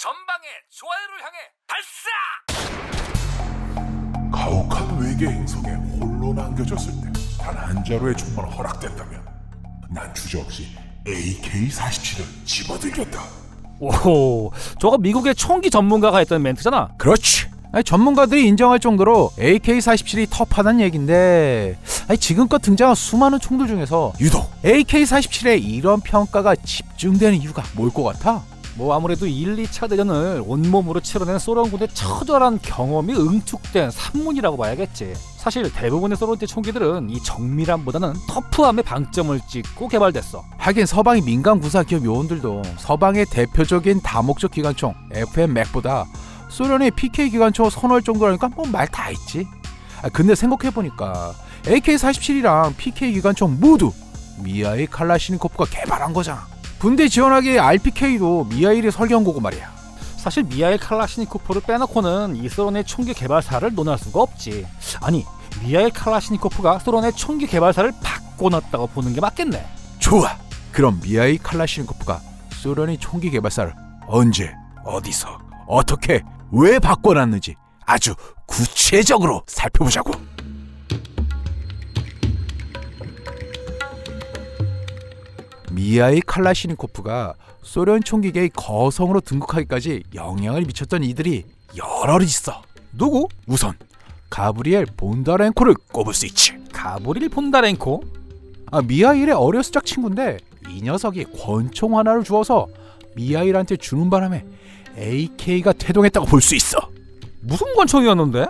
전방에 좋아요를 향해 발사! 가혹한 외계 행성에 홀로 남겨졌을 때 단 한 자루의 총만 허락된다면 난 주저없이 AK-47을 집어들겠다. 오, 저거 미국의 총기 전문가가 했던 멘트잖아. 그렇지. 전문가들이 인정할 정도로 AK-47이 터프하다는 얘긴데 지금껏 등장한 수많은 총들 중에서 유독 AK-47에 이런 평가가 집중되는 이유가 뭘 것 같아? 뭐 아무래도 1, 2차 대전을 온몸으로 치러낸 소련군의 처절한 경험이 응축된 산문이라고 봐야겠지. 사실 대부분의 소련제 총기들은 이 정밀함보다는 터프함에 방점을 찍고 개발됐어. 하긴 서방의 민간 구사 기업 요원들도 서방의 대표적인 다목적 기관총 FM 맥보다 소련의 PK 기관총 선호할 정도라니까 뭐 말 다 했지. 근데 생각해보니까 AK-47이랑 PK 기관총 모두 미하일 칼라시니코프가 개발한 거잖아. 군대 지원하기에 RPK도 미하일이 설계한 거고 말이야. 사실 미하일 칼라시니코프를 빼놓고는 이 소련의 총기 개발사를 논할 수가 없지. 아니, 미하일 칼라시니코프가 소련의 총기 개발사를 바꿔놨다고 보는 게 맞겠네. 좋아. 그럼 미하일 칼라시니코프가 소련의 총기 개발사를 언제, 어디서, 어떻게, 왜 바꿔놨는지 아주 구체적으로 살펴보자고. 미하일 칼라시니코프가 소련 총기계의 거성으로 등극하기까지 영향을 미쳤던 이들이 여럿 있어. 누구? 우선 가브리엘 본다렌코를 꼽을 수 있지. 가브릴 본다렌코? 미하일의 어렸을 적 친구인데 이 녀석이 권총 하나를 주어서 미하일한테 주는 바람에 AK가 태동했다고 볼 수 있어. 무슨 권총이었는데?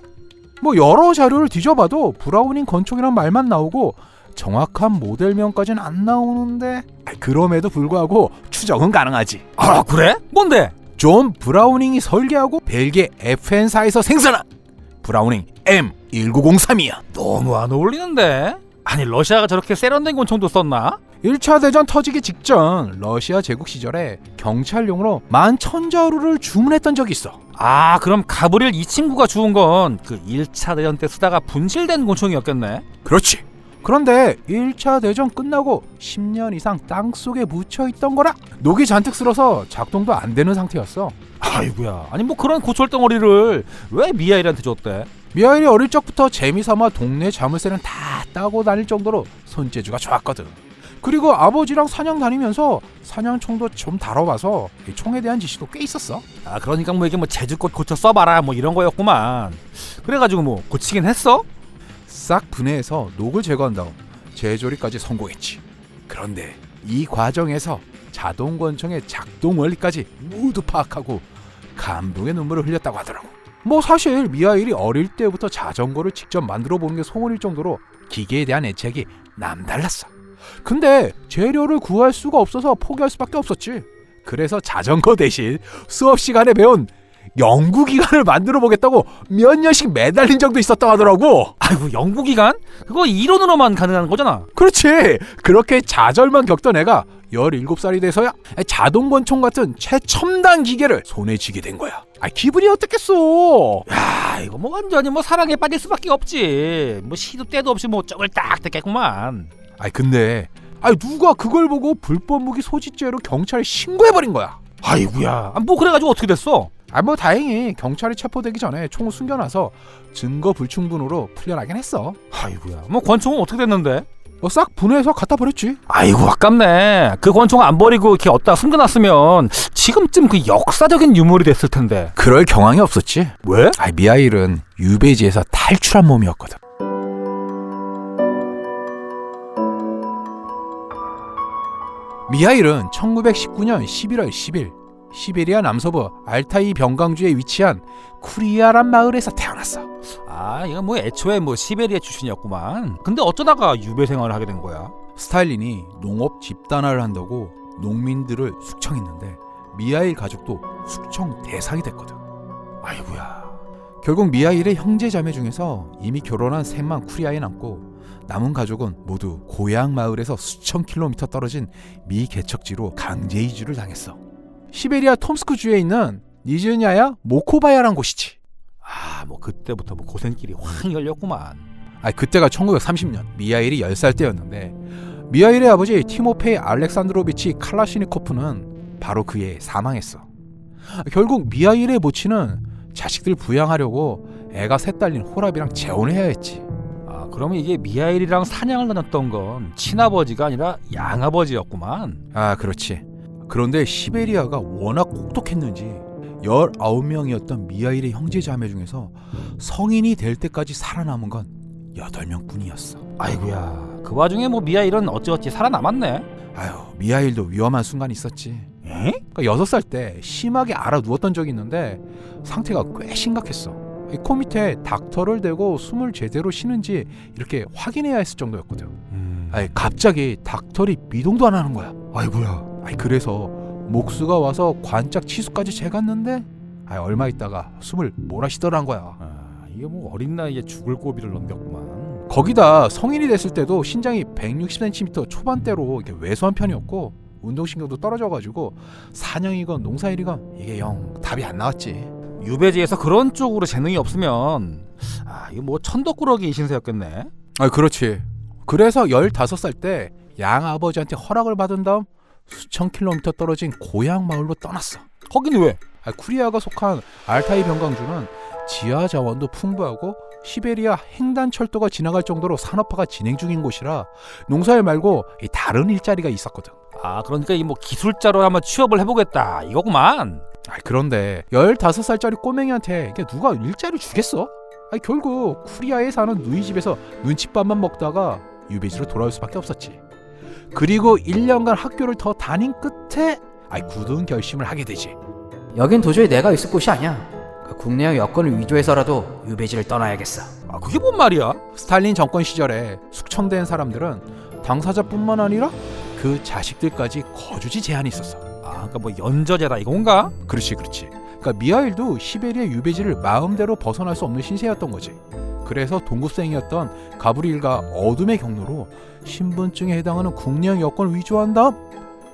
뭐 여러 자료를 뒤져봐도 브라우닝 권총이란 말만 나오고 정확한 모델명까지는 안 나오는데 그럼에도 불구하고 추정은 가능하지. 아, 그래? 뭔데? 존 브라우닝이 설계하고 벨기에 FN사에서 생산한 브라우닝 M1903이야. 너무 안 어울리는데? 아니, 러시아가 저렇게 세련된 권총도 썼나? 1차 대전 터지기 직전 러시아 제국 시절에 경찰용으로 11,000자루를 주문했던 적이 있어. 아, 그럼 가브릴 이 친구가 주운 건 그 1차 대전 때 쓰다가 분실된 권총이었겠네? 그렇지. 그런데 1차 대전 끝나고 10년 이상 땅속에 묻혀있던 거라 녹이 잔뜩 쓸어서 작동도 안 되는 상태였어. 아이고야, 아니 뭐 그런 고철덩어리를 왜 미하일한테 줬대? 미하일이 어릴 적부터 재미삼아 동네 자물쇠는 다 따고 다닐 정도로 손재주가 좋았거든. 그리고 아버지랑 사냥 다니면서 사냥총도 좀 다뤄봐서 이 총에 대한 지식도 꽤 있었어. 아, 그러니까 뭐 이게 뭐 재주껏 고쳐 써봐라 뭐 이런 거였구만. 그래가지고 뭐 고치긴 했어? 싹 분해해서 녹을 제거한 다음 재조리까지 성공했지. 그런데 이 과정에서 자동권총의 작동 원리까지 모두 파악하고 감동의 눈물을 흘렸다고 하더라고. 뭐 사실 미하일이 어릴 때부터 자전거를 직접 만들어 보는 게 소원일 정도로 기계에 대한 애착이 남달랐어. 근데 재료를 구할 수가 없어서 포기할 수밖에 없었지. 그래서 자전거 대신 수업 시간에 배운 연구기관을 만들어 보겠다고 몇 년씩 매달린 적도 있었다고 하더라고. 아이고, 연구기관? 그거 이론으로만 가능한 거잖아. 그렇지. 그렇게 좌절만 겪던 애가 17살이 돼서야 자동권총 같은 최첨단 기계를 손에 쥐게 된 거야. 기분이 어떻겠어. 야, 이거 뭐 완전히 뭐 사랑에 빠질 수밖에 없지. 뭐 시도 때도 없이 뭐 쪽을 딱 댔겠구만. 근데 누가 그걸 보고 불법 무기 소지죄로 경찰에 신고해버린 거야. 아이고야, 뭐 그래가지고 어떻게 됐어? 뭐 다행히 경찰이 체포되기 전에 총을 숨겨놔서 증거 불충분으로 풀려나긴 했어. 아이고야, 뭐 권총은 어떻게 됐는데? 싹 분해해서 갖다 버렸지. 아이고, 아깝네. 그 권총 안 버리고 이렇게 어디다 숨겨놨으면 지금쯤 그 역사적인 유물이 됐을 텐데. 그럴 경황이 없었지. 왜? 미하일은 유배지에서 탈출한 몸이었거든. 미하일은 1919년 11월 10일 시베리아 남서부 알타이 변강주에 위치한 쿠리아란 마을에서 태어났어. 아, 이거 뭐 애초에 뭐 시베리아 출신이었구만. 근데 어쩌다가 유배 생활을 하게 된 거야? 스탈린이 농업 집단화를 한다고 농민들을 숙청했는데 미하일 가족도 숙청 대상이 됐거든. 아이고야. 결국 미하일의 형제 자매 중에서 이미 결혼한 셋만 쿠리아에 남고 남은 가족은 모두 고향 마을에서 수천 킬로미터 떨어진 미 개척지로 강제 이주를 당했어. 시베리아 톰스크주에 있는 니즈냐야 모코바야란 곳이지. 뭐 그때부터 뭐 고생길이 확 열렸구만. 그때가 1930년 미하일이 10살 때였는데 미하일의 아버지 티모페이 알렉산드로비치 칼라시니코프는 바로 그해 사망했어. 결국 미하일의 모친은 자식들 부양하려고 애가 셋 딸린 호랍이랑 재혼을 해야 했지. 아, 그러면 이게 미하일이랑 사냥을 다녔던 건 친아버지가 아니라 양아버지였구만. 아, 그렇지. 그런데 시베리아가 워낙 혹독했는지 19명이었던 미하일의 형제자매 중에서 성인이 될 때까지 살아남은 건 8명 뿐이었어. 아이고야, 그 와중에 뭐 미하일은 어찌어찌 살아남았네. 아유, 미하일도 위험한 순간이 있었지. 에? 그러니까 6살 때 심하게 알아 누웠던 적이 있는데 상태가 꽤 심각했어. 이 코 밑에 닥터를 대고 숨을 제대로 쉬는지 이렇게 확인해야 했을 정도였거든. 아니, 갑자기 닥터리 미동도 안 하는 거야. 아이고야. 아니, 그래서 목수가 와서 관짝 치수까지 재갔는데 얼마 있다가 숨을 몰아쉬더란 거야. 아, 이게 뭐 어린 나이에 죽을 고비를 넘겼구만. 거기다 성인이 됐을 때도 신장이 160cm 초반대로 이렇게 왜소한 편이었고 운동신경도 떨어져가지고 사냥이건 농사일이건 이게 영 답이 안 나왔지. 유배지에서 그런 쪽으로 재능이 없으면 이거 뭐 천덕꾸러기 신세였겠네. 그렇지. 그래서 15살 때 양아버지한테 허락을 받은 다음 수천 킬로미터 떨어진 고향 마을로 떠났어. 거긴 왜? 쿠리아가 속한 알타이 병광주는 지하 자원도 풍부하고 시베리아 횡단 철도가 지나갈 정도로 산업화가 진행 중인 곳이라 농사일 말고 다른 일자리가 있었거든. 아, 그러니까 이 뭐 기술자로 한번 취업을 해보겠다 이거구만. 그런데 15살짜리 꼬맹이한테 이게 누가 일자리 주겠어? 결국 쿠리아에 사는 누이 집에서 눈칫밥만 먹다가 유배지로 돌아올 수밖에 없었지. 그리고 1년간 학교를 더 다닌 끝에 굳은 결심을 하게 되지. 여긴 도저히 내가 있을 곳이 아니야. 국내형 여건을 위조해서라도 유배지를 떠나야겠어. 그게 뭔 말이야? 스탈린 정권 시절에 숙청된 사람들은 당사자뿐만 아니라 그 자식들까지 거주지 제한이 있었어. 그러니까 뭐 연저제다 이건가? 그렇지. 그러니까 미하일도 시베리아 유배지를 마음대로 벗어날 수 없는 신세였던 거지. 그래서 동급생이었던 가브리엘과 어둠의 경로로 신분증에 해당하는 국내형 여권을 위조한 다음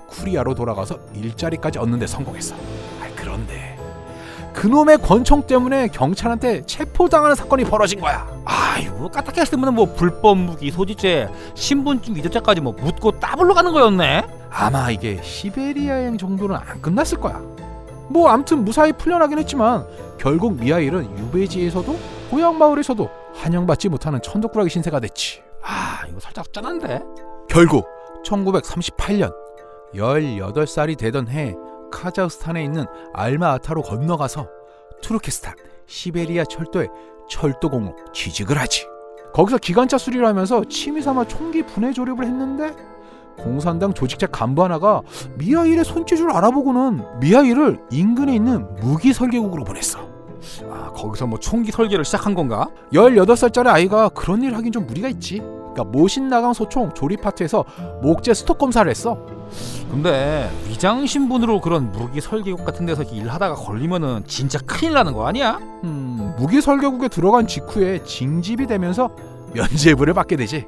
쿠리아로 돌아가서 일자리까지 얻는 데 성공했어. 그런데 그놈의 권총 때문에 경찰한테 체포당하는 사건이 벌어진 거야. 아이고, 까딱했으면 뭐 불법 무기 소지죄, 신분증 위조죄까지 뭐 묻고 따블로 가는 거였네. 아마 이게 시베리아행 정도는 안 끝났을 거야. 뭐 암튼 무사히 풀려나긴 했지만 결국 미하일은 유배지에서도 고향 마을에서도 환영받지 못하는 천덕꾸러기 신세가 됐지. 이거 살짝 짠한데? 결국 1938년 18살이 되던 해 카자흐스탄에 있는 알마아타로 건너가서 투르키스탄 시베리아 철도에 철도공으로 취직을 하지. 거기서 기관차 수리를 하면서 취미삼아 총기 분해 조립을 했는데 공산당 조직자 간부 하나가 미하일의 손재주를 알아보고는 미하일을 인근에 있는 무기 설계국으로 보냈어. 거기서 뭐 총기 설계를 시작한 건가? 18살짜리 아이가 그런 일 하긴 좀 무리가 있지. 그러니까 모신 나강 소총 조립 파트에서 목재 스톡 검사를 했어. 근데 위장 신분으로 그런 무기 설계국 같은 데서 일하다가 걸리면은 진짜 큰일 나는 거 아니야? 무기 설계국에 들어간 직후에 징집이 되면서 면죄부를 받게 되지.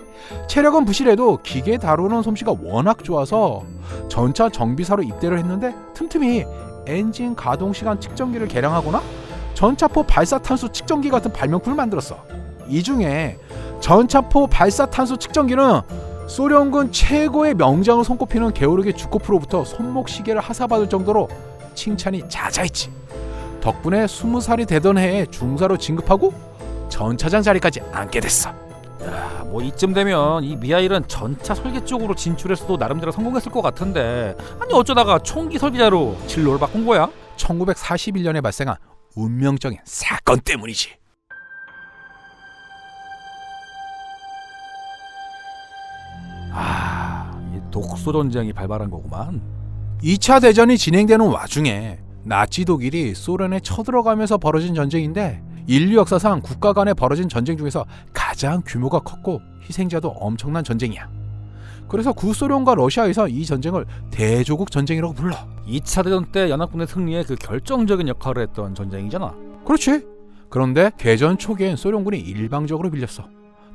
체력은 부실해도 기계 다루는 솜씨가 워낙 좋아서 전차 정비사로 입대를 했는데 틈틈이 엔진 가동 시간 측정기를 개량하거나 전차포 발사탄수 측정기 같은 발명품을 만들었어. 이 중에 전차포 발사탄수 측정기는 소련군 최고의 명장을 손꼽히는 게오르기 주코프로부터 손목시계를 하사받을 정도로 칭찬이 자자했지. 덕분에 20살이 되던 해에 중사로 진급하고 전차장 자리까지 앉게 됐어. 뭐 이쯤 되면 이 미하일은 전차 설계 쪽으로 진출해서도 나름대로 성공했을 것 같은데 어쩌다가 총기 설계자로 진로를 바꾼 거야? 1941년에 발생한 운명적인 사건 때문이지. 이 독소 전쟁이 발발한 거구만. 2차 대전이 진행되는 와중에 나치 독일이 소련에 쳐들어가면서 벌어진 전쟁인데 인류 역사상 국가 간에 벌어진 전쟁 중에서 가장 규모가 컸고 희생자도 엄청난 전쟁이야. 그래서 구소련과 러시아에서 이 전쟁을 대조국 전쟁이라고 불러. 2차 대전 때 연합군의 승리에 그 결정적인 역할을 했던 전쟁이잖아. 그렇지. 그런데 개전 초기엔 소련군이 일방적으로 밀렸어.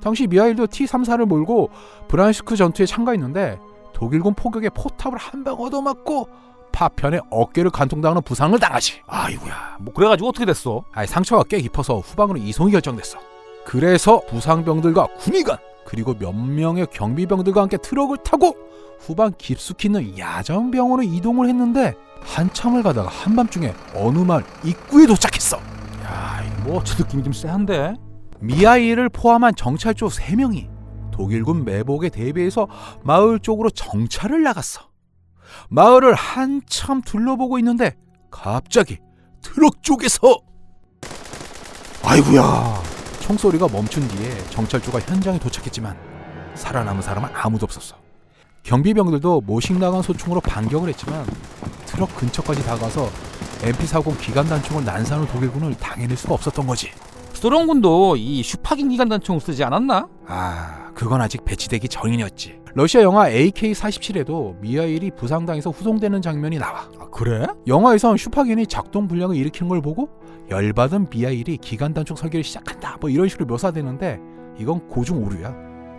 당시 미하일도 T-34를 몰고 브란슈크 전투에 참가했는데 독일군 포격에 포탑을 한 방 얻어맞고 파편에 어깨를 간통당하는 부상을 당하지. 아이고야, 뭐 그래가지고 어떻게 됐어? 상처가 꽤 깊어서 후방으로 이송이 결정됐어. 그래서 부상병들과 군의관 그리고 몇 명의 경비병들과 함께 트럭을 타고 후방 깊숙이 있는 야전병원으로 이동을 했는데 한참을 가다가 한밤중에 어느 마을 입구에 도착했어. 야, 이거 뭐 저 느낌이 좀 쎄한데? 미하일을 포함한 정찰조 3명이 독일군 매복에 대비해서 마을 쪽으로 정찰을 나갔어. 마을을 한참 둘러보고 있는데 갑자기 트럭 쪽에서 아이고야, 총소리가 멈춘 뒤에 정찰조가 현장에 도착했지만 살아남은 사람은 아무도 없었어. 경비병들도 모식 나간 소총으로 반격을 했지만 트럭 근처까지 다가서 MP40 기관단총을 난사하는 독일군을 당해낼 수가 없었던 거지. 소련군도 이 슈파긴 기관단총을 쓰지 않았나? 그건 아직 배치되기 전이었지. 러시아 영화 AK-47에도 미하일이 부상당해서 후송되는 장면이 나와. 그래? 영화에선 슈파긴이 작동 불량을 일으키는 걸 보고 열받은 미하일이 기관단총 설계를 시작한다 뭐 이런 식으로 묘사되는데 이건 고중 오류야.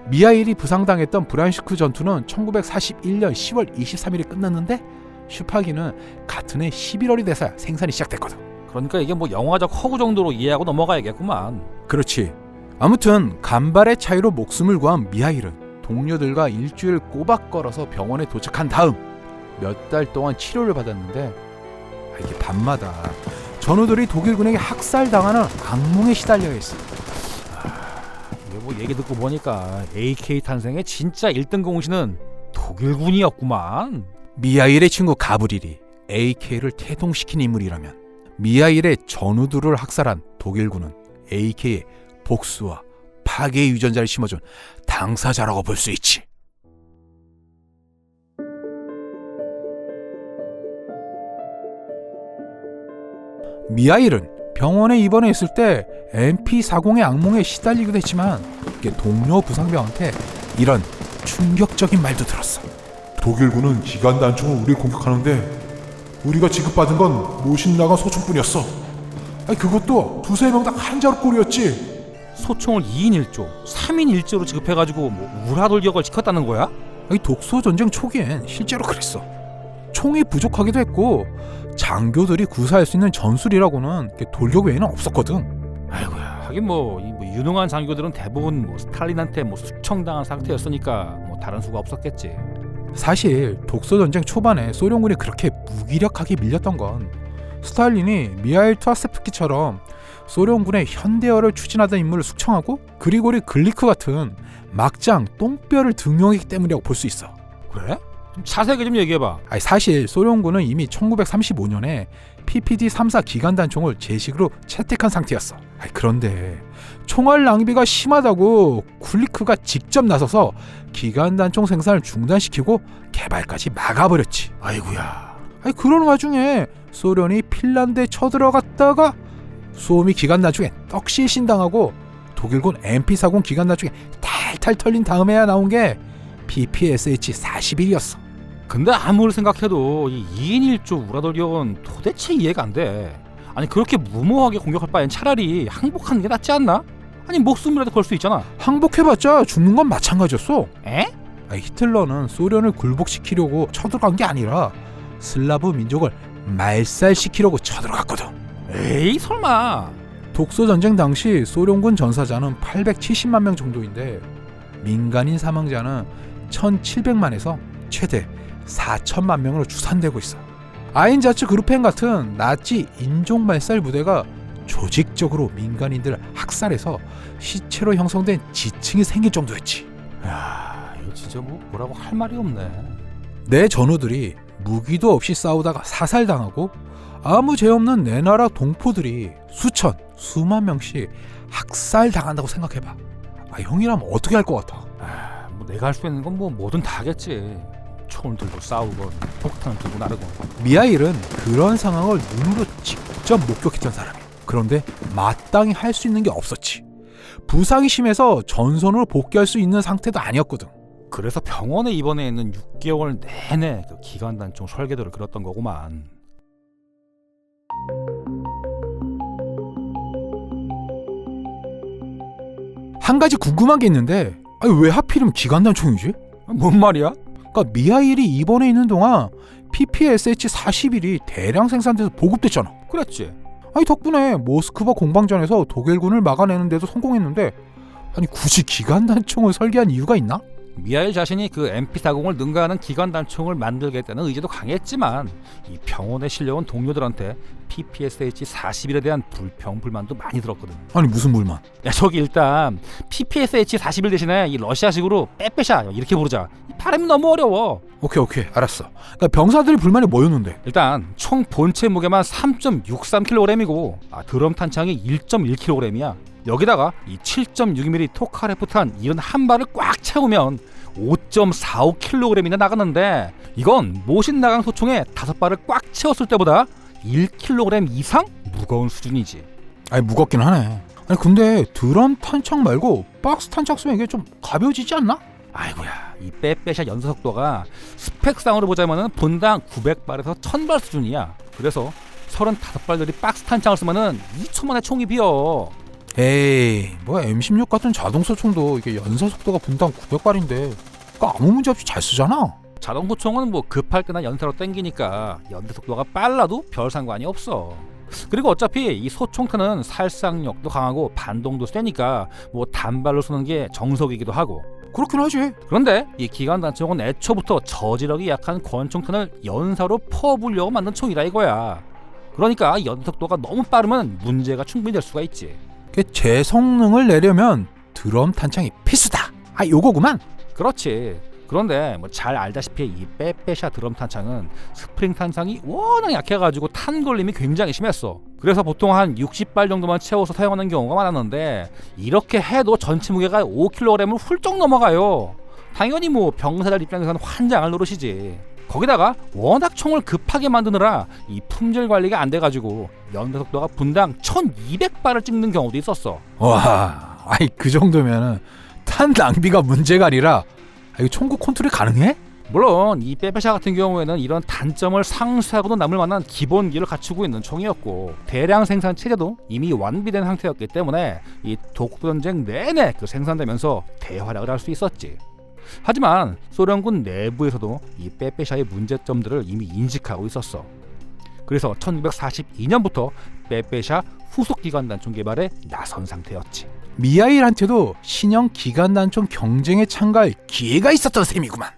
미하일이 부상당했던 브란슈크 전투는 1941년 10월 23일에 끝났는데 슈파긴은 같은 해 11월이 돼서야 생산이 시작됐거든. 그러니까 이게 뭐 영화적 허구 정도로 이해하고 넘어가야겠구만. 그렇지. 아무튼 간발의 차이로 목숨을 구한 미하일은 동료들과 일주일 꼬박 걸어서 병원에 도착한 다음 몇 달 동안 치료를 받았는데 이게 밤마다 전우들이 독일군에게 학살당하는 악몽에 시달려 있어. 이게 뭐 얘기 듣고 보니까 AK 탄생의 진짜 1등 공신은 독일군이었구만. 미하일의 친구 가브릴이 AK를 태동시킨 인물이라면 미하일의 전우들을 학살한 독일군은 AK의 복수와 파괴의 유전자를 심어준 당사자라고 볼 수 있지. 미하일은 병원에 입원했을 때 MP40의 악몽에 시달리기도 했지만 동료 부상병한테 이런 충격적인 말도 들었어. 독일군은 기관단총으로 우리를 공격하는데 우리가 지급받은 건 모신 나간 소총뿐이었어. 그것도 두세 명당 한 자루꼴이었지. 소총을 2인 1조, 3인 1조로 지급해가지고 뭐 우라돌격을 시켰다는 거야? 독소전쟁 초기엔 실제로 그랬어. 총이 부족하기도 했고 장교들이 구사할 수 있는 전술이라고는 돌격 외에는 없었거든. 아이고야, 하긴 뭐 유능한 장교들은 대부분 뭐 스탈린한테 뭐 숙청당한 상태였으니까 뭐 다른 수가 없었겠지. 사실 독소전쟁 초반에 소련군이 그렇게 무기력하게 밀렸던 건 스탈린이 미하일 투아세프키처럼 소련군의 현대화를 추진하던 인물을 숙청하고 그리고리 글리크 같은 막장 똥뼈를 등용했기 때문이라고 볼 수 있어. 그래? 좀 자세하게 좀 얘기해봐. 사실 소련군은 이미 1935년에 PPD-34 기관단총을 제식으로 채택한 상태였어. 그런데 총알 낭비가 심하다고 굴리크가 직접 나서서 기관단총 생산을 중단시키고 개발까지 막아버렸지. 아이고야. 그런 와중에 소련이 핀란드에 쳐들어갔다가 소미 기관단총에 떡실신당하고 독일군 MP40 기관단총에 탈탈 털린 다음에야 나온 게 PPSH-41이었어. 근데 아무리 생각해도 이 2인 1조 우라돌격은 도대체 이해가 안 돼. 아니 그렇게 무모하게 공격할 바엔 차라리 항복하는 게 낫지 않나? 아니 목숨이라도 걸 수 있잖아. 항복해봤자 죽는 건 마찬가지였어. 에? 히틀러는 소련을 굴복시키려고 쳐들어간 게 아니라 슬라브 민족을 말살시키려고 쳐들어갔거든. 에이 설마. 독소전쟁 당시 소련군 전사자는 870만 명 정도인데 민간인 사망자는 1700만에서 최대 4천만 명으로 추산되고 있어. 아인자츠 그루펜 같은 나치 인종말살 부대가 조직적으로 민간인들을 학살해서 시체로 형성된 지층이 생길 정도였지. 야, 이거 진짜 뭐라고 할 말이 없네. 내 전우들이 무기도 없이 싸우다가 사살당하고 아무 죄 없는 내 나라 동포들이 수천, 수만 명씩 학살당한다고 생각해봐. 형이라면 어떻게 할 것 같아? 뭐 내가 할 수 있는 건 뭐 뭐든 다 하겠지. 총을 들고 싸우건 폭탄을 들고 나르건. 미하일은 그런 상황을 눈으로 직접 목격했던 사람이야. 그런데 마땅히 할 수 있는 게 없었지. 부상이 심해서 전선으로 복귀할 수 있는 상태도 아니었거든. 그래서 병원에 입원해 있는 6개월 내내 그 기관단총 설계도를 그렸던 거구만. 한 가지 궁금한 게 있는데 왜 하필이면 기관단총이지? 뭔 말이야? 그러니까 미하일이 입원해 있는 동안 PPSH-41이 대량 생산돼서 보급됐잖아. 그랬지. 덕분에 모스크바 공방전에서 독일군을 막아내는 데도 성공했는데 굳이 기관단총을 설계한 이유가 있나? 미하일 자신이 그 MP40을 능가하는 기관 단총을 만들겠다는 의지도 강했지만 이 병원에 실려온 동료들한테 PPSH-41에 대한 불평 불만도 많이 들었거든. 아니 무슨 불만? 야 저기 일단 PPSH-41 대신에 이 러시아식으로 빼빼샤 이렇게 부르자. 이 발음이 너무 어려워. 오케이 알았어. 그러니까 병사들의 불만이 뭐였는데? 일단 총 본체 무게만 3.63kg이고 드럼 탄창이 1.1kg이야. 여기다가 이 7.6mm 토카레프탄 71발을 꽉 채우면 5.45kg이나 나가는데 이건 모신 나강 소총에 5발을 꽉 채웠을 때보다 1kg 이상 무거운 수준이지. 아니 무겁긴 하네. 아니 근데 드럼 탄창 말고 박스 탄창 쓰면 이게 좀 가벼워지지 않나? 아이고야, 이 빼빼샷 연사 속도가 스펙상으로 보자면은 분당 900발에서 1000발 수준이야. 그래서 35발들이 박스 탄창을 쓰면은 2초 만에 총이 비어. 에이 뭐 M16 같은 자동소총도 이게 연사 속도가 분당 900발인데 그러니까 아무 문제 없이 잘 쓰잖아. 자동소총은 뭐 급할 때나 연사로 땡기니까 연대 속도가 빨라도 별 상관이 없어. 그리고 어차피 이 소총탄은 살상력도 강하고 반동도 세니까 뭐 단발로 쏘는 게 정석이기도 하고. 그렇긴 하지. 그런데 이 기관단총은 애초부터 저지력이 약한 권총탄을 연사로 퍼부려고 만든 총이라 이거야. 그러니까 연대 속도가 너무 빠르면 문제가 충분히 될 수가 있지. 제 성능을 내려면 드럼 탄창이 필수다. 아 요거구만. 그렇지. 그런데 뭐 잘 알다시피 이 빼빼샤 드럼 탄창은 스프링 탄창이 워낙 약해가지고 탄 걸림이 굉장히 심했어. 그래서 보통 한 60발 정도만 채워서 사용하는 경우가 많았는데 이렇게 해도 전체 무게가 5kg을 훌쩍 넘어가요. 당연히 뭐 병사들 입장에서는 환장할 노릇이지. 거기다가 워낙 총을 급하게 만드느라 이 품질 관리가 안 돼가지고 연대 속도가 분당 1200발을 찍는 경우도 있었어. 와, 아이 그 정도면은 탄 낭비가 문제가 아니라 이거 총구 컨트롤이 가능해? 물론 이 빼빼샤 같은 경우에는 이런 단점을 상쇄하고도 남을 만한 기본기를 갖추고 있는 총이었고 대량 생산 체제도 이미 완비된 상태였기 때문에 이 독도전쟁 내내 그 생산되면서 대활약을 할 수 있었지. 하지만 소련군 내부에서도 이 빼빼샤의 문제점들을 이미 인식하고 있었어. 그래서 1942년부터 빼빼샤 후속 기관단총 개발에 나선 상태였지. 미하일한테도 신형 기관단총 경쟁에 참가할 기회가 있었던 셈이구만.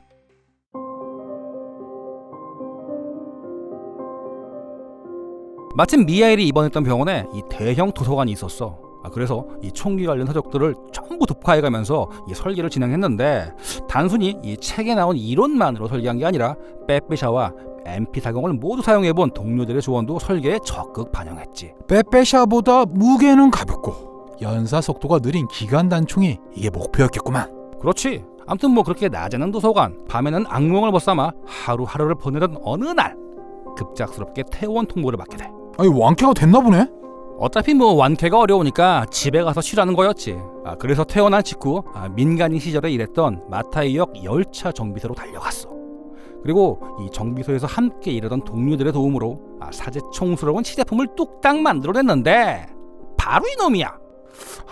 마침 미하일이 입원했던 병원에 이 대형 도서관이 있었어. 그래서 이 총기 관련 서적들을 전부 독파해가면서 이 설계를 진행했는데 단순히 이 책에 나온 이론만으로 설계한 게 아니라 빼빼샤와 MP40을 모두 사용해본 동료들의 조언도 설계에 적극 반영했지. 빼빼샤보다 무게는 가볍고 연사 속도가 느린 기관단총이 이게 목표였겠구만. 그렇지. 아무튼 뭐 그렇게 낮에는 도서관, 밤에는 악몽을 벗삼아 하루하루를 보내던 어느 날 급작스럽게 퇴원 통보를 받게 돼. 아니 완쾌가 됐나 보네. 어차피 뭐 완쾌가 어려우니까 집에 가서 쉬라는 거였지. 그래서 퇴원한 직후 민간인 시절에 일했던 마타이역 열차 정비소로 달려갔어. 그리고 이 정비소에서 함께 일하던 동료들의 도움으로 사제총스러운 시제품을 뚝딱 만들어냈는데 바로 이놈이야.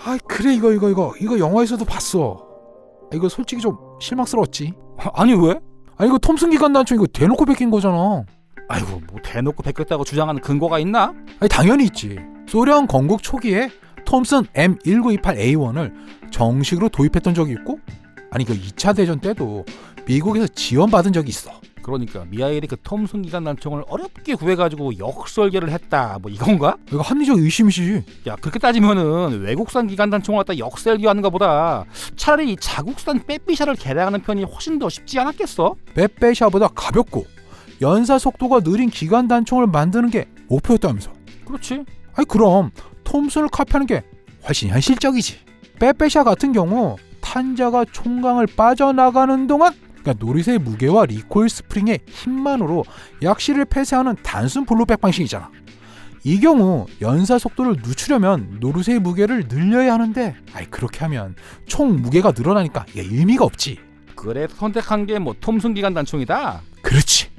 아 그래 이거 영화에서도 봤어. 이거 솔직히 좀 실망스러웠지. 아니 왜? 아니 이거 톰슨 기관단총 이거 대놓고 베낀 거잖아. 아이고 뭐 대놓고 베꼈다고 주장하는 근거가 있나? 아니 당연히 있지. 소련 건국 초기에 톰슨 M1928A1을 정식으로 도입했던 적이 있고 아니 그 2차 대전 때도 미국에서 지원받은 적이 있어. 그러니까 미하일이 그 톰슨 기관단총을 어렵게 구해가지고 역설계를 했다 뭐 이건가? 이거 합리적 의심이지. 야 그렇게 따지면은 외국산 기관단총을 갖다 역설계하는 것보다 차라리 이 자국산 빼삐샤를 개량하는 편이 훨씬 더 쉽지 않았겠어? 빼빼샤보다 가볍고 연사 속도가 느린 기관단총을 만드는 게 목표였다면서. 그렇지. 아니 그럼 톰슨을 카피하는 게 훨씬 현실적이지. 빼빼샤 같은 경우 탄자가 총강을 빠져나가는 동안 그러니까 노리쇠의 무게와 리코일 스프링의 힘만으로 약실을 폐쇄하는 단순 블루백 방식이잖아. 이 경우 연사 속도를 늦추려면 노리쇠의 무게를 늘려야 하는데 그렇게 하면 총 무게가 늘어나니까 이게 의미가 없지. 그래서 선택한 게 뭐 톰슨 기관단총이다? 그렇지.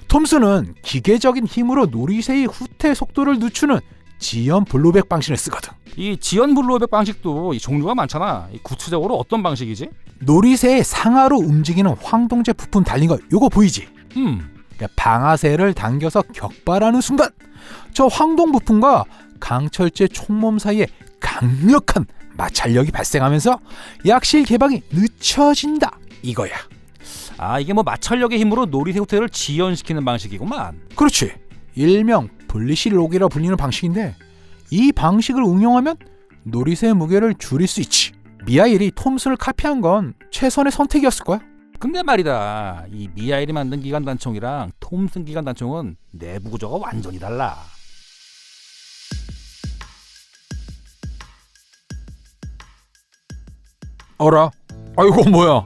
톰슨은 기계적인 힘으로 노리쇠의 후퇴 속도를 늦추는 지연 블루백 방식을 쓰거든. 이 지연 블루백 방식도 이 종류가 많잖아. 이 구체적으로 어떤 방식이지? 노리쇠의 상하로 움직이는 황동제 부품 달린 거 요거 보이지? 그러니까 방아쇠를 당겨서 격발하는 순간 저 황동 부품과 강철제 총몸 사이에 강력한 마찰력이 발생하면서 약실 개방이 늦춰진다. 이거야. 아, 이게 뭐 마찰력의 힘으로 놀이새 후퇴를 지연시키는 방식이구만. 그렇지. 일명 블리시록이라 불리는 방식인데 이 방식을 응용하면 놀이새의 무게를 줄일 수 있지. 미하일이 톰슨을 카피한 건 최선의 선택이었을 거야. 근데 말이다, 이 미하일이 만든 기관단총이랑 톰슨 기관단총은 내부 구조가 완전히 달라. 알아. 아이고 뭐야.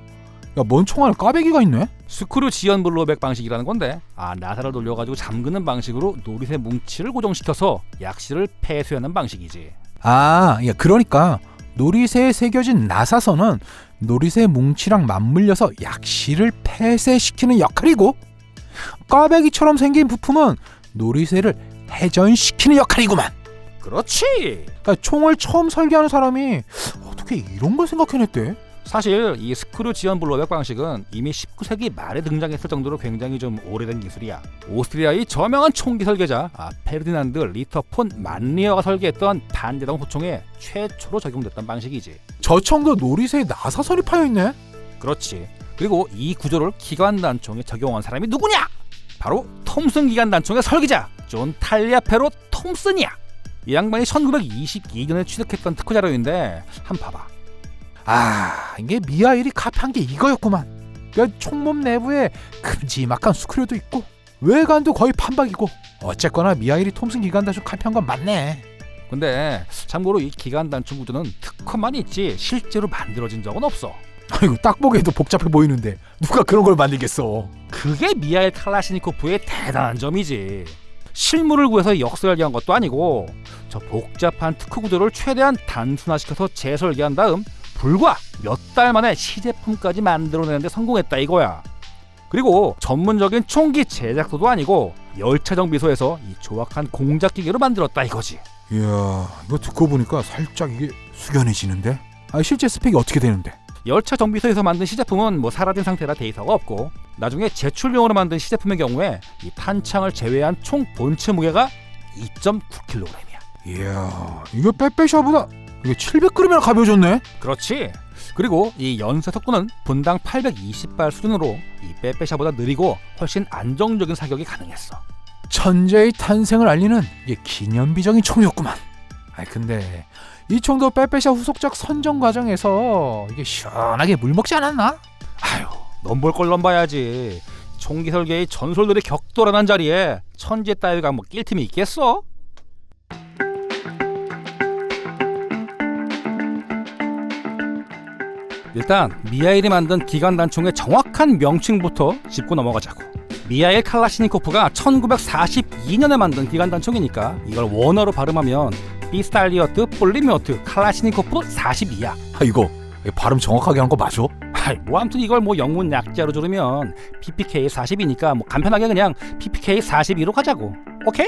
야, 뭔 총알 까베기가 있네. 스크류 지연 블로백 방식이라는 건데, 나사를 돌려가지고 잠그는 방식으로 놀이새 뭉치를 고정시켜서 약실을 폐쇄하는 방식이지. 야, 그러니까 놀이새에 새겨진 나사선은 놀이새 뭉치랑 맞물려서 약실을 폐쇄시키는 역할이고, 까베기처럼 생긴 부품은 놀이새를 회전시키는 역할이구만. 그렇지. 그러니까 총을 처음 설계하는 사람이 어떻게 이런 걸 생각해냈대? 사실 이 스크류 지연 블로백 방식은 이미 19세기 말에 등장했을 정도로 굉장히 좀 오래된 기술이야. 오스트리아의 저명한 총기 설계자 페르디난드 리터 폰 만리어가 설계했던 반대동 호총에 최초로 적용됐던 방식이지. 저 총도 놀이새에 나사선이 파여있네? 그렇지. 그리고 이 구조를 기관단총에 적용한 사람이 누구냐? 바로 톰슨 기관단총의 설계자 존 탈리아페로 톰슨이야. 이 양반이 1922년에 취득했던 특허 자료인데 한번 봐봐. 이게 미하일이 카피한 게 이거였구만. 그러니까 총몸 내부에 큼지막한 스크류도 있고 외관도 거의 판박이고, 어쨌거나 미하일이 톰슨 기관단총 카피한 건 맞네. 근데 참고로 이 기관단총 구조는 특허만 있지 실제로 만들어진 적은 없어. 아이고, 딱 보기에도 복잡해 보이는데 누가 그런 걸 만들겠어. 그게 미하일 칼라시니코프의 대단한 점이지. 실물을 구해서 역설계한 것도 아니고 저 복잡한 특허 구조를 최대한 단순화시켜서 재설계한 다음 불과 몇 달 만에 시제품까지 만들어내는 데 성공했다 이거야. 그리고 전문적인 총기 제작소도 아니고 열차 정비소에서 이 조악한 공작 기계로 만들었다 이거지. 이야, 이거 듣고 보니까 살짝 이게 숙연해지는데? 실제 스펙이 어떻게 되는데? 열차 정비소에서 만든 시제품은 뭐 사라진 상태라 데이터가 없고, 나중에 제출용으로 만든 시제품의 경우에 이 탄창을 제외한 총 본체 무게가 2.9kg이야. 이야, 이거 빼빼샤보다 이게 700g이나 가벼워졌네? 그렇지. 그리고 이 연쇄 속도는 분당 820발 수준으로 이 빼빼샤보다 느리고 훨씬 안정적인 사격이 가능했어. 천재의 탄생을 알리는 이게 기념비적인 총이었구만. 근데 이 총도 빼빼샤 후속작 선정 과정에서 이게 시원하게 물먹지 않았나? 넘볼 걸 넘봐야지. 총기 설계의 전설들이 격돌하는 자리에 천재 따위가 뭐 낄 틈이 있겠어? 일단 미하일이 만든 기관단총의 정확한 명칭부터 짚고 넘어가자고. 미하일 칼라시니코프가 1942년에 만든 기관단총이니까 이걸 원어로 발음하면 비스탈리어트 폴리미오트 칼라시니코프 42야. 이거 발음 정확하게 한 거 맞아? 뭐 아무튼 이걸 뭐 영문 약자로 줄이면 PPK 40이니까 뭐 간편하게 그냥 PPK 42로 가자고. 오케이?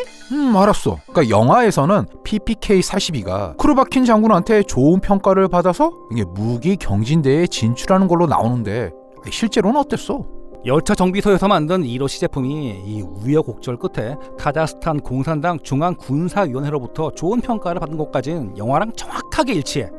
알았어. 그러니까 영화에서는 PPK 42가 크루바킨 장군한테 좋은 평가를 받아서 이게 무기 경진대회에 진출하는 걸로 나오는데 실제로는 어땠어? 열차 정비소에서 만든 1호 시제품이 이 우여곡절 끝에 카자흐스탄 공산당 중앙군사위원회로부터 좋은 평가를 받은 것까지는 영화랑 정확하게 일치해.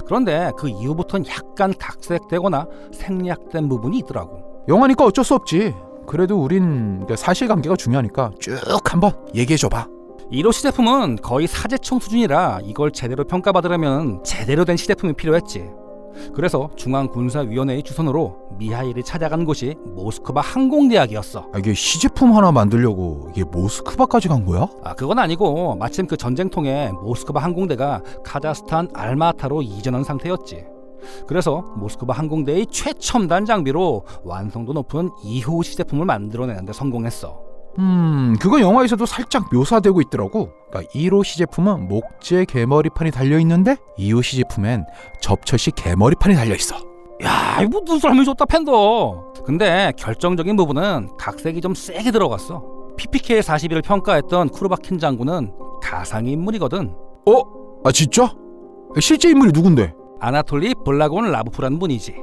그런데 그 이후부터는 약간 각색되거나 생략된 부분이 있더라고. 영화니까 어쩔 수 없지. 그래도 우린 사실관계가 중요하니까 쭉 한번 얘기해줘봐. 1호 시제품은 거의 사제총 수준이라 이걸 제대로 평가받으려면 제대로 된 시제품이 필요했지. 그래서 중앙군사위원회의 주선으로 미하일이 찾아간 곳이 모스크바 항공대학이었어. 이게 시제품 하나 만들려고 이게 모스크바까지 간 거야? 그건 아니고 마침 그 전쟁통에 모스크바 항공대가 카자흐스탄 알마타로 이전한 상태였지. 그래서 모스크바 항공대의 최첨단 장비로 완성도 높은 2호 시제품을 만들어내는 데 성공했어. 그거 영화에서도 살짝 묘사되고 있더라고. 그러니까 1호 시제품은 목재 개머리판이 달려있는데 2호 시제품엔 접처식 개머리판이 달려있어. 야, 이거 무슨 설명이 좋다 펜더. 근데 결정적인 부분은 각색이 좀 세게 들어갔어. PPK 41을 평가했던 쿠르바킨 장군은 가상의 인물이거든. 진짜? 실제 인물이 누군데? 아나톨리 블라곤 라브프라는 분이지.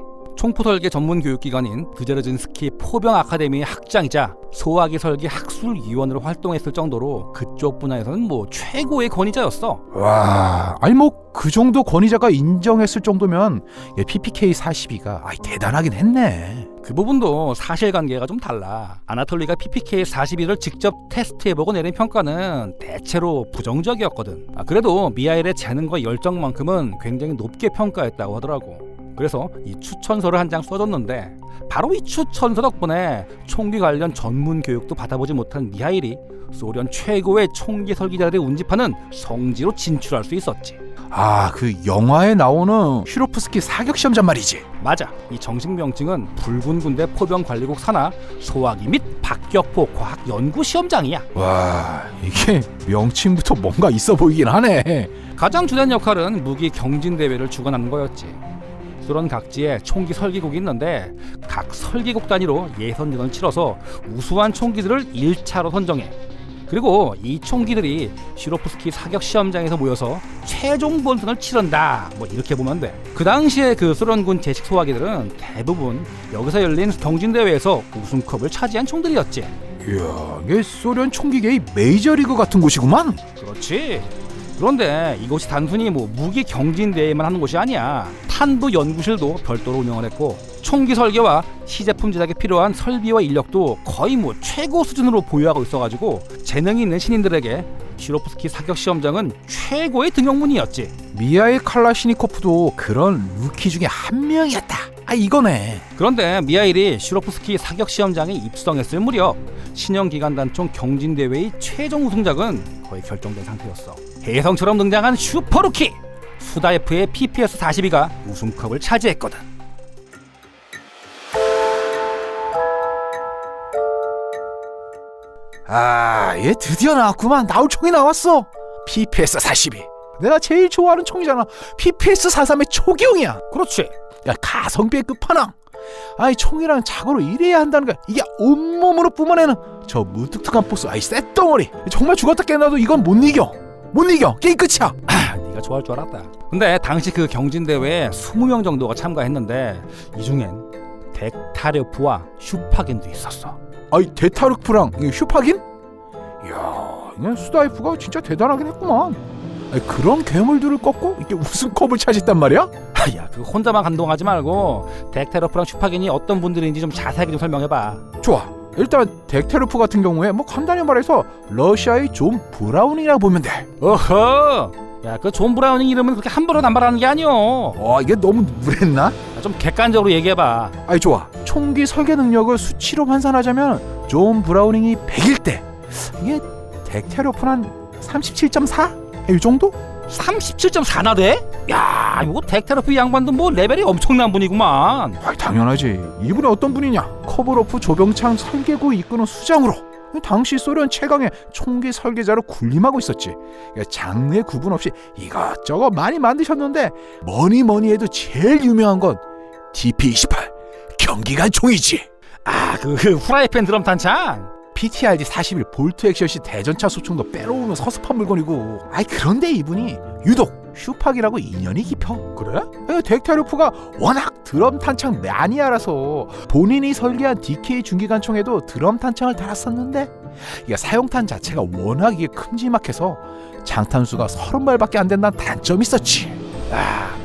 총포 설계 전문 교육기관인 드제르진스키 포병 아카데미의 학장이자 소화기 설계 학술위원으로 활동했을 정도로 그쪽 분야에서는 뭐 최고의 권위자였어. 와, 아니 뭐 그 정도 권위자가 인정했을 정도면 PPK 42가 대단하긴 했네. 그 부분도 사실관계가 좀 달라. 아나톨리가 PPK 42를 직접 테스트해보고 내린 평가는 대체로 부정적이었거든. 그래도 미하일의 재능과 열정만큼은 굉장히 높게 평가했다고 하더라고. 그래서 이 추천서를 한 장 써줬는데 바로 이 추천서 덕분에 총기 관련 전문 교육도 받아보지 못한 미하일이 소련 최고의 총기 설계자들의 운집하는 성지로 진출할 수 있었지. 그 영화에 나오는 슈로프스키 사격 시험장 말이지. 맞아. 이 정식 명칭은 붉은 군대 포병관리국 산하 소화기 및 박격포 과학 연구 시험장이야. 와, 이게 명칭부터 뭔가 있어 보이긴 하네. 가장 주된 역할은 무기 경진 대회를 주관하는 거였지. 소련 각지에 총기 설계국이 있는데 각 설계국 단위로 예선전을 치러서 우수한 총기들을 1차로 선정해. 그리고 이 총기들이 슈로프스키 사격 시험장에서 모여서 최종 본선을 치른다. 뭐 이렇게 보면 돼. 그 당시에 그 소련군 제식 소화기들은 대부분 여기서 열린 경진 대회에서 우승컵을 차지한 총들이었지. 이야, 이게 소련 총기계의 메이저리그 같은 곳이구만. 그렇지. 그런데 이곳이 단순히 뭐 무기 경진 대회만 하는 곳이 아니야. 탄도 연구실도 별도로 운영을 했고 총기 설계와 시제품 제작에 필요한 설비와 인력도 거의 뭐 최고 수준으로 보유하고 있어가지고 재능이 있는 신인들에게 슈로프스키 사격 시험장은 최고의 등용문이었지. 미하일 칼라시니코프도 그런 루키 중에 한 명이었다. 이거네. 그런데 미하일이 슈로프스키 사격 시험장에 입성했을 무렵 신형 기관단총 경진 대회의 최종 우승작은 거의 결정된 상태였어. 혜성처럼 등장한 슈퍼루키 수다F의 PPS 42가 우승컵을 차지했거든. 얘 드디어 나왔구만. 나올 총이 나왔어. PPS 42. 내가 제일 좋아하는 총이잖아. PPS 43의 초기형이야. 그렇지. 야, 가성비의 끝판왕. 총이랑 자고로 일해야 한다는 거야. 이게 온몸으로 뿜어내는 저 무뚝뚝한 포스. 쇳덩어리. 정말 죽었다 깨어나도 이건 못 이겨. 게임 끝이야. 네가 좋아할 줄 알았다. 근데 당시 그 경진대회에 20명 정도가 참가했는데 이 중엔 덱타르프와 슈파긴도 있었어. 데타르프랑 슈파긴? 이야, 이게 수다이프가 진짜 대단하긴 했구만. 그런 괴물들을 꺾고 이렇게 우승컵을 차지했단 말이야? 야, 그 혼자만 감동하지 말고 덱타르프랑 슈파긴이 어떤 분들인지 좀 자세하게 좀 설명해봐. 좋아. 일단 덱테르프 같은 경우에 간단히 말해서 러시아의 존 브라운이라고 보면 돼. 어허! 야, 그 존 브라우닝 이름은 그렇게 함부로 남발하는 게 아니오. 이게 너무 무례했나? 좀 객관적으로 얘기해봐. 좋아. 총기 설계 능력을 수치로 환산하자면 존 브라우닝이 100일 때 이게 덱테르프는 37.4? 이 정도? 37.4나 돼? 야, 이거 덱테르프 양반도 뭐 레벨이 엄청난 분이구만. 당연하지. 이분이 어떤 분이냐? 커버로프 조병창 설계구 이끄는 수장으로 당시 소련 최강의 총기 설계자로 군림하고 있었지. 장르 구분 없이 이것저것 많이 만드셨는데 뭐니 해도 제일 유명한 건 DP-28 경기관 총이지. 그 후라이팬 드럼 탄창. PTRD 41 볼트 액션 시 대전차 소총도 빼놓으면 서습한 물건이고. 그런데 이분이 유독 슈팍이라고 인연이 깊어. 그래? 덱타르프가 워낙 드럼 탄창 매니아라서 본인이 설계한 DK 중기관총에도 드럼 탄창을 달았었는데 사용탄 자체가 워낙 이게 큼지막해서 장탄수가 30발밖에 안 된다는 단점이 있었지.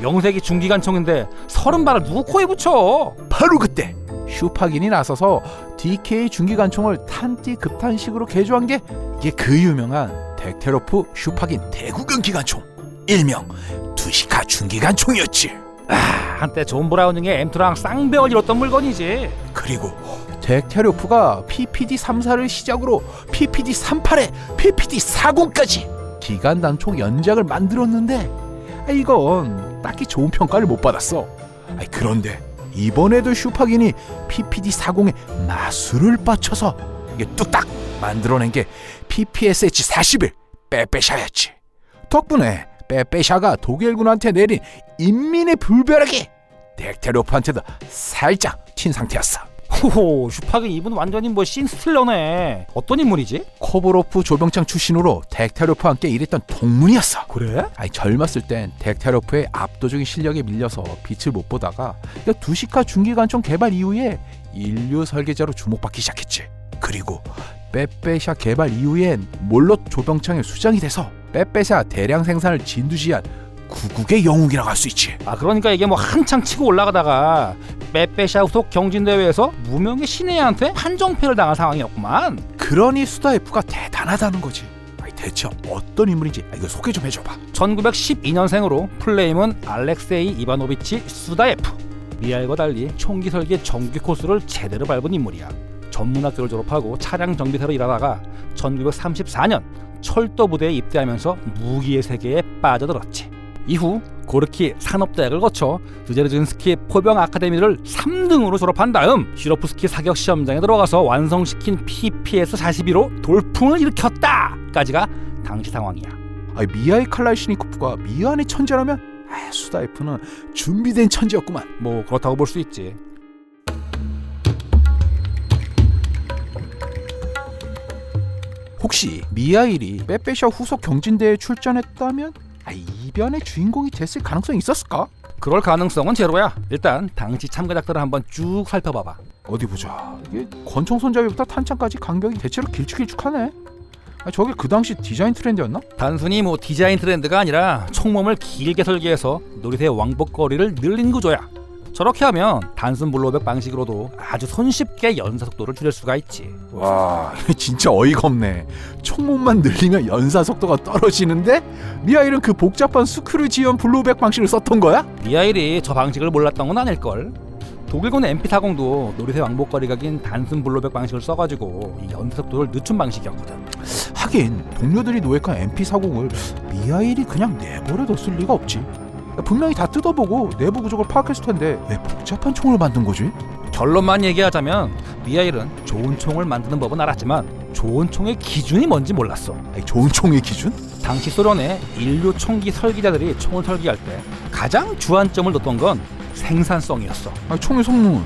명색이 중기관총인데 30발을 누구 코에 붙여? 바로 그때 슈파긴이 나서서 DK 중기관총을 탄띠 급탄식으로 개조한 게 이게 그 유명한 덱테로프 슈파긴 대구경 기관총, 일명 두시카 중기관총이었지. 한때 존 브라우닝의 M2랑 쌍벽을 이뤘던 물건이지. 그리고 덱테로프가 PPD-34를 시작으로 PPD-38에 PPD-40까지 기관단총 연작을 만들었는데 이건 딱히 좋은 평가를 못 받았어. 그런데 이번에도 슈파긴이 PPD-40에 마술을 받쳐서 이게 뚝딱 만들어낸 게 PPSH-41 빼빼샤였지. 덕분에 빼빼샤가 독일군한테 내린 인민의 불벼락이 덱테로프한테도 살짝 튄 상태였어. 호호, 슈파겐 이분 완전히 뭐 신스틸러네. 어떤 인물이지? 코브로프 조병창 출신으로 덱타로프와 함께 일했던 동문이었어. 그래? 아니 젊었을 땐 덱타로프의 압도적인 실력에 밀려서 빛을 못 보다가 두시카 중기관총 개발 이후에 인류 설계자로 주목받기 시작했지. 그리고 빼빼샤 개발 이후엔 몰롯 조병창의 수장이 돼서 빼빼샤 대량 생산을 진두지휘한 구국의 영웅이라고 할 수 있지. 아, 그러니까 이게 뭐 한창 치고 올라가다가 빼빼샤 후속 경진대회에서 무명의 신혜한테 판정패를 당한 상황이었구만. 그러니 수다F가 대단하다는 거지. 아니 대체 어떤 인물인지 이거 소개 좀 해줘봐. 1912년생으로 풀네임은 알렉세이 이바노비치 수다예프. 미알과 달리 총기 설계 정규 코스를 제대로 밟은 인물이야. 전문학교를 졸업하고 차량 정비사로 일하다가 1934년 철도 부대에 입대하면서 무기의 세계에 빠져들었지. 이후 고르키 산업대학을 거쳐 드제르진스키 포병 아카데미를 3등으로 졸업한 다음 시로프스키 사격 시험장에 들어가서 완성시킨 PPS-42로 돌풍을 일으켰다까지가 당시 상황이야. 아니 미하일 칼라시니코프가 미안의 천재라면 수다F는 준비된 천재였구만. 뭐 그렇다고 볼 수 있지. 혹시 미하일이 빼빼샤 후속 경진대회에 출전했다면 이변의 주인공이 됐을 가능성이 있었을까? 그럴 가능성은 제로야. 일단 당시 참가작들을 한번 쭉 살펴봐봐. 어디 보자. 이게 권총 손잡이부터 탄창까지 간격이 대체로 길쭉길쭉하네. 저게 그 당시 디자인 트렌드였나? 단순히 뭐 디자인 트렌드가 아니라 총몸을 길게 설계해서 놀이새 왕복거리를 늘린 구조야. 저렇게 하면 단순 블로백 방식으로도 아주 손쉽게 연사 속도를 줄일 수가 있지. 와, 진짜 어이가 없네. 총몸만 늘리면 연사 속도가 떨어지는데 미하일은 그 복잡한 스크류 지연 블로백 방식을 썼던 거야? 미하일이 저 방식을 몰랐던 건 아닐걸. 독일군 MP40도 놀이새 왕복거리가 긴 단순 블로백 방식을 써가지고 이 연사 속도를 늦춘 방식이었거든. 하긴 동료들이 노획한 MP40을 미하일이 그냥 내버려뒀을 리가 없지. 분명히 다 뜯어보고 내부 구조를 파악했을 텐데 왜 복잡한 총을 만든 거지? 결론만 얘기하자면 미하일은 좋은 총을 만드는 법은 알았지만 좋은 총의 기준이 뭔지 몰랐어. 좋은 총의 기준? 당시 소련의 인류 총기 설계자들이 총을 설계할 때 가장 주안점을 뒀던 건 생산성이었어. 총의 성능은?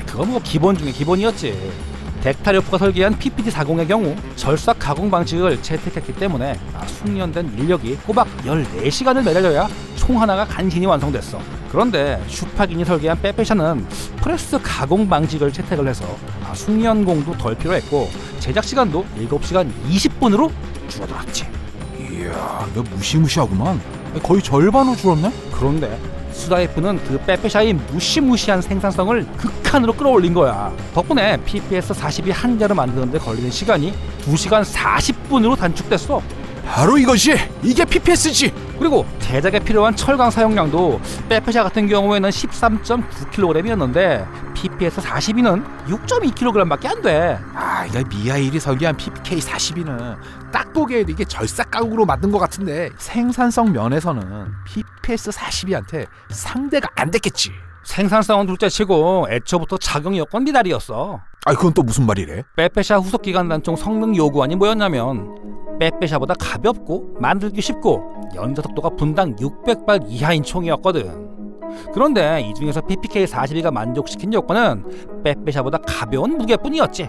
그건 뭐 기본 중에 기본이었지. 덱타리오프가 설계한 PPT-40의 경우 절삭 가공 방식을 채택했기 때문에 숙련된 인력이 꼬박 14시간을 매달려야 총 하나가 간신히 완성됐어. 그런데 슈파긴이 설계한 빼빼샤는 프레스 가공 방식을 채택을 해서 숙련공도 덜 필요했고 제작 시간도 7시간 20분으로 줄어들었지. 이야, 이거 무시무시하구만. 거의 절반으로 줄었네? 그런데 수다F는 그 빼빼샤의 무시무시한 생산성을 극한으로 끌어올린 거야. 덕분에 PPS-42 한 자를 만드는데 걸리는 시간이 2시간 40분으로 단축됐어. 바로 이것이 이게 PPS지. 그리고 제작에 필요한 철강 사용량도 빼빼샤 같은 경우에는 13.9kg이었는데 PPS-42는 6.2kg밖에 안 돼. 이거 미하일이 설계한 PPK-42는 딱 보기에도 이게 절삭 가공으로 만든 것 같은데 생산성 면에서는 PPS-42한테 상대가 안 됐겠지. 생산성은 둘째치고 애초부터 작용 여건 미달이었어. 그건 또 무슨 말이래? 빼빼샤 후속 기관 단총 성능 요구안이 뭐였냐면 빼빼샤보다 가볍고 만들기 쉽고 연자 속도가 분당 600발 이하인 총이었거든. 그런데 이 중에서 PPK-42가 만족시킨 요건은 빼빼샤보다 가벼운 무게뿐이었지.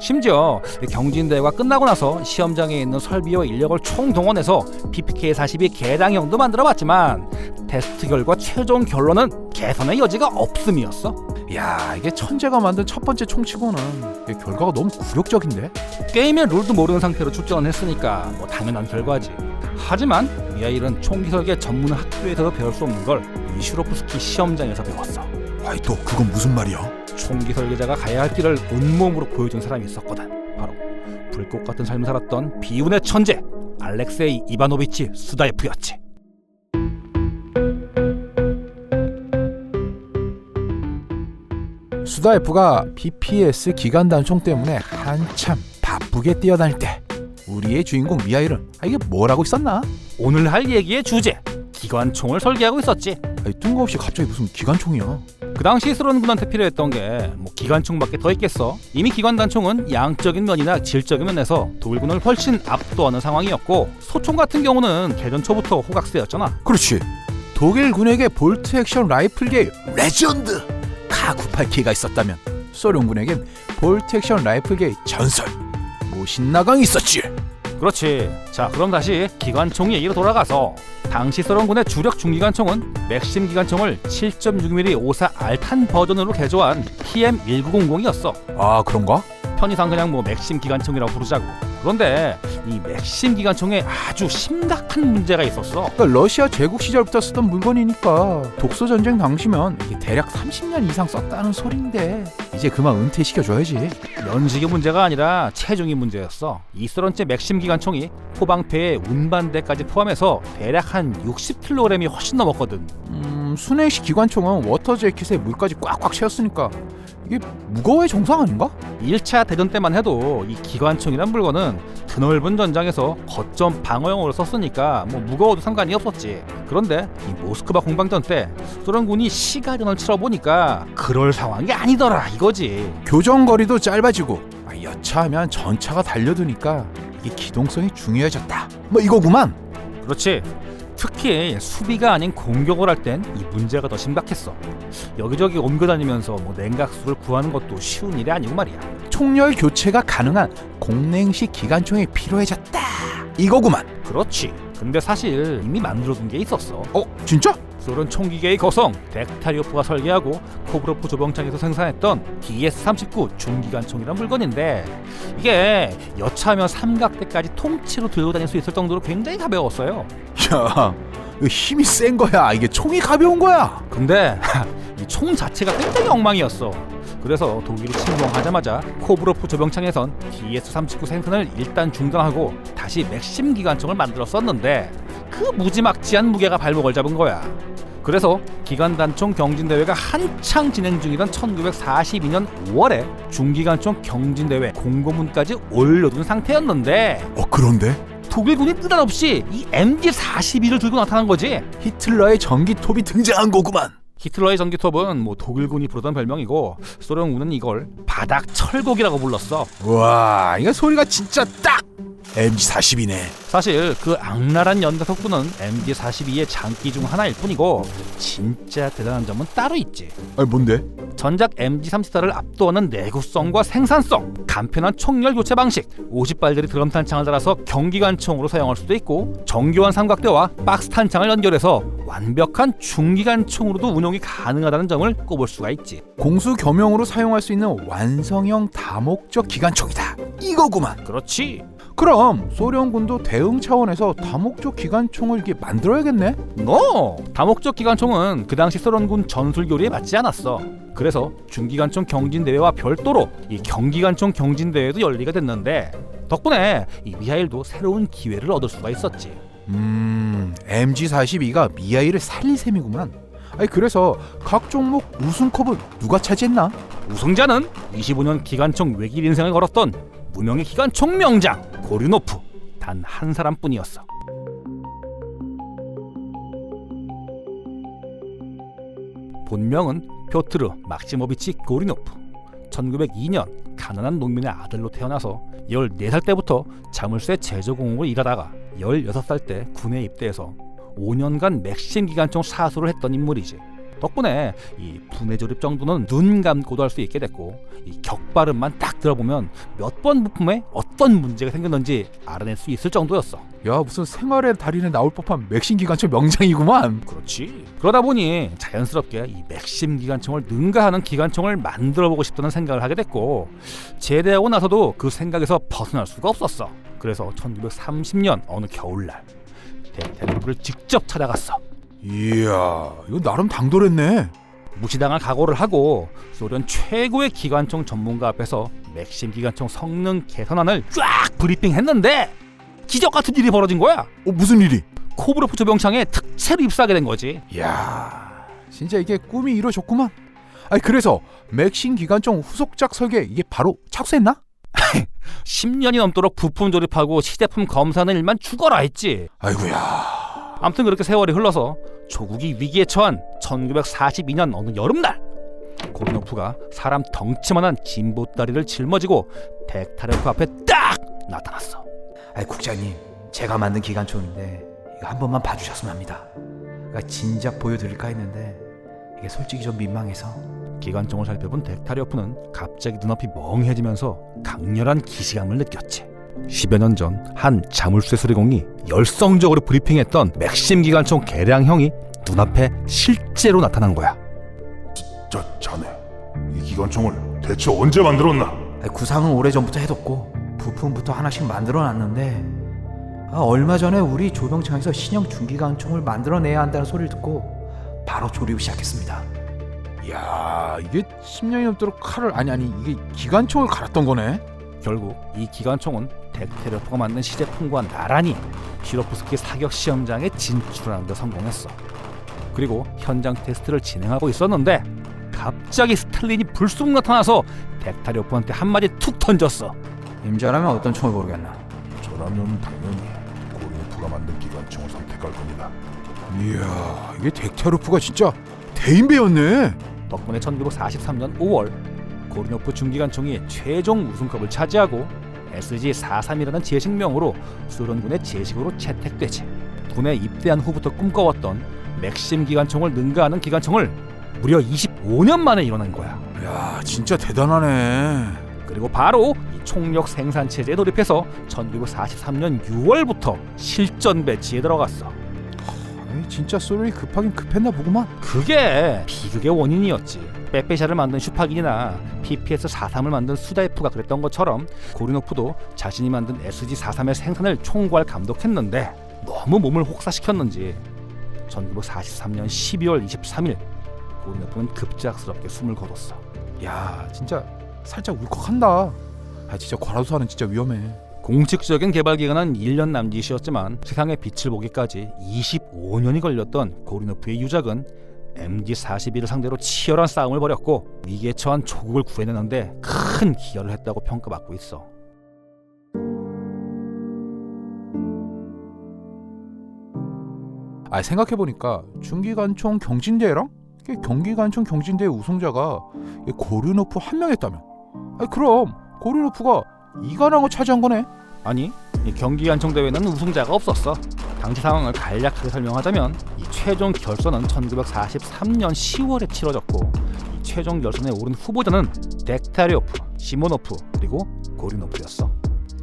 심지어 경진대회가 끝나고 나서 시험장에 있는 설비와 인력을 총동원해서 PPK-42 개량형도 만들어봤지만 테스트 결과 최종 결론은 개선의 여지가 없음이었어. 야, 이게 천재가 만든 첫 번째 총치고는 결과가 너무 굴욕적인데? 게임의 룰도 모르는 상태로 출전을 했으니까 뭐 당연한 결과지. 하지만 미하일은 총기 설계 전문 학교에서도 배울 수 없는 걸 이 슈로프스키 시험장에서 배웠어. 또 그건 무슨 말이야? 총기 설계자가 가야 할 길을 온몸으로 보여준 사람이 있었거든. 바로 불꽃 같은 삶을 살았던 비운의 천재 알렉세이 이바노비치 수다예프였지. 수다F가 PPS 기관 단총 때문에 한참 바쁘게 뛰어다닐 때 우리의 주인공 미하일은 이게 뭘 하고 있었나? 오늘 할 얘기의 주제 기관총을 설계하고 있었지. 뜬금없이 갑자기 무슨 기관총이야? 그 당시 소련군한테 필요했던 게 뭐 기관총밖에 더 있겠어. 이미 기관단총은 양적인 면이나 질적인 면에서 독일군을 훨씬 압도하는 상황이었고 소총 같은 경우는 개전 초부터 호각세였잖아. 그렇지. 독일군에게 볼트 액션 라이플계의 레전드 카 98K가 있었다면 소련군에겐 볼트 액션 라이플계의 전설 모신나강이 있었지. 그렇지. 자, 그럼 다시 기관총 얘기로 돌아가서 당시 소련군의 주력 중기관총은 맥심 기관총을 7.6mm 54 알탄 버전으로 개조한 PM1900이었어. 아 그런가? 편의상 그냥 뭐 맥심 기관총이라고 부르자고. 그런데 이 맥심 기관총에 아주 심각한 문제가 있었어. 그러니까 러시아 제국 시절부터 쓰던 물건이니까 독소 전쟁 당시면 이게 대략 30년 이상 썼다는 소린데 이제 그만 은퇴시켜줘야지. 연식의 문제가 아니라 체중이 문제였어. 이 소련제 맥심 기관총이 포방패에 운반대까지 포함해서 대략 한 60kg이 훨씬 넘었거든. 순행식 기관총은 워터 재킷에 물까지 꽉꽉 채웠으니까 이게 무거워야 정상 아닌가? 1차 대전 때만 해도 이 기관총이란 물건은 드넓은 전장에서 거점 방어용으로 썼으니까 뭐 무거워도 상관이 없었지. 그런데 이 모스크바 공방전 때 소련군이 시가전을 치러보니까 그럴 상황이 아니더라 이거지. 교정거리도 짧아지고 여차하면 전차가 달려드니까 이게 기동성이 중요해졌다 뭐 이거구만. 그렇지. 특히 수비가 아닌 공격을 할 땐 이 문제가 더 심각했어. 여기저기 옮겨다니면서 뭐 냉각수를 구하는 것도 쉬운 일이 아니고 말이야. 총열 교체가 가능한 공냉식 기관총이 필요해졌다 이거구만. 그렇지. 근데 사실 이미 만들어둔 게 있었어. 진짜? 소련 총기계의 거성 덱타리오프가 설계하고 코브로프 조병창에서 생산했던 DS-39 중기관총이란 물건인데 이게 여차하면 삼각대까지 통째로 들고 다닐 수 있을 정도로 굉장히 가벼웠어요. 야 이거 힘이 센 거야 이게 총이 가벼운 거야? 근데 이 총 자체가 굉장히 엉망이었어. 그래서 독일이 침공하자마자 코브로프 조병창에선 DS-39 생산을 일단 중단하고 다시 맥심 기관총을 만들었었는데 그 무지막지한 무게가 발목을 잡은 거야. 그래서 기관단총 경진대회가 한창 진행 중이던 1942년 5월에 중기관총 경진대회 공고문까지 올려둔 상태였는데 그런데? 독일군이 느닷없이 이 MG-42를 들고 나타난 거지. 히틀러의 전기톱이 등장한 거구만. 히틀러의 전기톱은 뭐 독일군이 부르던 별명이고 소련군은 이걸 바닥 철곡이라고 불렀어. 와 이거 소리가 진짜 딱 MG-42네. 사실 그 악랄한 연대 속도는 MG-42의 장기 중 하나일 뿐이고 진짜 대단한 점은 따로 있지. 뭔데? 전작 MG-34를 압도하는 내구성과 생산성, 간편한 총열 교체 방식, 50발들이 드럼 탄창을 달아서 경기관총으로 사용할 수도 있고 정교한 삼각대와 박스 탄창을 연결해서 완벽한 중기관총으로도 운용이 가능하다는 점을 꼽을 수가 있지. 공수 겸용으로 사용할 수 있는 완성형 다목적 기관총이다 이거구만. 그렇지. 그럼 소련군도 대응 차원에서 다목적 기관총을 이게 만들어야겠네? 다목적 기관총은 그 당시 소련군 전술 교리에 맞지 않았어. 그래서 중기관총 경진대회와 별도로 이 경기관총 경진대회도 열리게 됐는데 덕분에 이 미하일도 새로운 기회를 얻을 수가 있었지. MG-42가 미하일을 살릴 셈이구만. 그래서 각 종목 우승컵은 누가 차지했나? 우승자는 25년 기관총 외길 인생을 걸었던 무명의 기관총 명장 고류노프 단 한 사람뿐이었어. 본명은 표트르 막시모비치 고류노프. 1902년 가난한 농민의 아들로 태어나서 14살 때부터 자물쇠 제조공으로 일하다가 16살 때 군에 입대해서 5년간 맥심 기관총 사수를 했던 인물이지. 덕분에 이 분해 조립 정도는 눈 감고도 할 수 있게 됐고 이 격발음만 딱 들어보면 몇 번 부품에 어떤 문제가 생겼는지 알아낼 수 있을 정도였어. 야 무슨 생활의 달인에 나올 법한 맥심 기관총 명장이구만. 그렇지. 그러다 보니 자연스럽게 이 맥심 기관총을 능가하는 기관총을 만들어보고 싶다는 생각을 하게 됐고 제대하고 나서도 그 생각에서 벗어날 수가 없었어. 그래서 1930년 어느 겨울날 덱타리오프를 직접 찾아갔어. 이야 이거 나름 당돌했네. 무시당할 각오를 하고 소련 최고의 기관총 전문가 앞에서 맥심 기관총 성능 개선안을 쫙 브리핑했는데 기적 같은 일이 벌어진 거야. 무슨 일이? 코브로프 조병창에 특채로 입사하게 된 거지. 이야 진짜 이게 꿈이 이루어졌구만. 그래서 맥심 기관총 후속작 설계 이게 바로 착수했나? 10년이 넘도록 부품 조립하고 시제품 검사하는 일만 죽어라 했지. 아이고야. 아무튼 그렇게 세월이 흘러서 조국이 위기에 처한 1942년 어느 여름날 고르노프가 사람 덩치만한 진보다리를 짊어지고 덱타리오프 앞에 딱 나타났어. 국장님, 제가 만든 기관총인데 이거 한 번만 봐주셨으면 합니다. 진작 보여드릴까 했는데 이게 솔직히 좀 민망해서. 기관총을 살펴본 덱타리오프는 갑자기 눈앞이 멍해지면서 강렬한 기시감을 느꼈지. 10여 년 전 한 자물쇠 수리공이 열성적으로 브리핑했던 맥심 기관총 개량형이 눈앞에 실제로 나타난 거야. 자네, 이 기관총을 대체 언제 만들었나? 구상은 오래전부터 해뒀고 부품부터 하나씩 만들어놨는데 얼마 전에 우리 조병창에서 신형 중기관총을 만들어내야 한다는 소리를 듣고 바로 조립을 시작했습니다. 야, 이게 10년이 넘도록 칼을 아니 이게 기관총을 갈았던 거네. 결국 이 기관총은 덱테리오프가 만든 시제품과 나란히 슈로프스키 사격 시험장에 진출하는 데 성공했어. 그리고 현장 테스트를 진행하고 있었는데 갑자기 스탈린이 불쑥 나타나서 덱타리오프한테 한마디 툭 던졌어. 임자라면 어떤 총을 고르겠나? 저라면 당연히 고리노프가 만든 기관총을 선택할 겁니다. 이야, 이게 덱타리오프가 진짜 대인배였네. 덕분에 1943년 5월 고리노프 중기관총이 최종 우승컵을 차지하고 SG-43이라는 제식명으로 소련군의 제식으로 채택되지. 군에 입대한 후부터 꿈꿔왔던 맥심 기관총을 능가하는 기관총을 무려 25년 만에 이뤄낸 거야. 야, 진짜 대단하네. 그리고 바로 이 총력 생산 체제에 돌입해서 1943년 6월부터 실전 배치에 들어갔어. 아니, 진짜 소련이 급하긴 급했나 보구만. 그게 비극의 원인이었지. 빼빼샤를 만든 슈파긴이나 PPS-43을 만든 수다이프가 그랬던 것처럼 고리노프도 자신이 만든 SG-43의 생산을 총괄 감독했는데 너무 몸을 혹사시켰는지 1943년 12월 23일 고리노프는 급작스럽게 숨을 거뒀어. 야, 진짜 살짝 울컥한다. 진짜 과로사는 진짜 위험해. 공식적인 개발 기간은 1년 남짓이었지만 세상의 빛을 보기까지 25년이 걸렸던 고리노프의 유작은 MG-41을 상대로 치열한 싸움을 벌였고 위기에 처한 조국을 구해내는데 큰 기여를 했다고 평가받고 있어. 생각해보니까 중기관총 경진대회랑 경기관총 경진대회 우승자가 고리노프 한 명이었다면, 그럼 고리노프가 이관왕을 차지한 거네. 아니, 이 경기관총 대회는 우승자가 없었어. 당시 상황을 간략하게 설명하자면 이 최종 결선은 1943년 10월에 치러졌고 이 최종 결선에 오른 후보자는 덱타리오프, 시모노프 그리고 고리노프였어.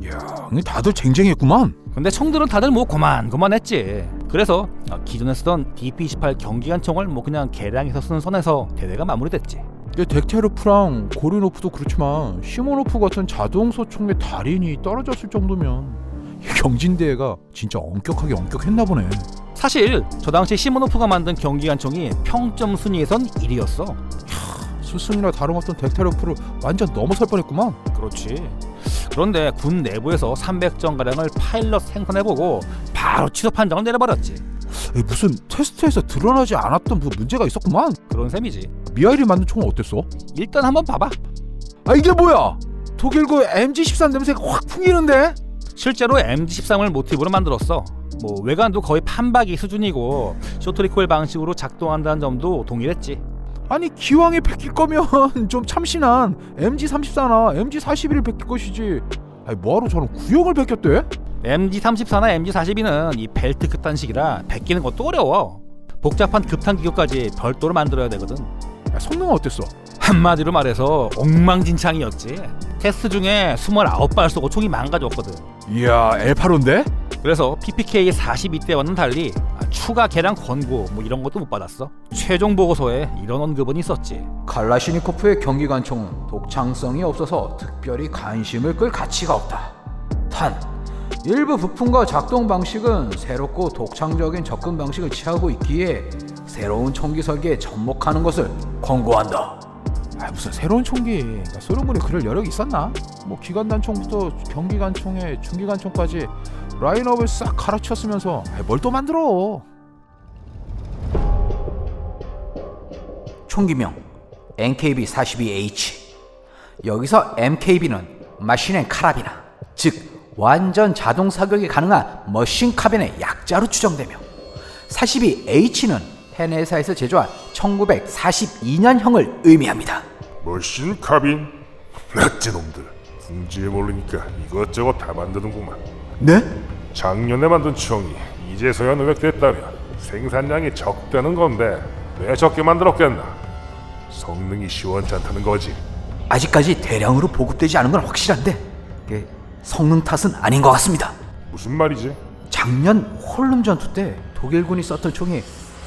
이야, 다들 쟁쟁했구만. 근데 총들은 다들 뭐 고만했지. 그래서 기존에 쓰던 DP-28 경기관총을 뭐 그냥 개량해서 쓰는 선에서 대회가 마무리됐지. 덱테르프랑 고리노프도 그렇지만 시모노프 같은 자동소총의 달인이 떨어졌을 정도면 이 경진대회가 진짜 엄격했나 보네. 사실 저 당시 시모노프가 만든 경기관총이 평점 순위에선 1위였어. 스승이나 다름없던 덱테르프를 완전 넘어설 뻔했구만. 그렇지. 그런데 군 내부에서 300정가량을 파일럿 생산해보고 바로 취소 판정을 내려버렸지. 무슨 테스트에서 드러나지 않았던 문제가 있었구만. 그런 셈이지. 미하일이 만든 총은 어땠어? 일단 한번 봐봐. 이게 뭐야? 독일고 MG13 냄새가 확 풍기는데? 실제로 MG13을 모티브로 만들었어. 뭐 외관도 거의 판박이 수준이고 쇼트리콜 방식으로 작동한다는 점도 동일했지. 아니, 기왕에 베낄 거면 좀 참신한 MG34나 MG41을 베낄 것이지. 뭐하러 저런 구형을 베꼈대? MG34나 MG42는 이 벨트 급탄식이라 베끼는 것도 어려워. 복잡한 급탄 기교까지 별도로 만들어야 되거든. 성능은 어땠어? 한마디로 말해서 엉망진창이었지. 테스트 중에 29발 쏘고 총이 망가졌거든. 이야, L85인데? 그래서 PPK 42대와는 달리 추가 개량 권고 뭐 이런 것도 못 받았어. 최종 보고서에 이런 언급은 있었지. 칼라시니코프의 경기관총은 독창성이 없어서 특별히 관심을 끌 가치가 없다. 단, 일부 부품과 작동 방식은 새롭고 독창적인 접근 방식을 취하고 있기에 새로운 총기 설계에 접목하는 것을 권고한다. 무슨 새로운 총기. 소련군이 그럴 여력이 있었나? 뭐 기관단총부터 경기관총에 중기관총까지 라인업을 싹 갈아치웠으면서 뭘 또 만들어. 총기명 NKB-42H. 여기서 MKB는 마신 앤 카라비나, 즉 완전 자동 사격이 가능한 머신 카빈의 약자로 추정되며 42H는 헤네사에서 제조한 1942년형을 의미합니다. 머신 카빈? 넷째 놈들 궁지에 모르니까 이것저것 다 만드는구만. 네? 작년에 만든 총이 이제서야 노획됐다면 생산량이 적다는 건데 왜 적게 만들었겠나? 성능이 시원치 않다는 거지. 아직까지 대량으로 보급되지 않은 건 확실한데 이게 성능 탓은 아닌 것 같습니다. 무슨 말이지? 작년 홀름 전투 때 독일군이 썼던 총이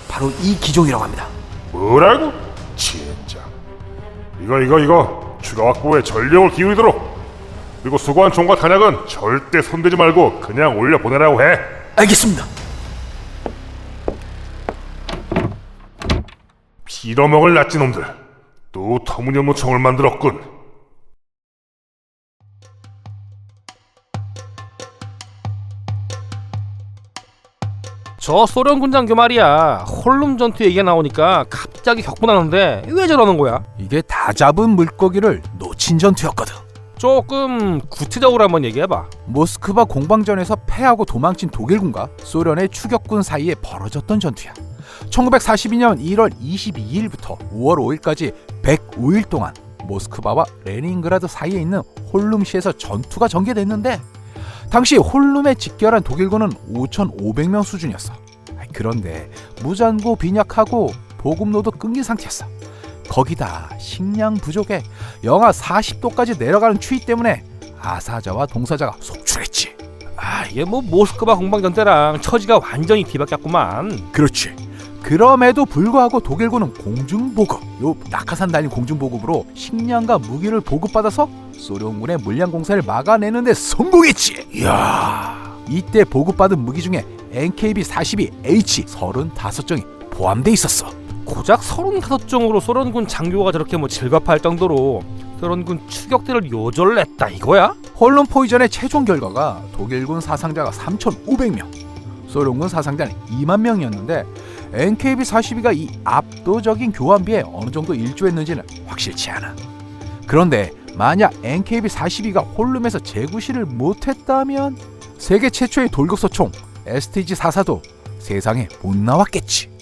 바로 이 기종이라고 합니다. 뭐라고? 진짜. 이거 추가 확보에 전력을 기울이도록. 그리고 수거한 총과 탄약은 절대 손대지 말고 그냥 올려 보내라고 해. 알겠습니다. 빌어먹을 나쁜 놈들. 또 터무니없는 총을 만들었군. 저 소련 군장교 말이야. 홀룸 전투 얘기가 나오니까 갑자기 격분하는데 왜 저러는 거야? 이게 다 잡은 물고기를 놓친 전투였거든. 조금 구체적으로 한번 얘기해봐. 모스크바 공방전에서 패하고 도망친 독일군과 소련의 추격군 사이에 벌어졌던 전투야. 1942년 1월 22일부터 5월 5일까지 105일 동안 모스크바와 레닌그라드 사이에 있는 홀룸시에서 전투가 전개됐는데 당시 홀룸에 직결한 독일군은 5,500명 수준이었어. 그런데 무잔고 빈약하고 보급로도 끊긴 상태였어. 거기다 식량 부족에 영하 40도까지 내려가는 추위 때문에 아사자와 동사자가 속출했지. 이게 뭐 모스크바 공방전 때랑 처지가 완전히 뒤바뀌었구만. 그렇지. 그럼에도 불구하고 독일군은 공중보급, 낙하산 달린 공중보급으로 식량과 무기를 보급받아서 소련군의 물량 공세를 막아내는데 성공했지. 이야. 이때 보급받은 무기 중에 NKB-42H 35정이 포함돼 있었어. 고작 35종으로 소련군 장교가 저렇게 뭐 질겁할 정도로 소련군 추격대를 요절냈다 이거야? 홀룸 포위전의 최종 결과가 독일군 사상자가 3,500명, 소련군 사상자는 2만 명이었는데 NKB-42가 이 압도적인 교환비에 어느 정도 일조했는지는 확실치 않아. 그런데 만약 NKB-42가 홀룸에서 재구시를 못했다면 세계 최초의 돌격소총 STG-44도 세상에 못 나왔겠지.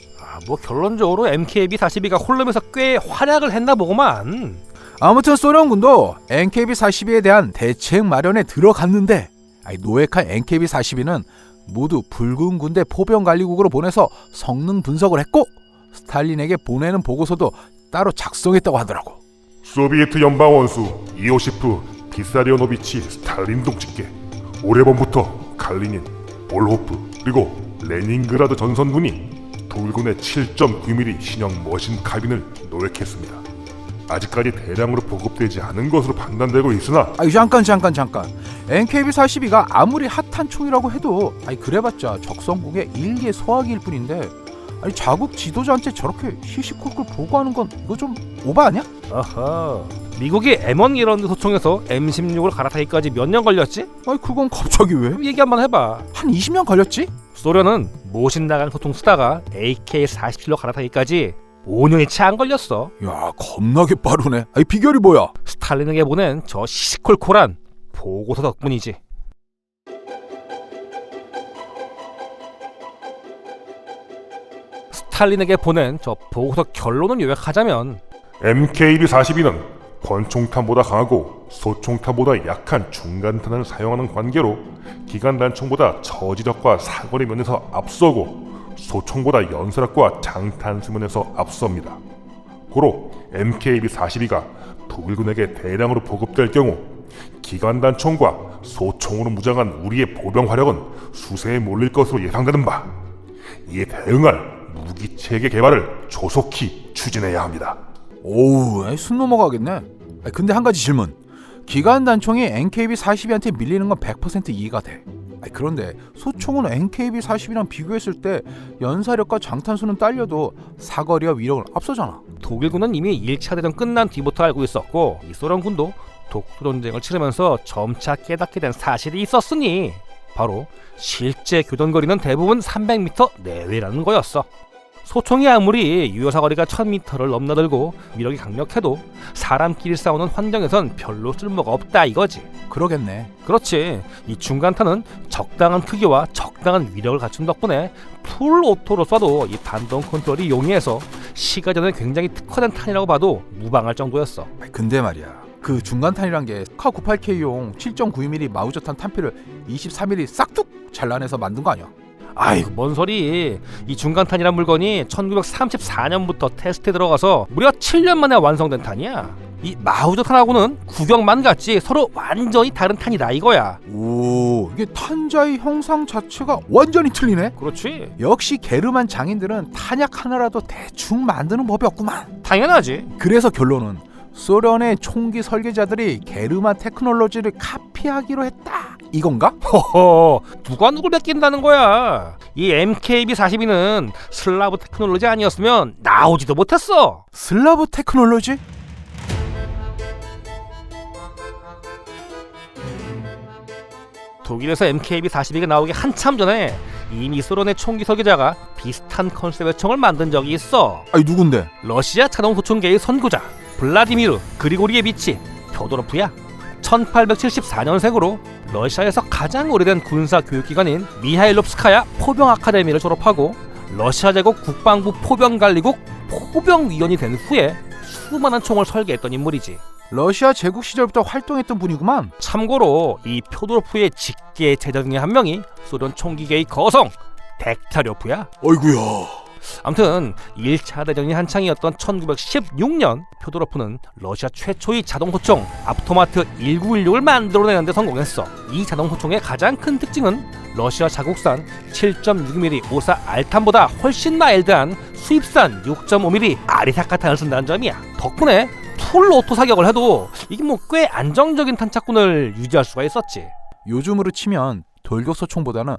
뭐 결론적으로 MKB-42가 홀룸에서 꽤 활약을 했나 보구만. 아무튼 소련군도 NKB-42에 대한 대책 마련에 들어갔는데 노획한 NKB-42는 모두 붉은 군대 포병 관리국으로 보내서 성능 분석을 했고 스탈린에게 보내는 보고서도 따로 작성했다고 하더라고. 소비에트 연방 원수 이오시프 비사리오노비치 스탈린 동지께 오래전부터 칼리닌, 볼호프 그리고 레닌그라드 전선군이 독일군의 7.9mm 신형 머신 카빈을 노획했습니다. 아직까지 대량으로 보급되지 않은 것으로 판단되고 있으나 잠깐 NKB-42가 아무리 핫한 총이라고 해도 그래봤자 적성국의 일개 소화기일 뿐인데 자국 지도자한테 저렇게 시시콜콜 보고하는 건 이거 좀 오바 아니야? 아하. 미국이 M1 이런드 소총에서 M16을 갈아타기까지 몇 년 걸렸지? 그건 갑자기 왜? 얘기 한번 해봐. 한 20년 걸렸지? 소련은 모신 나간 소총 쓰다가 AK-47로 갈아타기까지 5년이 채 안 걸렸어. 야, 겁나게 빠르네. 비결이 뭐야? 스탈린에게 보낸 저 시시콜콜한 보고서 덕분이지. 스탈린에게 보낸 저 보고서 결론을 요약하자면 MKB-42는 권총탄보다 강하고 소총탄보다 약한 중간탄을 사용하는 관계로 기관단총보다 저지력과 사거리 면에서 앞서고 소총보다 연사력과 장탄 수면에서 앞섭니다. 고로 MKB-42가 독일군에게 대량으로 보급될 경우 기관단총과 소총으로 무장한 우리의 보병 화력은 수세에 몰릴 것으로 예상되는 바, 이에 대응할 무기체계 개발을 조속히 추진해야 합니다. 오우, 숨 넘어가겠네. 근데 한 가지 질문. 기관단총이 NKB-42한테 밀리는 건 100% 이해가 돼. 그런데 소총은 NKB-42랑 비교했을 때 연사력과 장탄수는 딸려도 사거리와 위력은 앞서잖아. 독일군은 이미 1차 대전 끝난 뒤부터 알고 있었고 이 소련군도 독도전쟁을 치르면서 점차 깨닫게 된 사실이 있었으니 바로 실제 교전거리는 대부분 300m 내외라는 거였어. 소총이 아무리 유효사거리가 1000m를 넘나들고 위력이 강력해도 사람끼리 싸우는 환경에선 별로 쓸모가 없다 이거지. 그러겠네. 그렇지. 이 중간탄은 적당한 크기와 적당한 위력을 갖춘 덕분에 풀 오토로 쏴도 이 반동 컨트롤이 용이해서 시가전에 굉장히 특화된 탄이라고 봐도 무방할 정도였어. 근데 말이야, 그 중간탄이란 게 K98K용 7.92mm 마우저탄 탄피를 23mm 싹둑 잘라내서 만든 거 아니야? 아이고 뭔 소리. 이 중간탄이란 물건이 1934년부터 테스트에 들어가서 무려 7년 만에 완성된 탄이야. 이 마우저 탄하고는 구경만 같지 서로 완전히 다른 탄이다 이거야. 오, 이게 탄자의 형상 자체가 완전히 틀리네. 그렇지. 역시 게르만 장인들은 탄약 하나라도 대충 만드는 법이 없구만. 당연하지. 그래서 결론은 소련의 총기 설계자들이 게르만 테크놀로지를 카피하기로 했다, 이건가? 허허, 누가 누굴 베낀다는 거야. 이 MKB-42는 슬라브 테크놀로지 아니었으면 나오지도 못했어. 슬라브 테크놀로지? 독일에서 MKB-42가 나오기 한참 전에 이미 소련의 총기 설계자가 비슷한 컨셉의 총을 만든 적이 있어. 아니 누군데? 러시아 자동 소총계의 선구자 블라디미르 그리고리에비치 펴도로프야. 1874년생으로 러시아에서 가장 오래된 군사 교육기관인 미하일롭스카야 포병 아카데미를 졸업하고 러시아 제국 국방부 포병관리국 포병위원이 된 후에 수많은 총을 설계했던 인물이지. 러시아 제국 시절부터 활동했던 분이구만. 참고로 이 펴도로프의 직계 제자 중에 한 명이 소련 총기계의 거성 덱타료프야. 어이구야. 아무튼 1차 대전이 한창이었던 1916년 펴도로프는 러시아 최초의 자동소총 아프토마트 1916을 만들어내는 데 성공했어. 이 자동소총의 가장 큰 특징은 러시아 자국산 7.62mm 오사 알탄보다 훨씬 마일드한 수입산 6.5mm 아리사카탄을 쓴다는 점이야. 덕분에 풀 오토 사격을 해도 이게 뭐 꽤 안정적인 탄착군을 유지할 수가 있었지. 요즘으로 치면 돌격소총보다는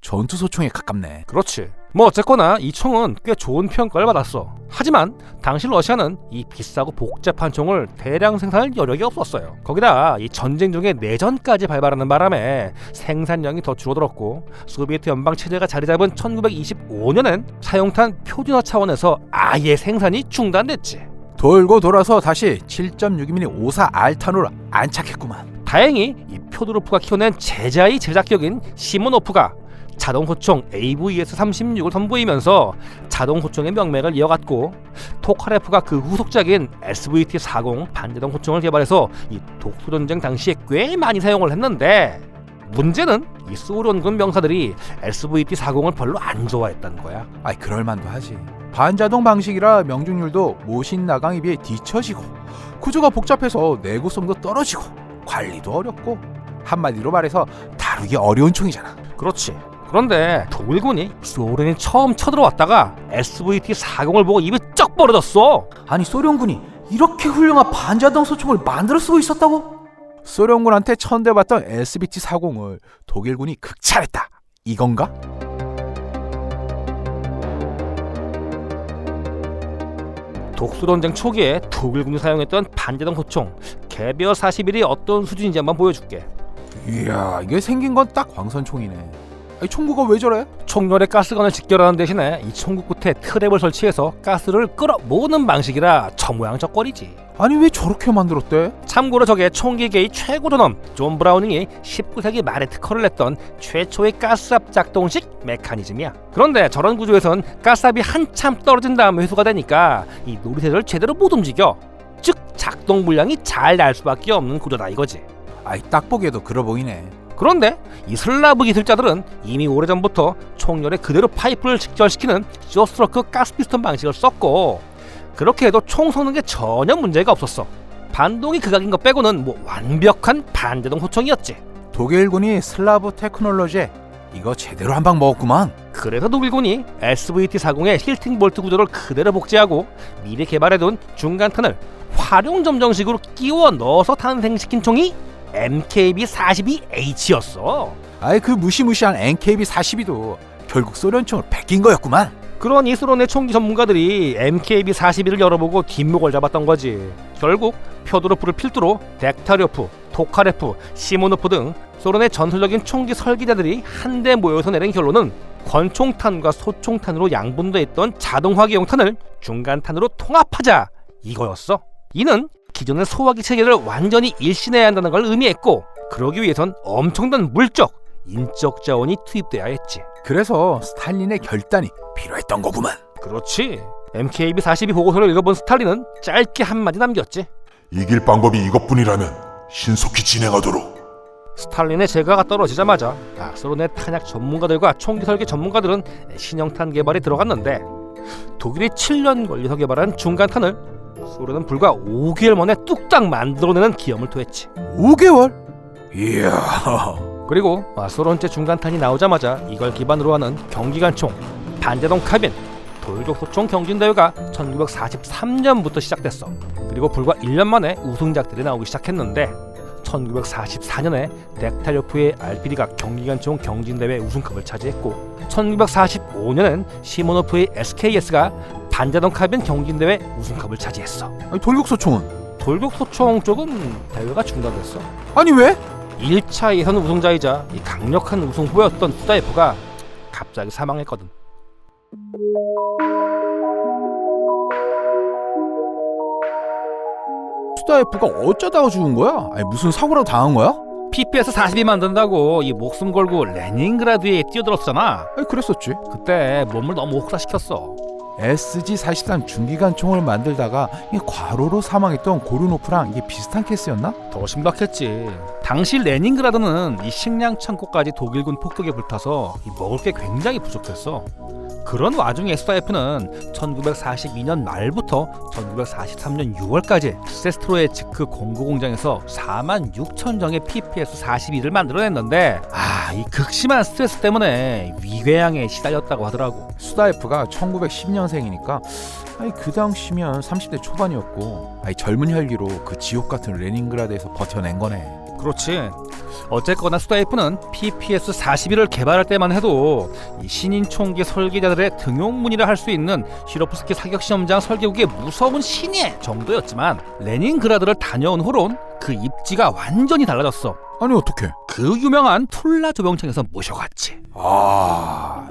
전투소총에 가깝네. 그렇지. 뭐 어쨌거나 이 총은 꽤 좋은 평가를 받았어. 하지만 당시 러시아는 이 비싸고 복잡한 총을 대량 생산할 여력이 없었어요. 거기다 이 전쟁 중에 내전까지 발발하는 바람에 생산량이 더 줄어들었고, 소비에트 연방 체제가 자리 잡은 1925년엔 사용탄 표준화 차원에서 아예 생산이 중단됐지. 돌고 돌아서 다시 7.62mm 오사 알탄으로 안착했구만. 다행히 이 표도로프가 키워낸 제자의 제작격인 시모노프가 자동소총 AVS-36을 선보이면서 자동소총의 명맥을 이어갔고, 토카레프가 그 후속작인 SVT-40 반자동소총을 개발해서 이 독소전쟁 당시에 꽤 많이 사용을 했는데, 문제는 이 소련군 병사들이 SVT-40을 별로 안 좋아했다는 거야. 아이 그럴만도 하지. 반자동 방식이라 명중률도 모신 나강에 비해 뒤처지고, 구조가 복잡해서 내구성도 떨어지고, 관리도 어렵고, 한마디로 말해서 다루기 어려운 총이잖아. 그렇지. 그런데 독일군이 소련이 처음 쳐들어왔다가 SVT-40을 보고 입이 쩍 벌어졌어. 아니 소련군이 이렇게 훌륭한 반자동 소총을 만들어 쓰고 있었다고? 소련군한테 천대받던 SVT-40을 독일군이 극찬했다, 이건가? 독소전쟁 초기에 독일군이 사용했던 반자동 소총 개비어 41이 어떤 수준인지 한번 보여줄게. 이야, 이게 생긴 건 딱 광선총이네. 아니, 총구가 왜 저래? 총열에 가스관을 직결하는 대신에 이 총구 끝에 트랩을 설치해서 가스를 끌어모으는 방식이라 저 모양 저 꼴이지. 아니 왜 저렇게 만들었대? 참고로 저게 총기계의 최고 존엄 존 브라우닝이 19세기 말에 특허를 냈던 최초의 가스압 작동식 메커니즘이야. 그런데 저런 구조에선 가스압이 한참 떨어진 다음에 회수가 되니까 이 놀이새를 제대로 못 움직여. 즉 작동 물량이 잘 날 수밖에 없는 구조다 이거지. 아이 딱 보기에도 그러 보이네. 그런데 이 슬라브 기술자들은 이미 오래전부터 총열에 그대로 파이프를 직결시키는 쇼스트로크 가스 피스톤 방식을 썼고, 그렇게 해도 총 쏘는 게 전혀 문제가 없었어. 반동이 극악인 것 빼고는 뭐 완벽한 반자동 소총이었지. 독일군이 슬라브 테크놀로지에 이거 제대로 한 방 먹었구만. 그래서 독일군이 SVT-40의 힐팅 볼트 구조를 그대로 복제하고 미리 개발해둔 중간탄을 활용 점정식으로 끼워 넣어서 탄생시킨 총이 MKB-42H였어. 아이 그 무시무시한 NKB-42도 결국 소련총을 베낀 거였구만. 그러니 소련의 총기 전문가들이 MKB-42를 열어보고 뒷목을 잡았던 거지. 결국 펴도로프를 필두로 덱타료프, 토카레프, 시모노프 등 소련의 전설적인 총기 설계자들이 한데 모여서 내린 결론은 권총탄과 소총탄으로 양분되어 있던 자동화기용탄을 중간탄으로 통합하자 이거였어. 이는 기존의 소화기 체계를 완전히 일신해야 한다는 걸 의미했고, 그러기 위해선 엄청난 물적, 인적 자원이 투입돼야 했지. 그래서 스탈린의 결단이 필요했던 거구만. 그렇지. MKB-42 보고서를 읽어본 스탈린은 짧게 한마디 남겼지. 이길 방법이 이것뿐이라면 신속히 진행하도록. 스탈린의 제가가 떨어지자마자 소련의 탄약 전문가들과 총기 설계 전문가들은 신형탄 개발에 들어갔는데 독일이 7년 걸려서 개발한 중간탄을 소련은 불과 5개월 만에 뚝딱 만들어내는 기염을 토했지. 5개월? 이야. 그리고 소련제 중간탄이 나오자마자 이걸 기반으로 하는 경기관총, 반자동 카빈, 돌격소총 경진대회가 1943년부터 시작됐어. 그리고 불과 1년 만에 우승작들이 나오기 시작했는데 1944년에 덱타료프의 RPD가 경기관총 경진대회 우승컵을 차지했고 1945년엔 시모노프의 SKS가 반자동 카빈 경진대회 우승컵을 차지했어. 아니, 돌격소총은? 돌격소총 쪽은 대회가 중단됐어. 아니 왜? 1차 예선 우승자이자 이 강력한 우승 후보였던 수다이프가 갑자기 사망했거든. 수다이프가 어쩌다가 죽은 거야? 아니 무슨 사고라도 당한 거야? PPS 42 만든다고 이 목숨 걸고 레닌그라드에 뛰어들었잖아. 아니 그랬었지. 그때 몸을 너무 혹사시켰어. SG-43 중기관총을 만들다가 이 과로로 사망했던 고르노프랑 이게 비슷한 케이스였나? 더 심각했지. 당시 레닌그라드는 이 식량 창고까지 독일군 폭격에 불타서 이 먹을 게 굉장히 부족했어. 그런 와중에 SF는 1942년 말부터 1943년 6월까지 세스트로의 즈크 공구 공장에서 46,000정의 PPS-42를 만들어냈는데 이 극심한 스트레스 때문에 위궤양에 시달렸다고 하더라고. 수다이프가 1910년생이니까 그 당시면 30대 초반이었고 젊은 혈기로 그 지옥 같은 레닌그라드에서 버텨낸 거네. 그렇지. 어쨌거나 수다이프는 PPS-41을 개발할 때만 해도 이 신인 총기 설계자들의 등용문이라 할 수 있는 시로프스키 사격시험장 설계국의 무서운 신예 정도였지만 레닌그라드를 다녀온 후론 그 입지가 완전히 달라졌어. 아니 어떡해? 그 유명한 툴라 조병창에서 모셔갔지.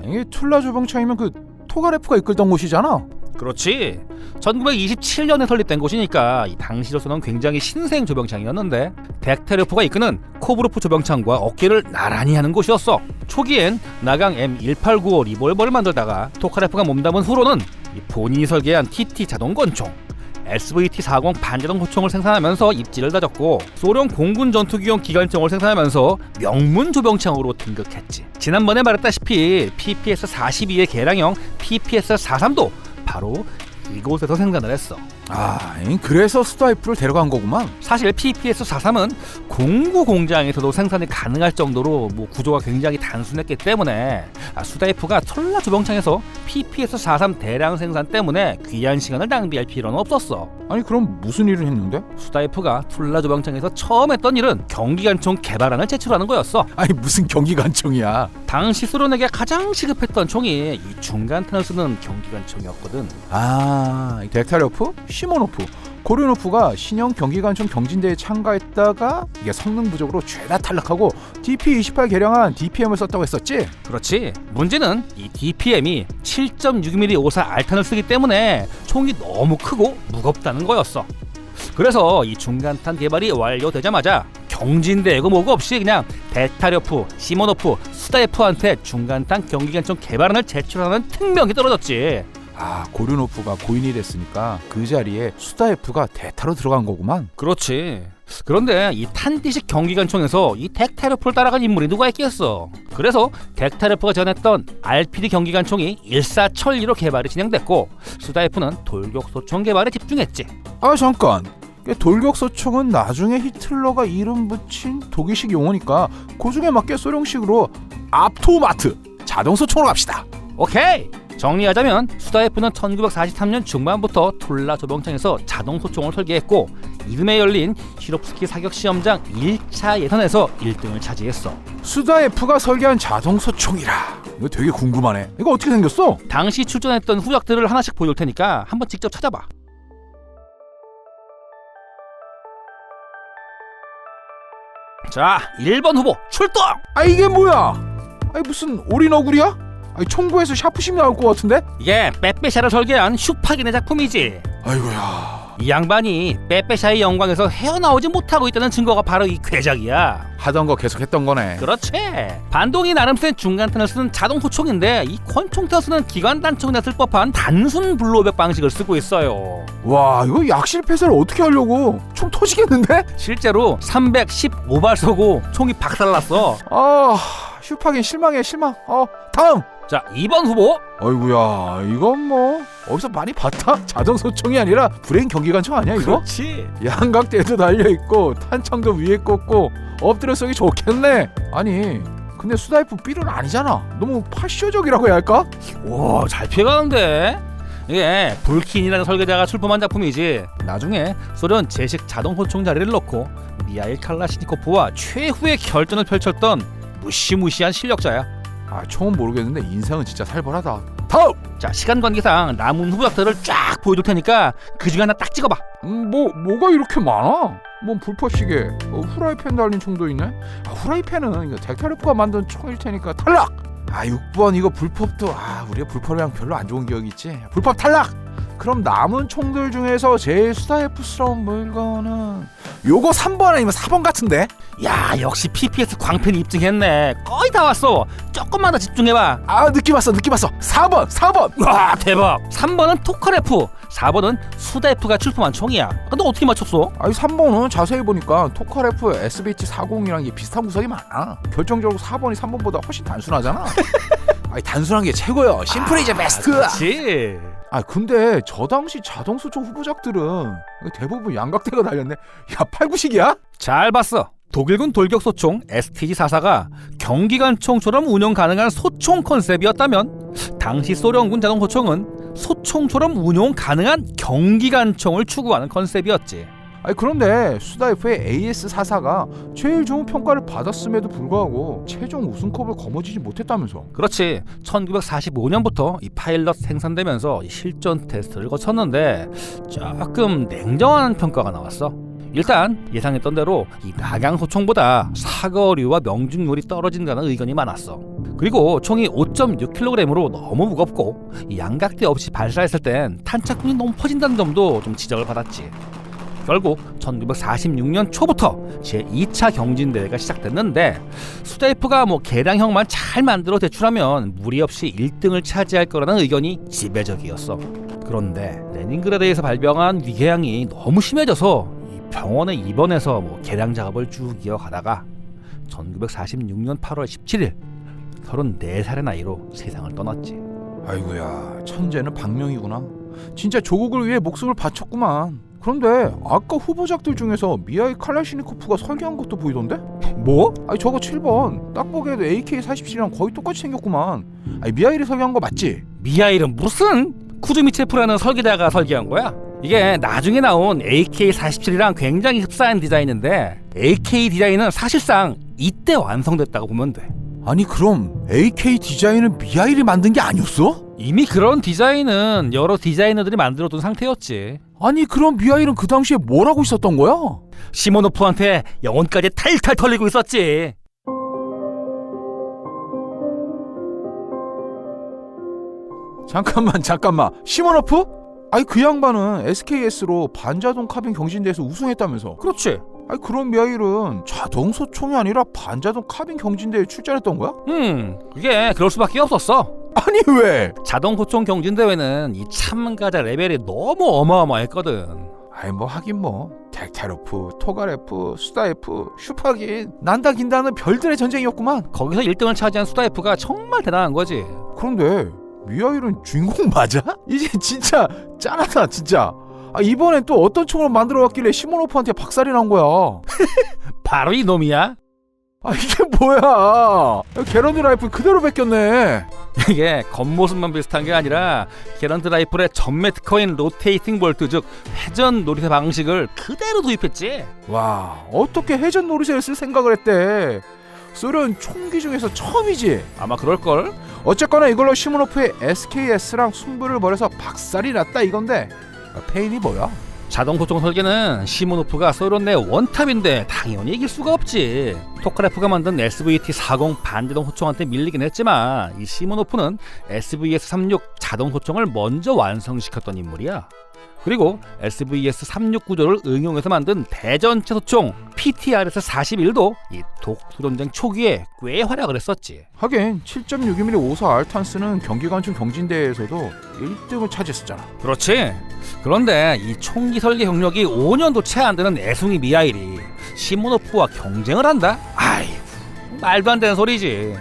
이게 툴라 조병창이면 그 토가레프가 이끌던 곳이잖아. 그렇지. 1927년에 설립된 곳이니까 이 당시로서는 굉장히 신생 조병창이었는데 덱테르프가 이끄는 코브로프 조병창과 어깨를 나란히 하는 곳이었어. 초기엔 나강 M1895 리볼버를 만들다가 토카레프가 몸담은 후로는 이 본인이 설계한 TT 자동권총, SVT-40 반자동 소총을 생산하면서 입지를 다졌고 소련 공군 전투기용 기관총을 생산하면서 명문 조병창으로 등극했지. 지난번에 말했다시피 PPS-42의 개량형 PPS-43도 바로 이곳에서 생산을 했어. 그래서 수다이프를 데려간 거구만. 사실 PPS-43은 공구 공장에서도 생산이 가능할 정도로 구조가 굉장히 단순했기 때문에 수다이프가 툴라 조병창에서 PPS-43 대량 생산 때문에 귀한 시간을 낭비할 필요는 없었어. 아니 그럼 무슨 일을 했는데? 수다이프가 툴라 조병창에서 처음 했던 일은 경기관총 개발안을 제출하는 거였어. 아니 무슨 경기관총이야. 당시 소련에게 가장 시급했던 총이 이 중간탄을 쓰는 경기관총이었거든. 덱타료프, 시모노프, 고르노프가 신형 경기관총 경진대회에 참가했다가 이게 성능 부족으로 죄다 탈락하고 DP-28 개량한 DPM을 썼다고 했었지? 그렇지. 문제는 이 DPM이 7.6mm 54 알탄을 쓰기 때문에 총이 너무 크고 무겁다는 거였어. 그래서 이 중간탄 개발이 완료되자마자 경진대회고 뭐고 없이 그냥 덱타료프, 시모노프, 수다이프한테 중간탄 경기관총 개발안을 제출하는 특명이 떨어졌지. 고르노프가 고인이 됐으니까 그 자리에 수다이프가 대타로 들어간 거구만. 그렇지. 그런데 이 탄디식 경기관총에서 이 덱타료프를 따라간 인물이 누가 있겠어. 그래서 덱타료프가 전했던 RPD 경기관총이 일사천리로 개발이 진행됐고 수다이프는 돌격소총 개발에 집중했지. 잠깐. 돌격소총은 나중에 히틀러가 이름 붙인 독일식 용어니까 그 중에 맞게 소련식으로 압토마트 자동소총으로 갑시다. 오케이. 정리하자면 수다이프는 1943년 중반부터 툴라 조병창에서 자동소총을 설계했고 이듬해 열린 시롭스키 사격시험장 1차 예선에서 1등을 차지했어. 수다이프가 설계한 자동소총이라. 이거 되게 궁금하네. 이거 어떻게 생겼어? 당시 출전했던 후적들을 하나씩 보여줄 테니까 한번 직접 찾아봐. 자, 1번 후보 출동! 이게 뭐야? 무슨 올인어글이야? 총구에서 샤프심이 나올 것 같은데? 이게 빼빼샤를 설계한 슈파긴의 작품이지. 아이고야, 이 양반이 빼빼샤의 영광에서 헤어나오지 못하고 있다는 증거가 바로 이 궤적이야. 하던 거 계속 했던 거네. 그렇지. 반동이 나름 센 중간탄을 쓰는 자동 소총인데 이 권총타 쓰는 기관 단총이나 쓸 법한 단순 블로백 방식을 쓰고 있어요. 와, 이거 약실 폐쇄를 어떻게 하려고? 총 터지겠는데? 실제로 315발 쏘고 총이 박살났어. 아, 슈파긴 실망해 실망. 다음. 자, 2번 후보. 어이구야, 이건 뭐 어디서 많이 봤다? 자동 소총이 아니라 브레인 경기관총 아니야 이거? 그렇지. 양각대도 달려있고 탄창도 위에 꽂고 엎드려 쏘기 좋겠네. 아니 근데 수다이프 B는 아니잖아. 너무 파쇼적이라고 해야 할까? 와, 잘 피해가는데. 이게 불킨이라는 설계자가 출품한 작품이지. 나중에 소련 제식 자동 소총 자리를 넣고 미하일 칼라시니코프와 최후의 결전을 펼쳤던 무시무시한 실력자야. 아, 총은 모르겠는데 인상은 진짜 살벌하다. 다음! 자, 시간 관계상 남은 후보작들을 쫙 보여줄 테니까 그 중에 하나 딱 찍어봐. 뭐가 이렇게 많아? 뭔 불퍼시계, 후라이팬 달린 총도 있네? 아, 후라이팬은 이거 덱타르프가 만든 총일 테니까 탈락! 아, 6번 이거 불법도 우리가 불법이랑 별로 안 좋은 기억이 있지? 불법 탈락! 그럼 남은 총들 중에서 제일 수다이프스러운 물건은 요거 3번 아니면 4번 같은데? 야, 역시 PPS 광팬이 입증했네. 거의 다 왔어. 조금만 더 집중해봐. 아, 느낌 왔어 4번! 와, 대박. 3번은 토카레프, 4번은 수다이프가 출품한 총이야. 근데 어떻게 맞췄어? 아니 3번은 자세히 보니까 토카레프 SBT40이랑 이게 비슷한 구석이 많아. 결정적으로 4번이 3번보다 훨씬 단순하잖아. 아니 단순한 게 최고요. 심플 이즈 베스트. 그렇지. 아, 근데 저 당시 자동수총 후보작들은 대부분 양각대가 달렸네. 야, 8구식이야? 잘 봤어. 독일군 돌격소총 STG-44가 경기관총처럼 운영 가능한 소총 컨셉이었다면 당시 소련군 자동소총은 소총처럼 운용 가능한 경기관총을 추구하는 컨셉이었지. 아니 그런데 수다이프의 AS44가 제일 좋은 평가를 받았음에도 불구하고 최종 우승컵을 거머쥐지 못했다면서. 그렇지. 1945년부터 이 파일럿 생산되면서 이 실전 테스트를 거쳤는데 조금 냉정한 평가가 나왔어. 일단 예상했던 대로 이 낙양소총보다 사거리와 명중률이 떨어진다는 의견이 많았어. 그리고 총이 5.6kg으로 너무 무겁고 이 양각대 없이 발사했을 땐 탄착군이 너무 퍼진다는 점도 좀 지적을 받았지. 결국 1946년 초부터 제2차 경진대회가 시작됐는데 수다이프가 개량형만 잘 만들어 제출하면 무리 없이 1등을 차지할 거라는 의견이 지배적이었어. 그런데 레닌그라드에서 발병한 위궤양이 너무 심해져서 이 병원에 입원해서 개량 작업을 쭉 이어가다가 1946년 8월 17일 34살의 나이로 세상을 떠났지. 아이고야, 천재는 박명이구나. 진짜 조국을 위해 목숨을 바쳤구만. 그런데 아까 후보작들 중에서 미하일 칼라시니코프가 설계한 것도 보이던데? 뭐? 아니 저거 7번 딱 보기에도 AK-47이랑 거의 똑같이 생겼구만. 아니 미하일이 설계한 거 맞지? 미하일은 무슨 쿠즈미체프라는 설계자가 설계한 거야? 이게 나중에 나온 AK-47이랑 굉장히 흡사한 디자인인데 AK 디자인은 사실상 이때 완성됐다고 보면 돼. 아니 그럼 AK 디자인은 미하일이 만든 게 아니었어? 이미 그런 디자인은 여러 디자이너들이 만들어둔 상태였지. 아니 그럼 미하일은 그 당시에 뭘 하고 있었던 거야? 시모노프한테 영혼까지 탈탈 털리고 있었지. 잠깐만 시모노프? 아니 그 양반은 SKS로 반자동 카빈 경진대회에서 우승했다면서. 그렇지. 아니 그럼 미하일은 자동소총이 아니라 반자동 카빈 경진대회에 출전했던 거야? 그게 그럴 수밖에 없었어. 아니 왜? 자동소총 경진대회는 이 참가자 레벨이 너무 어마어마했거든. 아니 하긴 덱타르프, 토가레프, 수다이프, 슈파긴 난다 긴다는 별들의 전쟁이었구만. 거기서 1등을 차지한 수다이프가 정말 대단한 거지. 그런데 미하일은 주인공 맞아? 이제 진짜 짠하다 진짜. 이번엔 또 어떤 총을 만들어 왔길래 시모노프한테 박살이 난 거야? 바로 이 놈이야. 이게 뭐야? 게런드 라이플 그대로 베꼈네. 이게 겉모습만 비슷한 게 아니라 게런트 라이플의 전매 특허인 로테이팅 볼트, 즉 회전 노리쇠 방식을 그대로 도입했지. 와, 어떻게 회전 노리쇠를 쓸 생각을 했대? 소련 총기 중에서 처음이지. 아마 그럴걸? 어쨌거나 이걸로 시모노프의 SKS랑 승부를 벌여서 박살이 났다 이건데 페인이 뭐야? 자동 소총 설계는 시모노프가 소련 내 원탑인데 당연히 이길 수가 없지. 토카레프가 만든 SVT-40 반자동 소총한테 밀리긴 했지만 이 시모노프는 SVS-36 자동 소총을 먼저 완성시켰던 인물이야. 그리고 SVS-36 구조를 응용해서 만든 대전체 소총 PTRS-41도 이 독수전쟁 초기에 꽤 활약을 했었지. 하긴 7.62mm 오사 알탄스는 경기관총 경진대회에서도 1등을 차지했었잖아. 그렇지. 그런데 이 총기 설계 경력이 5년도 채 안 되는 애송이 미하일이 시모노프와 경쟁을 한다? 아이고, 말도 안 되는 소리지.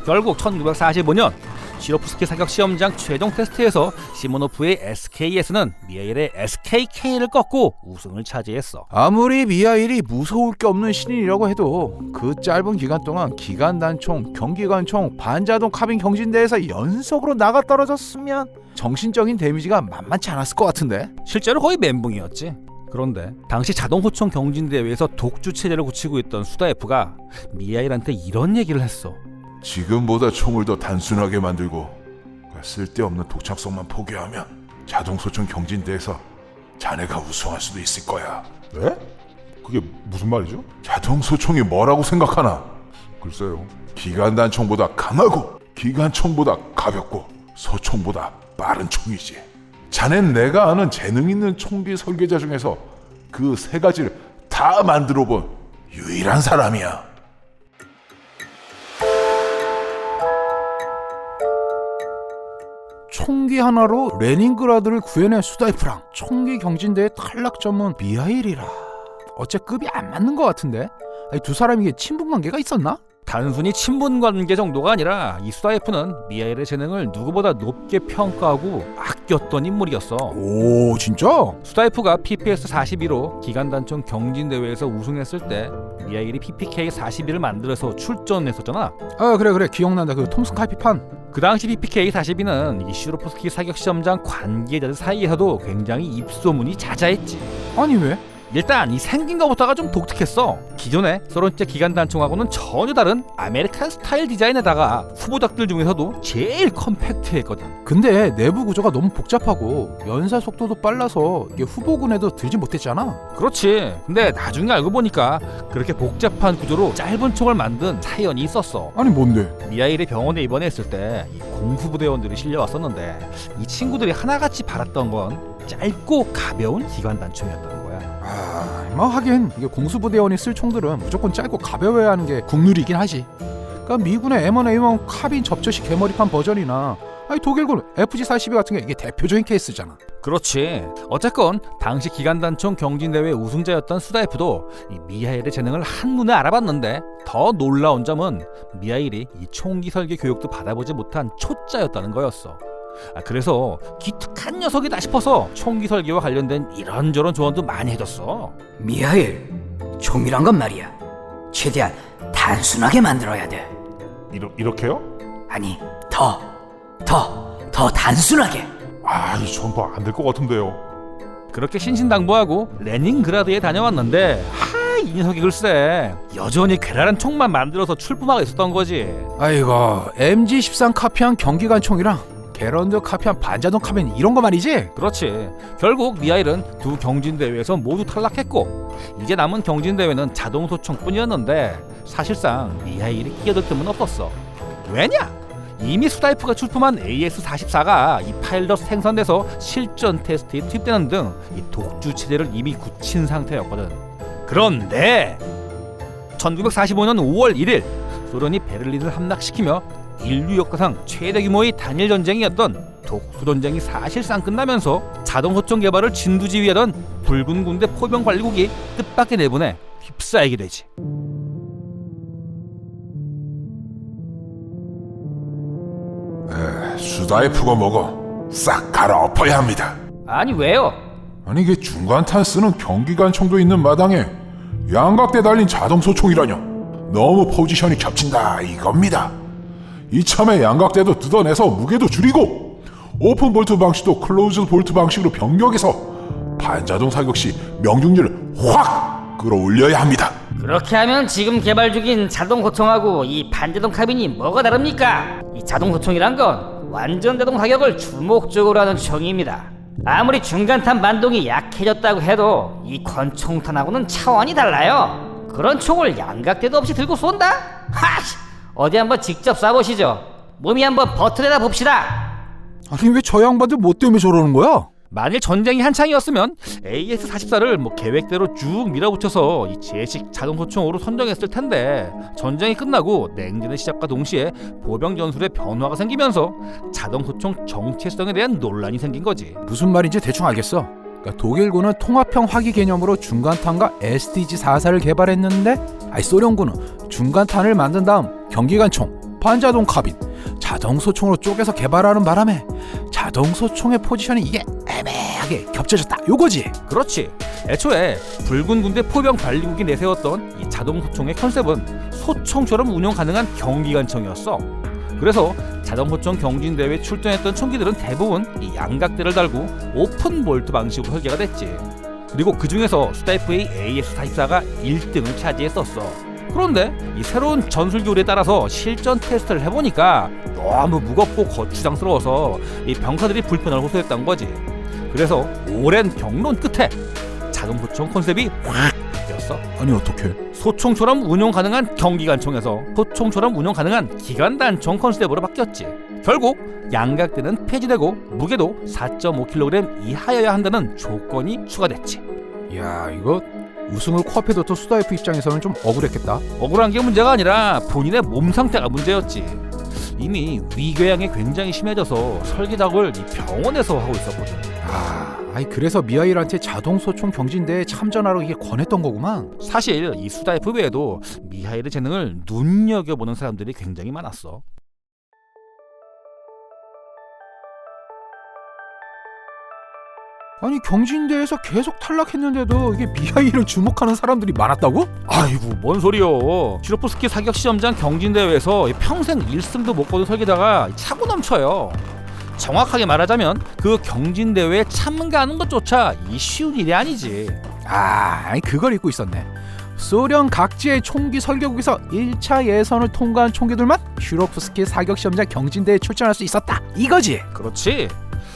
결국 1945년 시로프스키 사격 시험장 최종 테스트에서 시모노프의 SKS는 미하일의 SKK를 꺾고 우승을 차지했어. 아무리 미하일이 무서울 게 없는 신인이라고 해도 그 짧은 기간 동안 기관단총, 경기관총, 반자동 카빈 경진대회에서 연속으로 나가 떨어졌으면 정신적인 데미지가 만만치 않았을 것 같은데. 실제로 거의 멘붕이었지. 그런데 당시 자동소총 경진대회에서 독주 체제를 굳히고 있던 수다에프가 미하일한테 이런 얘기를 했어. 지금보다 총을 더 단순하게 만들고 쓸데없는 독창성만 포기하면 자동소총 경진대에서 자네가 우승할 수도 있을 거야. 네? 그게 무슨 말이죠? 자동소총이 뭐라고 생각하나? 글쎄요. 기관단총보다 강하고 기관총보다 가볍고 소총보다 빠른 총이지. 자넨 내가 아는 재능 있는 총기 설계자 중에서 그 세 가지를 다 만들어 본 유일한 사람이야. 총기 하나로 레닌그라드를 구해낸 수다이프랑 총기 경진대회 탈락 전문 미하일이라 어째 급이 안 맞는 것 같은데? 아니, 두 사람이 친분 관계가 있었나? 단순히 친분 관계 정도가 아니라 이 수다에프는 미하일의 재능을 누구보다 높게 평가하고 아꼈던 인물이었어. 오, 진짜? 수다에프가 PPS-42로 기간단총 경진대회에서 우승했을 때 미하일이 PPK-42를 만들어서 출전했었잖아. 아, 그래 기억난다. 그 톰슨 칼피판. 그 당시 PPK-42는 이 시로프스키 사격시험장 관계자들 사이에서도 굉장히 입소문이 자자했지. 아니 왜? 일단 이 생긴 것부터가 좀 독특했어. 기존의 소련제 기관단총하고는 전혀 다른 아메리칸 스타일 디자인에다가 후보작들 중에서도 제일 컴팩트했거든. 근데 내부 구조가 너무 복잡하고 연사 속도도 빨라서 이게 후보군에도 들지 못했잖아. 그렇지. 근데 나중에 알고 보니까 그렇게 복잡한 구조로 짧은 총을 만든 사연이 있었어. 아니 뭔데? 미하일이 병원에 입원했을 때 이 공수부대원들이 실려왔었는데 이 친구들이 하나같이 바랐던 건 짧고 가벼운 기관단총이었다는 거야. 뭐 하긴 이게 공수부대원이 쓸 총들은 무조건 짧고 가벼워야 하는 게 국룰이긴 하지. 그러니까 미군의 M1A1 카빈 접저식 개머리판 버전이나 아니 독일군 FG-42 같은 게 이게 대표적인 케이스잖아. 그렇지. 어쨌건 당시 기간단총 경진대회 우승자였던 수다에프도 이 미하일의 재능을 한눈에 알아봤는데 더 놀라운 점은 미하일이 이 총기 설계 교육도 받아보지 못한 초짜였다는 거였어. 그래서 기특한 녀석이다 싶어서 총기 설계와 관련된 이런저런 조언도 많이 해줬어. 미하일, 총이란 건 말이야. 최대한 단순하게 만들어야 돼. 이렇게요? 아니, 더 단순하게. 이 전부 안 될 것 같은데요. 그렇게 신신당부하고 레닌그라드에 다녀왔는데 이 녀석이 글쎄 여전히 괴랄한 총만 만들어서 출품하고 있었던 거지. 아이고, MG13 카피한 경기관 총이랑 게런드 카피한 반자동 카빈 이런 거 말이지? 그렇지. 결국 미하일은 두 경진대회에서 모두 탈락했고 이제 남은 경진대회는 자동소총뿐이었는데 사실상 미하일이 끼어들 틈은 없었어. 왜냐? 이미 수다이프가 출품한 AS-44가 이 파일럿 생산돼서 실전 테스트에 투입되는 등 이 독주 체제를 이미 굳힌 상태였거든. 그런데 1945년 5월 1일 소련이 베를린을 함락시키며 인류 역사상 최대 규모의 단일 전쟁이었던 독수전쟁이 사실상 끝나면서 자동소총 개발을 진두지휘하던 붉은 군대 포병 관리국이 뜻밖의 내분에 휩싸이게 되지. 수다이프가 먹어 싹 갈아엎어야 합니다. 아니 왜요? 아니 이게 중간탄 쓰는 경기관총도 있는 마당에 양각대 달린 자동소총이라뇨. 너무 포지션이 겹친다 이겁니다. 이참에 양각대도 뜯어내서 무게도 줄이고 오픈 볼트 방식도 클로즈 볼트 방식으로 변경해서 반자동 사격 시 명중률을 확 끌어올려야 합니다. 그렇게 하면 지금 개발 중인 자동소총하고 이 반자동 카빈이 뭐가 다릅니까? 이 자동소총이란 건 완전 자동 사격을 주목적으로 하는 총입니다. 아무리 중간탄 반동이 약해졌다고 해도 이 권총탄하고는 차원이 달라요. 그런 총을 양각대도 없이 들고 쏜다? 하씨! 어디 한번 직접 쏴보시죠. 몸이 한번 버텨내다 봅시다. 아니 왜 저 양반들 뭐 때문에 저러는 거야? 만일 전쟁이 한창이었으면 AS-44를 뭐 계획대로 쭉 밀어붙여서 이 제식 자동소총으로 선정했을 텐데 전쟁이 끝나고 냉전의 시작과 동시에 보병 전술에 변화가 생기면서 자동소총 정체성에 대한 논란이 생긴 거지. 무슨 말인지 대충 알겠어. 그러니까 독일군은 통합형 화기 개념으로 중간탄과 SDG-44를 개발했는데 소련군은 중간탄을 만든 다음 경기관총, 반자동 카빈, 자동소총으로 쪼개서 개발하는 바람에 자동소총의 포지션이 이게 애매하게 겹쳐졌다 요거지. 그렇지. 애초에 붉은 군대 포병 관리국이 내세웠던 이 자동소총의 컨셉은 소총처럼 운용 가능한 경기관총이었어. 그래서 자동소총 경진대회에 출전했던 총기들은 대부분 이 양각대를 달고 오픈 볼트 방식으로 설계가 됐지. 그리고 그 중에서 수다이프의 AS-44가 1등을 차지했었어. 그런데 이 새로운 전술 교리에 따라서 실전 테스트를 해보니까 너무 무겁고 거추장스러워서 이 병사들이 불편을 호소했던 거지. 그래서 오랜 경론 끝에 자동소총 컨셉이 확 바뀌었어. 아니 어떻게? 소총처럼 운용 가능한 경기관총에서 소총처럼 운용 가능한 기관단총 컨셉으로 바뀌었지. 결국 양각대는 폐지되고 무게도 4.5kg 이하여야 한다는 조건이 추가됐지. 야 이거 우승을 코앞에 뒀던 수다이프 입장에서는 좀 억울했겠다. 억울한 게 문제가 아니라 본인의 몸 상태가 문제였지. 이미 위궤양이 굉장히 심해져서 설계 작업을 이 병원에서 하고 있었거든. 그래서 미하일한테 자동소총 경진대회에 참전하라고 이게 권했던 거구만. 사실 이 수다이프 외에도 미하일의 재능을 눈여겨보는 사람들이 굉장히 많았어. 아니 경진대회에서 계속 탈락했는데도 이게 미하일을 주목하는 사람들이 많았다고? 아이고 뭔 소리요. 슈로프스키 사격 시험장 경진대회에서 평생 1승도 못 거둔 설계자가 차고 넘쳐요. 정확하게 말하자면 그 경진대회에 참가하는 것조차 이 쉬운 일이 아니지. 그걸 잊고 있었네. 소련 각지의 총기 설계국에서 1차 예선을 통과한 총기들만 슈로프스키 사격 시험장 경진대회에 출전할 수 있었다 이거지. 그렇지.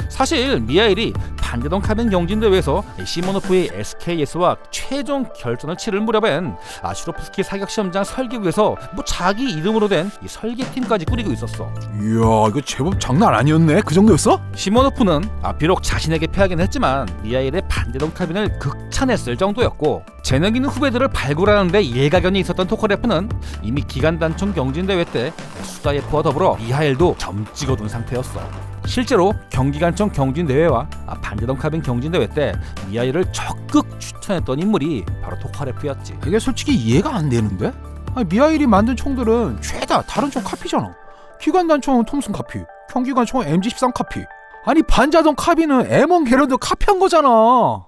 사실 미하일이 반자동 카빈 경진대회에서 시모노프의 SKS와 최종 결선을 치를 무렵엔 슈로프스키 사격시험장 설계국에서 자기 이름으로 된 이 설계팀까지 꾸리고 있었어. 이야 이거 제법 장난 아니었네. 그 정도였어? 시모노프는 비록 자신에게 패하긴 했지만 미하일의 반자동 카빈을 극찬했을 정도였고, 재능 있는 후배들을 발굴하는데 일가견이 있었던 토커레프는 이미 기간단총 경진대회 때 수다예프와 더불어 미하일도 점 찍어둔 상태였어. 실제로 경기관총 경진대회와 반자동 카빈 경진대회 때 미하일을 적극 추천했던 인물이 바로 토카레프였지. 이게 솔직히 이해가 안 되는데? 미하일이 만든 총들은 죄다 다른 총 카피잖아. 기관단총은 톰슨 카피, 경기관총은 MG13 카피. 아니 반자동 카빈은 M1 게런드 카피한 거잖아.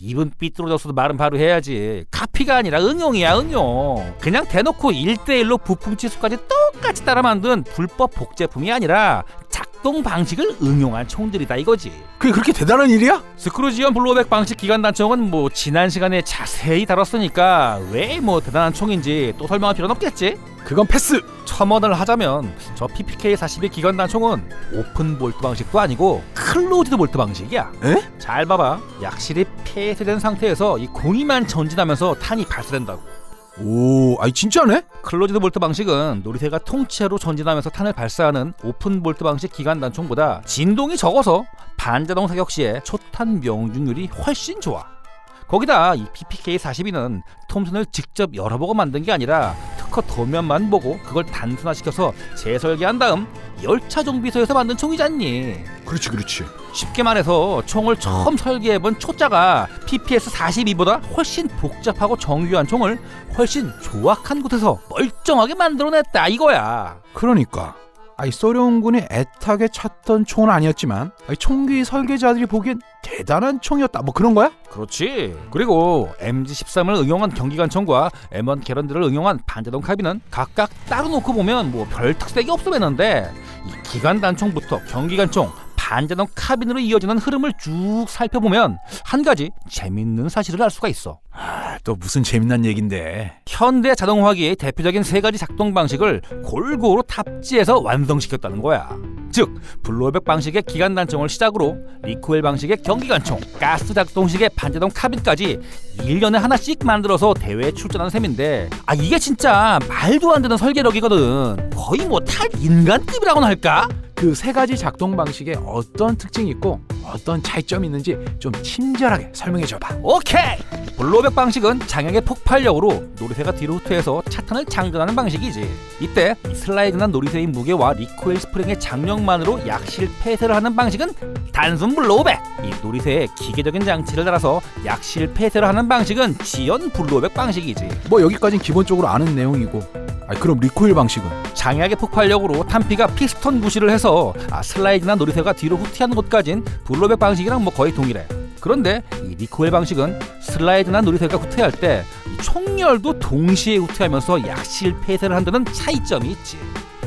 입은 삐뚤어졌어도 말은 바로 해야지. 카피가 아니라 응용이야, 응용. 그냥 대놓고 1대1로 부품 치수까지 똑같이 따라 만든 불법 복제품이 아니라 작동 방식을 응용한 총들이다 이거지. 그게 그렇게 대단한 일이야? 스크루지언 블로백 방식 기관단총은 지난 시간에 자세히 다뤘으니까 왜 대단한 총인지 또 설명할 필요는 없겠지? 그건 패스! 첨언을 하자면 저 PPK-42 기관단총은 오픈 볼트 방식도 아니고 클로즈드 볼트 방식이야. 에? 잘 봐봐. 약실이 폐쇄된 상태에서 이 공이만 전진하면서 탄이 발사된다고. 오, 진짜네? 클로즈드 볼트 방식은 노리쇠가 통째로 전진하면서 탄을 발사하는 오픈 볼트 방식 기관단총보다 진동이 적어서 반자동 사격 시에 초탄 명중률이 훨씬 좋아. 거기다 이 PPK-42는 톰슨을 직접 열어보고 만든 게 아니라 특허 도면만 보고 그걸 단순화시켜서 재설계한 다음 열차 정비소에서 만든 총이잖니. 그렇지. 쉽게 말해서 총을 처음 설계해본 초짜가 PPS-42보다 훨씬 복잡하고 정교한 총을 훨씬 조악한 곳에서 멀쩡하게 만들어냈다 이거야. 그러니까 소련군이 애타게 찾던 총은 아니었지만 총기 설계자들이 보기엔 대단한 총이었다 그런 거야? 그렇지. 그리고 MG13을 응용한 경기관총과 M1 게런드를 응용한 반자동 카빈은 각각 따로 놓고 보면 별 특색이 없어 보이는데 이 기관단총부터 경기관총, 반자동 카빈으로 이어지는 흐름을 쭉 살펴보면 한 가지 재밌는 사실을 알 수가 있어. 또 무슨 재미난 얘긴데. 현대 자동화기의 대표적인 세 가지 작동 방식을 골고루 탑재해서 완성시켰다는 거야. 즉 블로백 방식의 기관 단총을 시작으로 리코일 방식의 경기 관총, 가스 작동식의 반자동 카빈까지 1년에 하나씩 만들어서 대회에 출전하는 셈인데, 이게 진짜 말도 안 되는 설계력이거든. 거의 뭐 탈인간급이라고나 할까? 그 세 가지 작동 방식에 어떤 특징이 있고 어떤 차이점이 있는지 좀 친절하게 설명해 줘봐. 오케이! 블로백 방식은 장약의 폭발력으로 놀이새가 뒤로 후퇴해서 차탄을 장전하는 방식이지. 이때 슬라이드난 놀이새의 무게와 리코일 스프링의 장력만으로 약실 폐쇄를 하는 방식은 단순 블로백. 이 놀이새에 기계적인 장치를 달아서 약실 폐쇄를 하는 방식은 지연 블로백 방식이지. 뭐 여기까진 기본적으로 아는 내용이고. 그럼 리코일 방식은? 장약의 폭발력으로 탄피가 피스톤 부시를 해서 슬라이드나 놀이새가 뒤로 후퇴하는 곳까진 블로백 방식이랑 뭐 거의 동일해. 그런데 이 리코일 방식은 슬라이드나 놀이새가 후퇴할 때 총열도 동시에 후퇴하면서 약실 폐쇄를 한다는 차이점이 있지.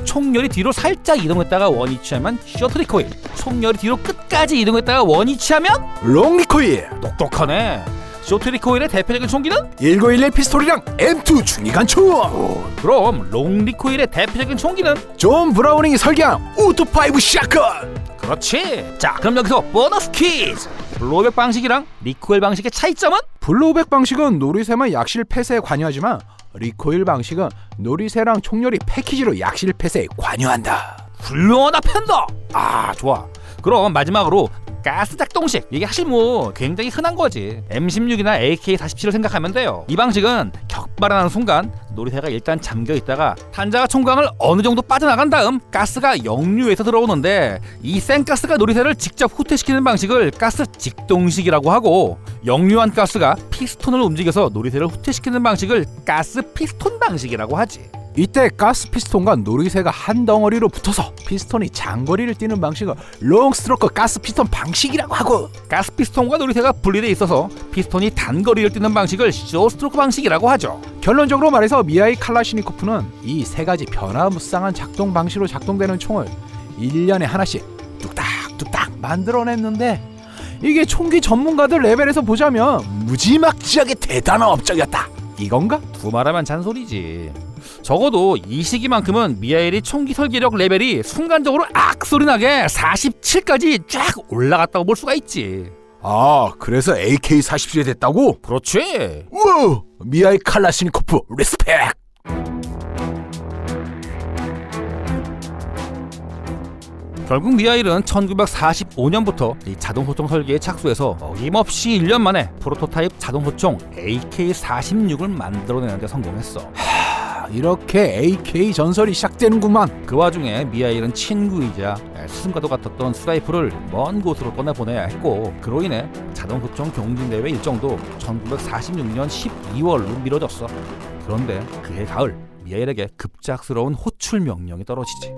총열이 뒤로 살짝 이동했다가 원위치하면 셔틀 리코일, 총열이 뒤로 끝까지 이동했다가 원위치하면 롱 리코일. 똑똑하네. 셔틀 리코일의 대표적인 총기는 1911 피스톨이랑 M2 중기관총. 그럼 롱 리코일의 대표적인 총기는 존 브라우닝이 설계한 오토5 샷건. 그렇지. 자, 그럼 여기서 보너스 퀴즈. 블로백 방식이랑 리코일 방식의 차이점은? 블로백 방식은 놀이새만 약실 폐쇄에 관여하지만 리코일 방식은 놀이새랑 총열이 패키지로 약실 폐쇄에 관여한다. 훌륭하다 팬더. 좋아. 그럼 마지막으로 가스 작동식. 이게 사실 뭐 굉장히 흔한 거지. M16이나 AK-47을 생각하면 돼요. 이 방식은 격발하는 순간 놀이새가 일단 잠겨 있다가 탄자가 총광을 어느 정도 빠져나간 다음 가스가 역류해서 들어오는데, 이 센가스가 놀이새를 직접 후퇴시키는 방식을 가스 직동식이라고 하고, 역류한 가스가 피스톤을 움직여서 놀이새를 후퇴시키는 방식을 가스 피스톤 방식이라고 하지. 이때 가스 피스톤과 놀이새가 한 덩어리로 붙어서 피스톤이 장거리를 뛰는 방식을 롱 스트로크 가스 피스톤 방식이라고 하고, 가스 피스톤과 놀이새가 분리돼 있어서 피스톤이 단거리를 뛰는 방식을 쇼 스트로크 방식이라고 하죠. 결론적으로 말해서 미하일 칼라시니코프는 이 세 가지 변화무쌍한 작동 방식으로 작동되는 총을 1년에 하나씩 뚝딱뚝딱 만들어냈는데, 이게 총기 전문가들 레벨에서 보자면 무지막지하게 대단한 업적이었다, 이건가? 두말하면 잔소리지. 적어도 이 시기만큼은 미하일이 총기 설계력 레벨이 순간적으로 악소리나게 47까지 쫙 올라갔다고 볼 수가 있지. 그래서 AK-47이 됐다고? 그렇지. 우와! 미하일 칼라시니코프 리스펙! 결국 미하일은 1945년부터 이 자동소총 설계에 착수해서 어김없이 1년 만에 프로토타입 자동소총 AK-46을 만들어내는 데 성공했어. 이렇게 AK 전설이 시작되는구만. 그 와중에 미하일은 친구이자 스승과도 같았던 스나이프를 먼 곳으로 떠나보내야 했고, 그로 인해 자동소총 경진대회 일정도 1946년 12월로 미뤄졌어. 그런데 그해 가을, 미하일에게 급작스러운 호출 명령이 떨어지지.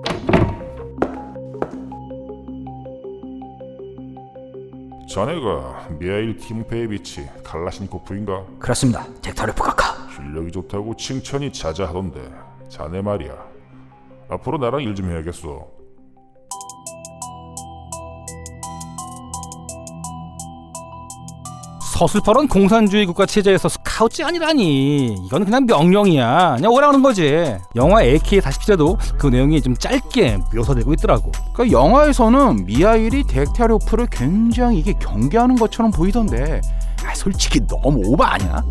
자네가 미하일 팀페이비치 칼라신코프인가? 그렇습니다. 덱터르프 카카. 실력이 좋다고 칭찬이 자자하던데 자네 말이야. 앞으로 나랑 일 좀 해야겠어. 서슬퍼런 공산주의 국가 체제에서 스카우트 아니라니. 이건 그냥 명령이야. 그냥 오라는 거지. 영화 AK-47에도 그 내용이 좀 짧게 묘사되고 있더라고. 그러니까 영화에서는 미하일이 덱타리오프를 굉장히 이게 경계하는 것처럼 보이던데, 솔직히 너무 오바 아니야?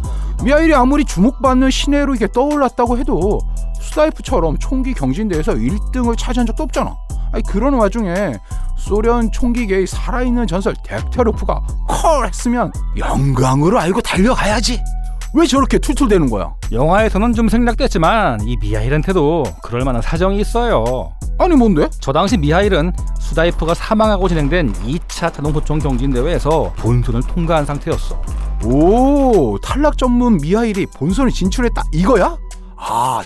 미하일이 아무리 주목받는 신예로 이게 떠올랐다고 해도 스나이프처럼 총기 경진대회에서 1등을 차지한 적도 없잖아. 그런 와중에 소련 총기계의 살아있는 전설 덱타리오프가 콜 했으면 영광으로 알고 달려가야지. 왜 저렇게 툴툴대는 거야? 영화에서는 좀 생략됐지만 이 미하일한테도 그럴 만한 사정이 있어요. 아니 뭔데? 저 당시 미하일은 수다이프가 사망하고 진행된 2차 자동소총 경진대회에서 본선을 통과한 상태였어. 오, 탈락 전문 미하일이 본선에 진출했다 이거야?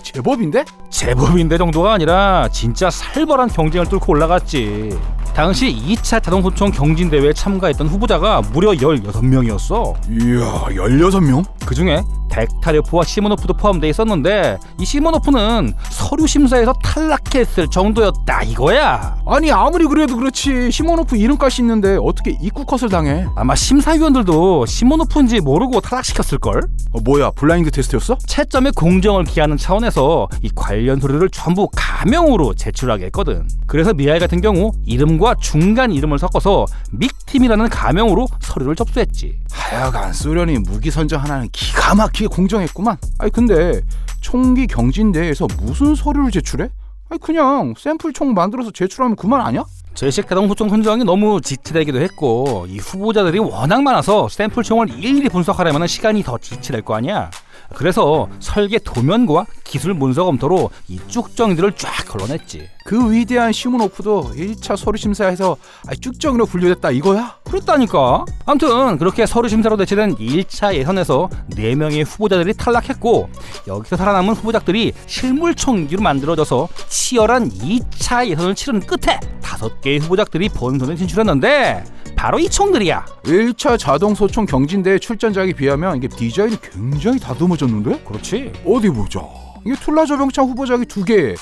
제법인데? 제법인데 정도가 아니라 진짜 살벌한 경쟁을 뚫고 올라갔지. 당시 2차 자동소총 경진대회에 참가했던 후보자가 무려 16명이었어. 이야, 16명? 그 중에 덱타르프와 시모노프도 포함되어 있었는데 이 시모노프는 서류 심사에서 탈락했을 정도였다 이거야. 아니 아무리 그래도 그렇지 시모노프 이름까지 있는데 어떻게 입구 컷을 당해? 아마 심사위원들도 시모노프인지 모르고 탈락시켰을걸? 뭐야 블라인드 테스트였어? 채점의 공정을 기하는 차원에서 이 관련 서류를 전부 가명으로 제출하게 했거든. 그래서 미아이 같은 경우 이름과 중간 이름을 섞어서 믹팀이라는 가명으로 서류를 접수했지. 하여간 소련이 무기 선정 하나는 기가 막히게 공정했구만. 아니 근데 총기 경진대회에서 무슨 서류를 제출해? 아니 그냥 샘플 총 만들어서 제출하면 그만 아니야? 제식 대동소총 선정이 너무 지체되기도 했고 이 후보자들이 워낙 많아서 샘플총을 일일이 분석하려면 시간이 더 지체될 거 아니야. 그래서 설계 도면과 기술 문서 검토로 이 쭉정이들을 쫙 걸러냈지. 그 위대한 시모노프도 1차 서류 심사에서 쭉정이로 분류됐다 이거야? 그랬다니까. 아무튼 그렇게 서류 심사로 대체된 1차 예선에서 4명의 후보자들이 탈락했고 여기서 살아남은 후보자들이 실물 총기로 만들어져서 치열한 2차 예선을 치른 끝에 5개의 후보자들이 본선에 진출했는데 바로 이 총들이야. 1차 자동소총 경진대회 출전작에 비하면 이게 디자인이 굉장히 다듬어졌는데? 그렇지. 어디 보자. 이게 툴라 조병창 후보작이 2개,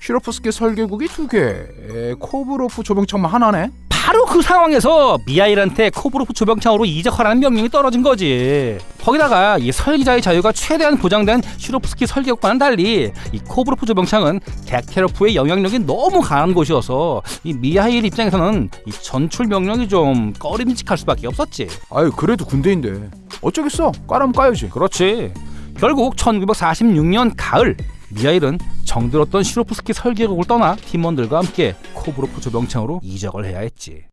슈로프스키 설계국이 2개, 코브로프 조병창만 하나네? 바로 그 상황에서 미하일한테 코브로프 조병창으로 이적하라는 명령이 떨어진 거지. 거기다가 이 설계자의 자유가 최대한 보장된 슈로프스키 설계국과는 달리 이 코브로프 조병창은 덱테로프의 영향력이 너무 강한 곳이어서 이 미하일 입장에서는 이 전출 명령이 좀 꺼림직할 수밖에 없었지. 아유 그래도 군대인데 어쩌겠어. 까라면 까야지. 그렇지. 결국 1946년 가을 미하일은 정들었던 슈로프스키 설계국을 떠나 팀원들과 함께 코브로프 조병창으로 이적을 해야 했지.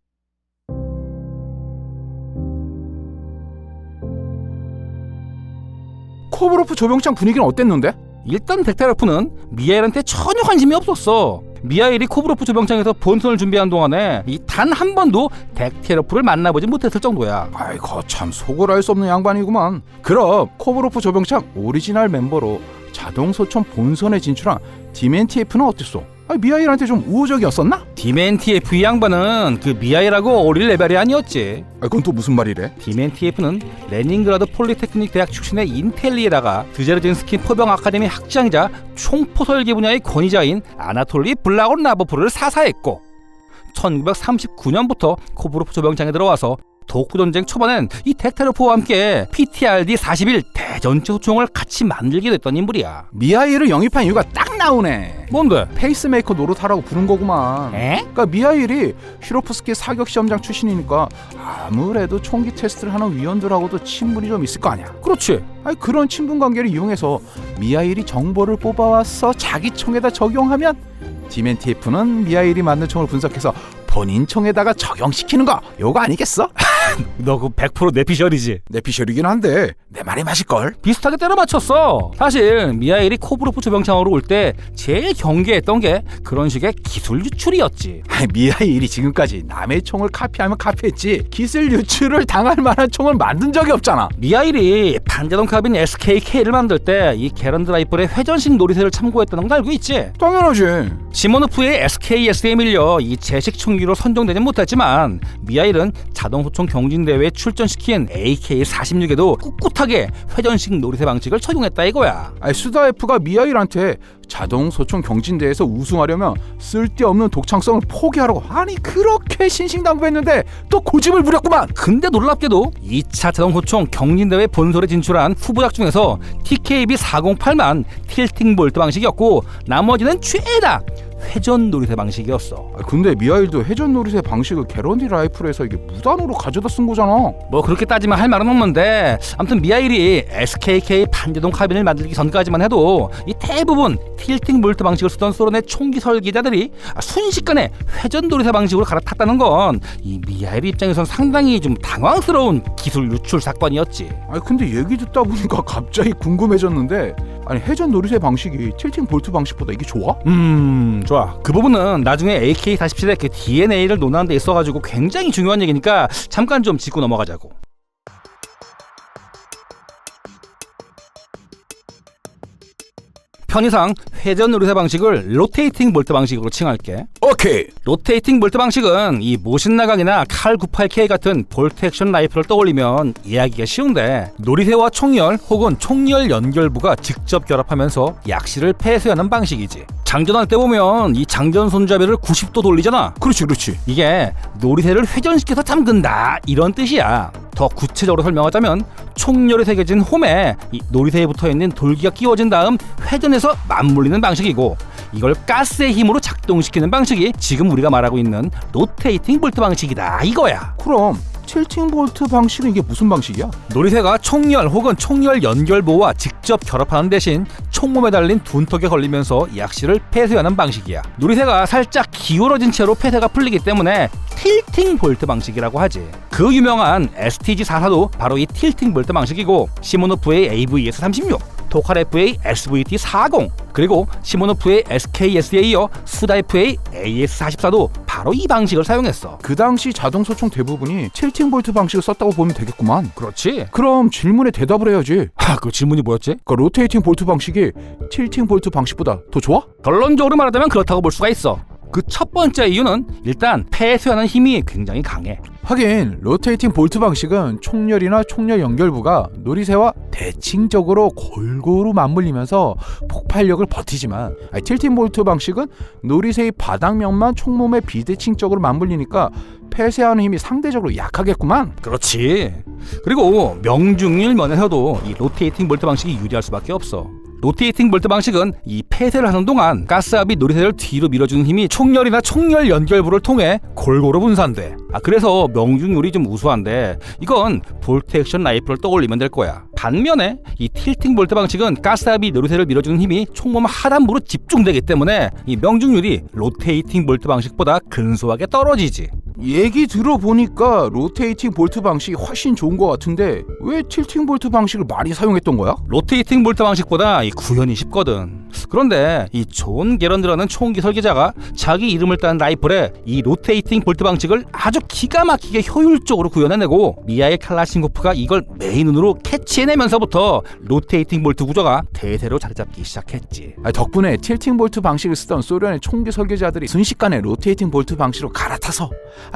코브로프 조병창 분위기는 어땠는데? 일단 덱테로프는 미하일한테 전혀 관심이 없었어. 미하일이 코브로프 조병창에서 본선을 준비한 동안에 이 단 한 번도 덱테로프를 만나보지 못했을 정도야. 아이 거참 속을 알 수 없는 양반이구만. 그럼 코브로프 조병창 오리지널 멤버로 자동소총 본선에 진출한 디멘티에프는 어땠어? 미하일한테 좀 우호적이었었나? 디멘티에프 이 양반은 그 미하일하고 어릴 레벨이 아니었지. 그건 또 무슨 말이래? 디멘티에프는 레닌그라드 폴리테크닉 대학 출신의 인텔리에다가 드제르진스키 포병 아카데미 학장이자 총포 설계 분야의 권위자인 아나톨리 블라곤 라보프를 사사했고 1939년부터 코브로프 조병창에 들어와서 독후전쟁 초반엔 이 덱테로프와 함께 PTRD-41 대전체 소총을 같이 만들게 됐던 인물이야. 미하일을 영입한 이유가 딱 나오네. 뭔데? 페이스메이커 노릇하라고 부른 거구만. 에? 그러니까 미하일이 슈로프스키 사격시험장 출신이니까 아무래도 총기 테스트를 하는 위원들하고도 친분이 좀 있을 거 아니야. 그렇지. 그런 친분 관계를 이용해서 미하일이 정보를 뽑아와서 자기 총에다 적용하면 디멘티에프는 미하일이 만든 총을 분석해서 본인 총에다가 적용시키는 거 요거 아니겠어? 너 그 100% 내피셜이지. 내피셜이긴 한데 내 말이 맞을걸? 비슷하게 때려 맞췄어. 사실 미하일이 코브로프 조병창으로 올 때 제일 경계했던 게 그런 식의 기술 유출이었지. 미하일이 지금까지 남의 총을 카피하면 카피했지 기술 유출을 당할 만한 총을 만든 적이 없잖아. 미하일이 반자동 카빈 SKK를 만들 때 이 게런드 라이플의 회전식 노리쇠를 참고했다는 걸 알고 있지? 당연하지. 시모노프의 SKS에 밀려 이 제식 총기로 선정되진 못했지만 미하일은 자동소총 경진대회에 출전시킨 AK-46에도 꿋꿋하게 회전식 노리쇠 방식을 적용했다 이거야. 수다F가 미하일한테 자동소총 경진대회에서 우승하려면 쓸데없는 독창성을 포기하라고 그렇게 신신당부했는데 또 고집을 부렸구만. 근데 놀랍게도 2차 자동소총 경진대회 본선에 진출한 후보작 중에서 TKB-408만 틸팅 볼트 방식이었고 나머지는 죄다 회전 노리쇠 방식이었어. 근데 미하일도 회전 노리쇠 방식을 게런디 라이플에서 이게 무단으로 가져다 쓴 거잖아. 뭐 그렇게 따지면 할 말은 없는데 아무튼 미하일이 SKK 반자동 카빈을 만들기 전까지만 해도 이 대부분 틸팅 볼트 방식을 쓰던 소련의 총기 설계자들이 순식간에 회전 노리쇠 방식으로 갈아탔다는 건 이 미하일 입장에선 상당히 좀 당황스러운 기술 유출 사건이었지. 근데 얘기 듣다 보니까 갑자기 궁금해졌는데 회전 노리쇠 방식이 틸팅 볼트 방식보다 이게 좋아? 좋아. 그 부분은 나중에 AK-47의 그 DNA를 논하는 데 있어가지고 굉장히 중요한 얘기니까 잠깐 좀 짚고 넘어가자고. 편의상 회전 노리쇠 방식을 로테이팅 볼트 방식으로 칭할게. 오케이. 로테이팅 볼트 방식은 이 모신나강이나 칼 98K 같은 볼트 액션 라이플을 떠올리면 이해하기가 쉬운데, 노리쇠와 총열 혹은 총열 연결부가 직접 결합하면서 약실을 폐쇄하는 방식이지. 장전할 때 보면 이 장전 손잡이를 90도 돌리잖아. 그렇지. 이게 노리쇠를 회전시켜서 잠근다 이런 뜻이야. 더 구체적으로 설명하자면 총열이 새겨진 홈에 이 노리쇠에 붙어있는 돌기가 끼워진 다음 회전해서 맞물리는 방식이고, 이걸 가스의 힘으로 작동시키는 방식이 지금 우리가 말하고 있는 로테이팅 볼트 방식이다 이거야. 그럼 틸팅 볼트 방식은 이게 무슨 방식이야? 노리쇠가 총열 혹은 총열 연결부와 직접 결합하는 대신 총몸에 달린 둔턱에 걸리면서 약실을 폐쇄하는 방식이야. 노리쇠가 살짝 기울어진 채로 폐쇄가 풀리기 때문에 틸팅 볼트 방식이라고 하지. 그 유명한 STG44도 바로 이 틸팅 볼트 방식이고, 시모노프의 AVS36, 토카레프의 SVT40, 그리고 시모노프의 SKS에 이어 수다이프의 AS44도 바로 이 방식을 사용했어. 그 당시 자동 소총 대부분이 틸팅 볼트 방식을 썼다고 보면 되겠구만. 그렇지. 그럼 질문에 대답을 해야지. 그 질문이 뭐였지? 그 로테이팅 볼트 방식이 틸팅 볼트 방식보다 더 좋아? 결론적으로 말하자면 그렇다고 볼 수가 있어. 그 첫 번째 이유는 일단 폐쇄하는 힘이 굉장히 강해. 하긴 로테이팅 볼트 방식은 총열이나 총열 연결부가 노리쇠와 대칭적으로 골고루 맞물리면서 폭발력을 버티지만, 틸팅 볼트 방식은 노리쇠의 바닥면만 총몸에 비대칭적으로 맞물리니까 폐쇄하는 힘이 상대적으로 약하겠구만. 그렇지. 그리고 명중률 면에서도 이 로테이팅 볼트 방식이 유리할 수밖에 없어. 로테이팅 볼트 방식은 이 폐쇄를 하는 동안 가스압이 노리쇠를 뒤로 밀어주는 힘이 총열이나 총열 연결부를 통해 골고루 분산돼. 그래서 명중률이 좀 우수한데, 이건 볼트 액션 라이플을 떠올리면 될 거야. 반면에 이 틸팅 볼트 방식은 가스압이 노리쇠를 밀어주는 힘이 총몸 하단부로 집중되기 때문에 이 명중률이 로테이팅 볼트 방식보다 근소하게 떨어지지. 얘기 들어보니까 로테이팅 볼트 방식이 훨씬 좋은 것 같은데 왜 틸팅 볼트 방식을 많이 사용했던 거야? 로테이팅 볼트 방식보다 이 구현이 쉽거든. 그런데 이 존 게런드라는 총기 설계자가 자기 이름을 딴 라이플에 이 로테이팅 볼트 방식을 아주 기가 막히게 효율적으로 구현해내고, 미하일 칼라신코프가 이걸 메인으로 캐치해내면서부터 로테이팅 볼트 구조가 대세로 자리잡기 시작했지. 덕분에 틸팅 볼트 방식을 쓰던 소련의 총기 설계자들이 순식간에 로테이팅 볼트 방식으로 갈아타서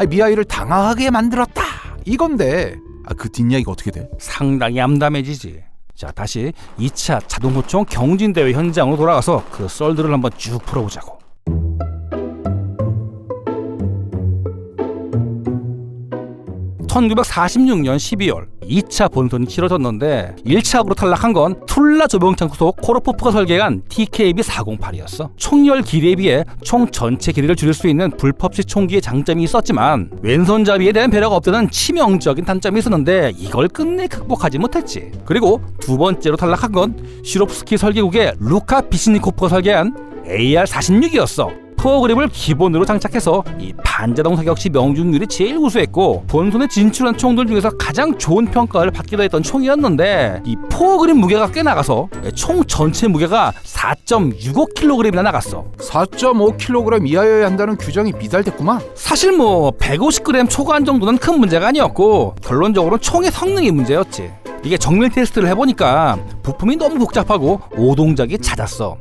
미하일을 당황하게 만들었다 이건데, 그 뒷이야기가 어떻게 돼? 상당히 암담해지지. 자, 다시 2차 자동소총 경진대회 현장으로 돌아가서 그 썰들을 한번 쭉 풀어보자고. 1946년 12월 2차 본선이 치러졌는데 1차적으로 탈락한 건 툴라 조병창 소속 코로포프가 설계한 TKB-408이었어. 총열 길이에 비해 총 전체 길이를 줄일 수 있는 불법식 총기의 장점이 있었지만 왼손잡이에 대한 배려가 없다는 치명적인 단점이 있었는데, 이걸 끝내 극복하지 못했지. 그리고 두 번째로 탈락한 건 시롭스키 설계국의 루카 비시니코프가 설계한 AR-46이었어. 투어 그립을 기본으로 장착해서 이 반자동 사격시 명중률이 제일 우수했고, 본선에 진출한 총들 중에서 가장 좋은 평가를 받기도 했던 총이었는데, 이 포어 그립 무게가 꽤 나가서 총 전체 무게가 4.65kg이나 나갔어. 4.5kg 이하여야 한다는 규정이 미달됐구만. 사실 뭐 150g 초반 정도는 큰 문제가 아니었고, 결론적으로 총의 성능이 문제였지. 이게 정밀 테스트를 해보니까 부품이 너무 복잡하고 오동작이 잦았어.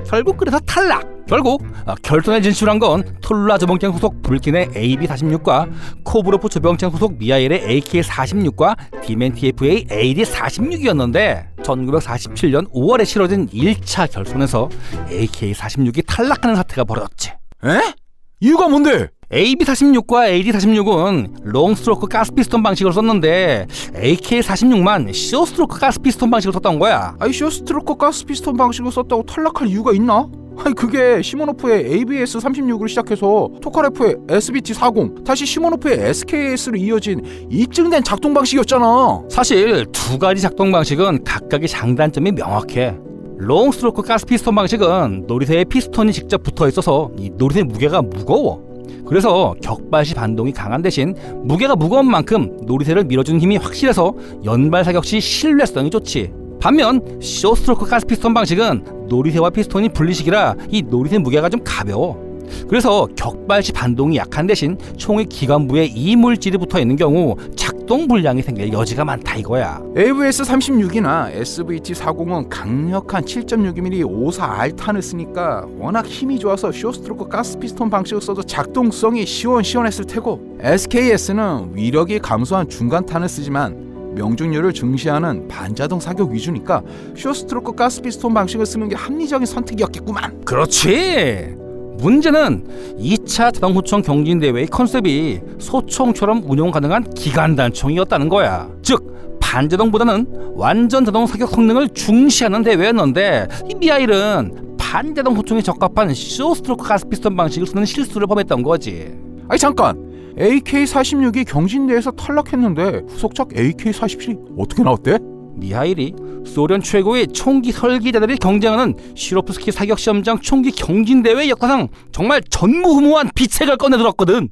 결국 그래서 탈락. 결국 결선에 진출한 건 툴라 조병창 소속 불킨의 AB-46과 코브로프 조병창 소속 미하일의 AK-46과 디멘티에프의 AD-46이었는데 1947년 5월에 치러진 1차 결선에서 AK-46이 탈락하는 사태가 벌어졌지. 에? 이유가 뭔데? AB-46과 AD-46은 롱스트로크 가스피스톤 방식을 썼는데 AK-46만 쇼스트로크 가스피스톤 방식을 썼던 거야. 쇼스트로크 가스피스톤 방식을 썼다고 탈락할 이유가 있나? 그게 시모노프의 ABS-36으로 시작해서 토카레프의 SBT-40, 다시 시모노프의 SKS로 이어진 입증된 작동 방식이었잖아. 사실 두 가지 작동 방식은 각각의 장단점이 명확해. 롱스트로크 가스피스톤 방식은 노리쇠에 피스톤이 직접 붙어있어서 이 노리쇠 무게가 무거워. 그래서 격발 시 반동이 강한 대신 무게가 무거운 만큼 노리쇠를 밀어주는 힘이 확실해서 연발 사격 시 신뢰성이 좋지. 반면 쇼스트로크 가스피스톤 방식은 노리쇠와 피스톤이 분리식이라 이 노리쇠 무게가 좀 가벼워. 그래서 격발시 반동이 약한 대신 총의 기관부에 이물질이 붙어있는 경우 작동 불량이 생길 여지가 많다 이거야. AVS-36이나 SVT-40은 강력한 7.62mm 54R탄을 쓰니까 워낙 힘이 좋아서 쇼스트로크 가스피스톤 방식을 써도 작동성이 시원시원했을 테고, SKS는 위력이 감소한 중간탄을 쓰지만 명중률을 중시하는 반자동 사격 위주니까 쇼스트로크 가스피스톤 방식을 쓰는 게 합리적인 선택이었겠구만. 그렇지. 문제는 2차 자동소총 경진대회의 컨셉이 소총처럼 운용 가능한 기관단총이었다는 거야. 즉 반자동보다는 완전 자동 사격 성능을 중시하는 대회였는데, 이 미하일은 반자동 소총에 적합한 쇼스트로크 가스피스톤 방식을 쓰는 실수를 범했던 거지. 아니 잠깐, AK-46이 경진대회에서 탈락했는데 후속작 AK-47이 어떻게 나왔대? 미하일이 소련 최고의 총기 설계자들이 경쟁하는 시로프스키 사격시험장 총기 경진대회 역사상 정말 전무후무한 비책을 꺼내들었거든.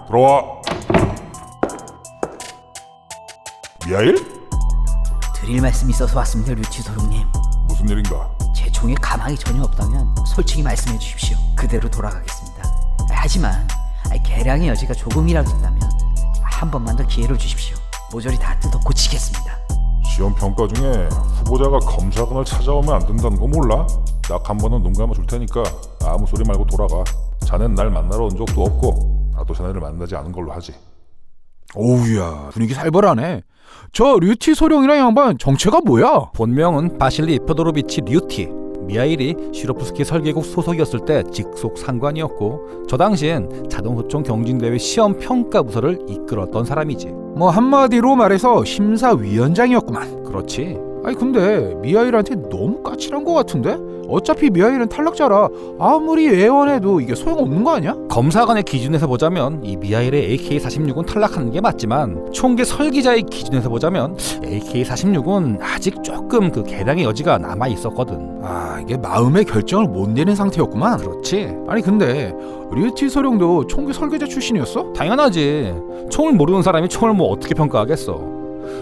들어와. 미하일? 드릴 말씀이 있어서 왔습니다, 류티 소령님. 무슨 일인가? 제 총에 가망이 전혀 없다면 솔직히 말씀해 주십시오. 그대로 돌아가겠습니다. 하지만 개량의 여지가 조금이라도 있다면 한 번만 더 기회를 주십시오. 모조리 다 뜯어 고치겠습니다. 시험 평가 중에 후보자가 검사관을 찾아오면 안 된다는 거 몰라? 딱 한 번은 눈 감아 줄 테니까 아무 소리 말고 돌아가. 자넨 날 만나러 온 적도 없고 나도 자네를 만나지 않은 걸로 하지. 오우야, 분위기 살벌하네. 저 류티 소령이랑 양반 정체가 뭐야? 본명은 바실리 펴도로비치 류티. 미하일이 시로프스키 설계국 소속이었을 때 직속 상관이었고, 저 당시엔 자동소총 경진대회 시험평가부서를 이끌었던 사람이지. 뭐 한마디로 말해서 심사위원장이었구만. 그렇지. 아니 근데 미하일한테 너무 까칠한 것 같은데? 어차피 미하일은 탈락자라 아무리 애원해도 이게 소용없는 거 아니야? 검사관의 기준에서 보자면 이 미하일의 AK-46은 탈락하는 게 맞지만, 총기 설계자의 기준에서 보자면 AK-46은 아직 조금 그 개량의 여지가 남아 있었거든. 아, 이게 마음의 결정을 못 내는 상태였구만. 그렇지. 아니 근데 류티 소령도 총기 설계자 출신이었어? 당연하지. 총을 모르는 사람이 총을 뭐 어떻게 평가하겠어.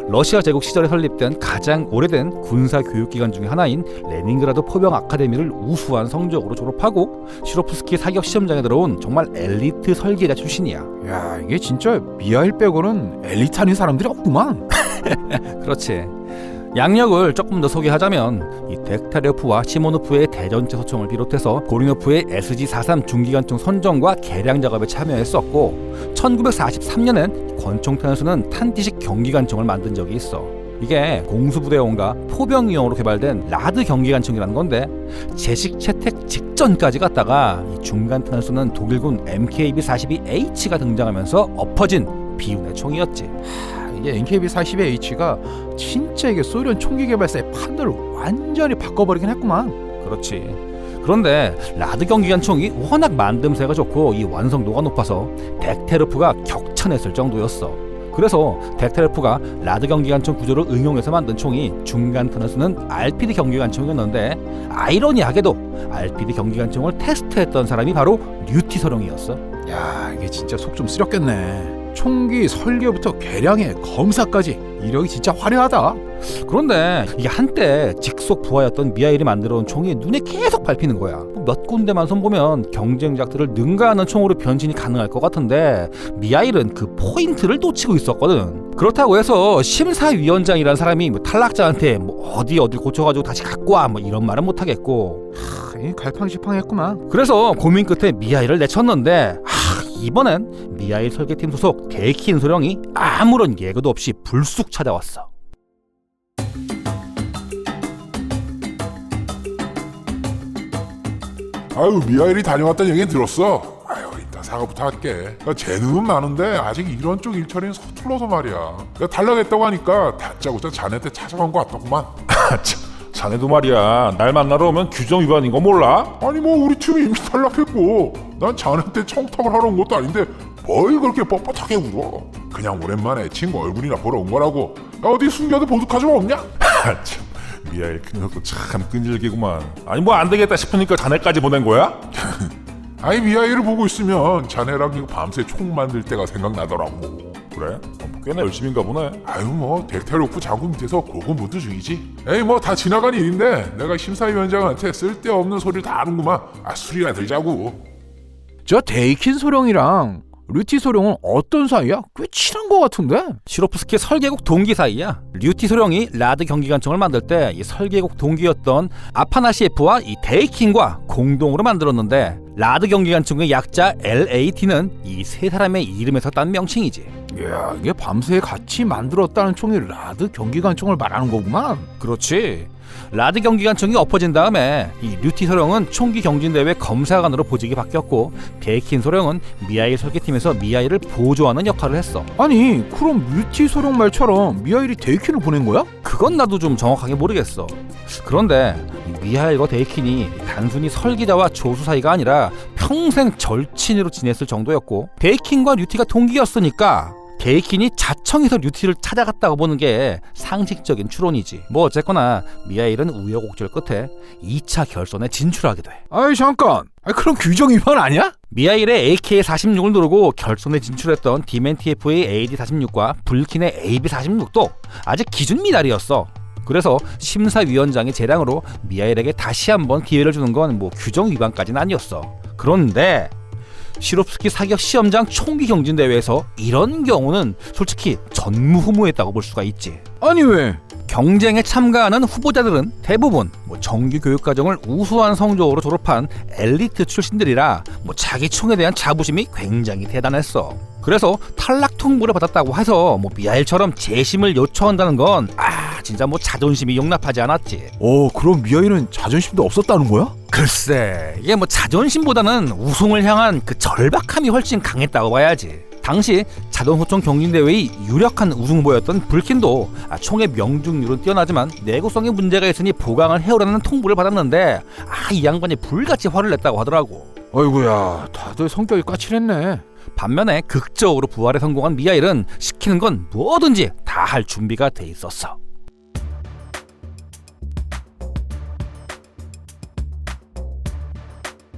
러시아 제국 시절에 설립된 가장 오래된 군사 교육기관 중에 하나인 레닌그라드 포병 아카데미를 우수한 성적으로 졸업하고 시로프스키 사격 시험장에 들어온 정말 엘리트 설계자 출신이야. 야, 이게 진짜 미하일 빼고는 엘리트 아닌 사람들이 없구만. 그렇지. 양력을 조금 더 소개하자면 이 덱타레프와 시모노프의 대전체 소총을 비롯해서 고리노프의 SG-43 중기관총 선정과 개량 작업에 참여했었고, 1943년엔 권총탄을 쓰는 탄티식 경기관총을 만든 적이 있어. 이게 공수부대용과 포병용으로 개발된 라드 경기관총이라는 건데, 제식 채택 직전까지 갔다가 이 중간탄을 쓰는 독일군 MKB-42H가 등장하면서 엎어진 비운의 총이었지. 이게 NKB-42H가 진짜 이게 소련 총기 개발사의 판도를 완전히 바꿔버리긴 했구만. 그렇지. 그런데 라드 경기관총이 워낙 만듦새가 좋고 이 완성도가 높아서 덱테르프가 격찬했을 정도였어. 그래서 덱테르프가 라드 경기관총 구조를 응용해서 만든 총이 중간탄을 쓰는 RPD 경기관총이었는데, 아이러니하게도 RPD 경기관총을 테스트했던 사람이 바로 류티 소령이었어. 야, 이게 진짜 속 좀 쓰렸겠네. 총기 설계부터 개량에 검사까지 이력이 진짜 화려하다. 그런데 이게 한때 직속 부하였던 미하일이 만들어온 총이 눈에 계속 밟히는 거야. 몇 군데만 손보면 경쟁작들을 능가하는 총으로 변신이 가능할 것 같은데, 미하일은 그 포인트를 놓치고 있었거든. 그렇다고 해서 심사위원장이라는 사람이 뭐 탈락자한테 뭐 어디 고쳐가지고 다시 갖고 와 뭐 이런 말은 못하겠고, 갈팡질팡했구만. 그래서 고민 끝에 미하일을 내쳤는데, 이번엔 미하일 설계팀 소속 데이킨 소령이 아무런 예고도 없이 불쑥 찾아왔어. 아유, 미하일이 다녀왔다는 얘기는 들었어. 아유, 이따 사과부터 할게. 재능은 많은데 아직 이런 쪽 일처리는 서툴러서 말이야. 탈락했다고 하니까 다짜고짜 자네한테 찾아간 것 같더구만. 자네도 말이야, 날 만나러 오면 규정 위반인 거 몰라? 아니 뭐 우리 팀이 이미 탈락했고 난 자네한테 청탁을 하러 온 것도 아닌데 뭘 그렇게 뻣뻣하게 울어. 그냥 오랜만에 친구 얼굴이나 보러 온 거라고. 어디 숨겨도 보드카 좀 없냐? 참, 미하일 그 녀석도 참 끈질기구만. 아니 뭐 안 되겠다 싶으니까 자네까지 보낸 거야? 아니 미하일을 보고 있으면 자네랑 이거 밤새 총 만들 때가 생각나더라고. 그래? 꽤나 열심인가 보네. 아유 뭐 덱탈로프 자구 밑에서 고군분투 중이지. 에이 뭐 다 지나간 일인데 내가 심사위원장한테 쓸데없는 소리를 다 하는구만. 아 술이나 들자고. 저 데이킨 소령이랑 류티 소령은 어떤 사이야? 꽤 친한 것 같은데? 시로프스키 설계국 동기 사이야. 류티 소령이 라드 경기관총을 만들 때 이 설계국 동기였던 아파나시에프와 이 데이킨과 공동으로 만들었는데, 라드 경기관총의 약자 LAT는 이 세 사람의 이름에서 딴 명칭이지. 이야, 이게 밤새 같이 만들었다는 총이 라드 경기관총을 말하는 거구만. 그렇지. 라드 경기관총이 엎어진 다음에 이 류티 소령은 총기 경진대회 검사관으로 보직이 바뀌었고, 데이킨 소령은 미하일 설계팀에서 미하일을 보조하는 역할을 했어. 아니, 그럼 류티 소령 말처럼 미하일이 데이킨을 보낸 거야? 그건 나도 좀 정확하게 모르겠어. 그런데 미하일과 데이킨이 단순히 설기자와 조수 사이가 아니라 평생 절친으로 지냈을 정도였고, 데이킨과 류티가 동기였으니까 데이킨이 자청해서 류티를 찾아갔다고 보는 게 상식적인 추론이지. 뭐 어쨌거나 미하일은 우여곡절 끝에 2차 결선에 진출하게 돼. 아이 잠깐, 그럼 규정 위반 아니야? 미하일의 AK-46을 누르고 결선에 진출했던 디멘티에프의 AD-46과 불킨의 AB-46도 아직 기준 미달이었어. 그래서 심사위원장의 재량으로 미하일에게 다시 한번 기회를 주는 건 뭐 규정 위반까지는 아니었어. 그런데 시롭스키 사격 시험장 총기 경진 대회에서 이런 경우는 솔직히 전무후무했다고 볼 수가 있지. 아니 왜? 경쟁에 참가하는 후보자들은 대부분 정규 교육 과정을 우수한 성적으로 졸업한 엘리트 출신들이라 자기 총에 대한 자부심이 굉장히 대단했어. 그래서 탈락 통보를 받았다고 해서 미하일처럼 재심을 요청한다는 건 진짜 자존심이 용납하지 않았지. 그럼 미하일은 자존심도 없었다는 거야? 글쎄, 이게 자존심보다는 우승을 향한 그 절박함이 훨씬 강했다고 봐야지. 당시 자동소총 경진대회의 유력한 우승 후보였던 불킨도 총의 명중률은 뛰어나지만 내구성에 문제가 있으니 보강을 해오라는 통보를 받았는데 이 양반이 불같이 화를 냈다고 하더라고. 아이고야, 다들 성격이 까칠했네. 반면에 극적으로 부활에 성공한 미하일은 시키는 건 뭐든지 다 할 준비가 돼 있었어.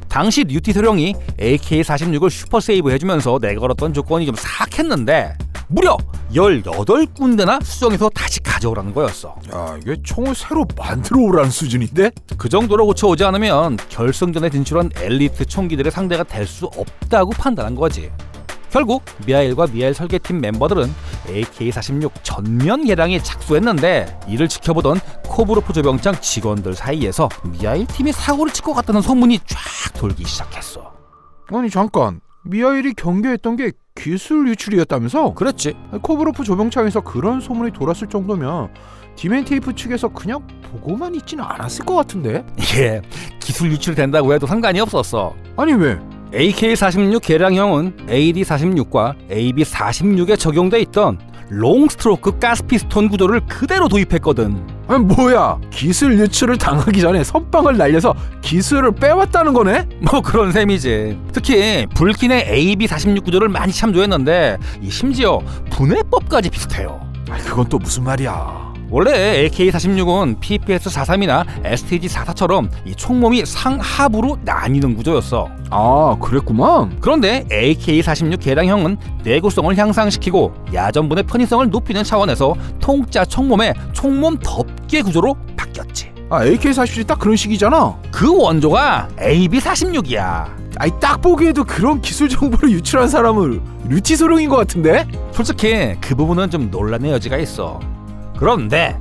당시 류티 소령이 AK-46을 슈퍼 세이브 해주면서 내걸었던 조건이 좀 사악했는데 무려 18군데나 수정해서 다시 가져오라는 거였어. 야, 이게 총을 새로 만들어 오라는 수준인데? 그 정도로 고쳐오지 않으면 결승전에 진출한 엘리트 총기들의 상대가 될 수 없다고 판단한 거지. 결국 미하일과 미하일 설계팀 member들은 AK-46 전면 개량에 착수했는데, 이를 지켜보던 코브로프 조병장 직원들 사이에서 미하일 팀이 사고를 칠 것 같다는 소문이 쫙 돌기 시작했어. 아니 잠깐, 미하일이 경계했던 게 기술 유출이었다면서? 그랬지. 코브로프 조병창에서 그런 소문이 돌았을 정도면 디멘티에프 측에서 그냥 보고만 있지는 않았을 것 같은데? 이게 기술 유출된다고 해도 상관이 없었어. 아니 왜? AK-46 개량형은 AD-46과 AB-46에 적용돼 있던 롱스트로크 가스피스톤 구조를 그대로 도입했거든. 아니 뭐야, 기술 유출을 당하기 전에 선빵을 날려서 기술을 빼왔다는 거네? 그런 셈이지. 특히 불킨의 AB-46 구조를 많이 참조했는데 심지어 분해법까지 비슷해요. 그건 또 무슨 말이야? 원래 AK-46은 PPS-43이나 STG-44처럼 이 총몸이 상하부로 나뉘는 구조였어. 그랬구만. 그런데 AK-46 개량형은 내구성을 향상시키고 야전분의 편의성을 높이는 차원에서 통짜 총몸의 총몸 덮개 구조로 바뀌었지. AK-47이 딱 그런 식이잖아. 그 원조가 AB-46이야. 딱 보기에도 그런 기술 정보를 유출한 사람은 류티 소령인 것 같은데? 솔직히 그 부분은 좀 논란의 여지가 있어. 그런데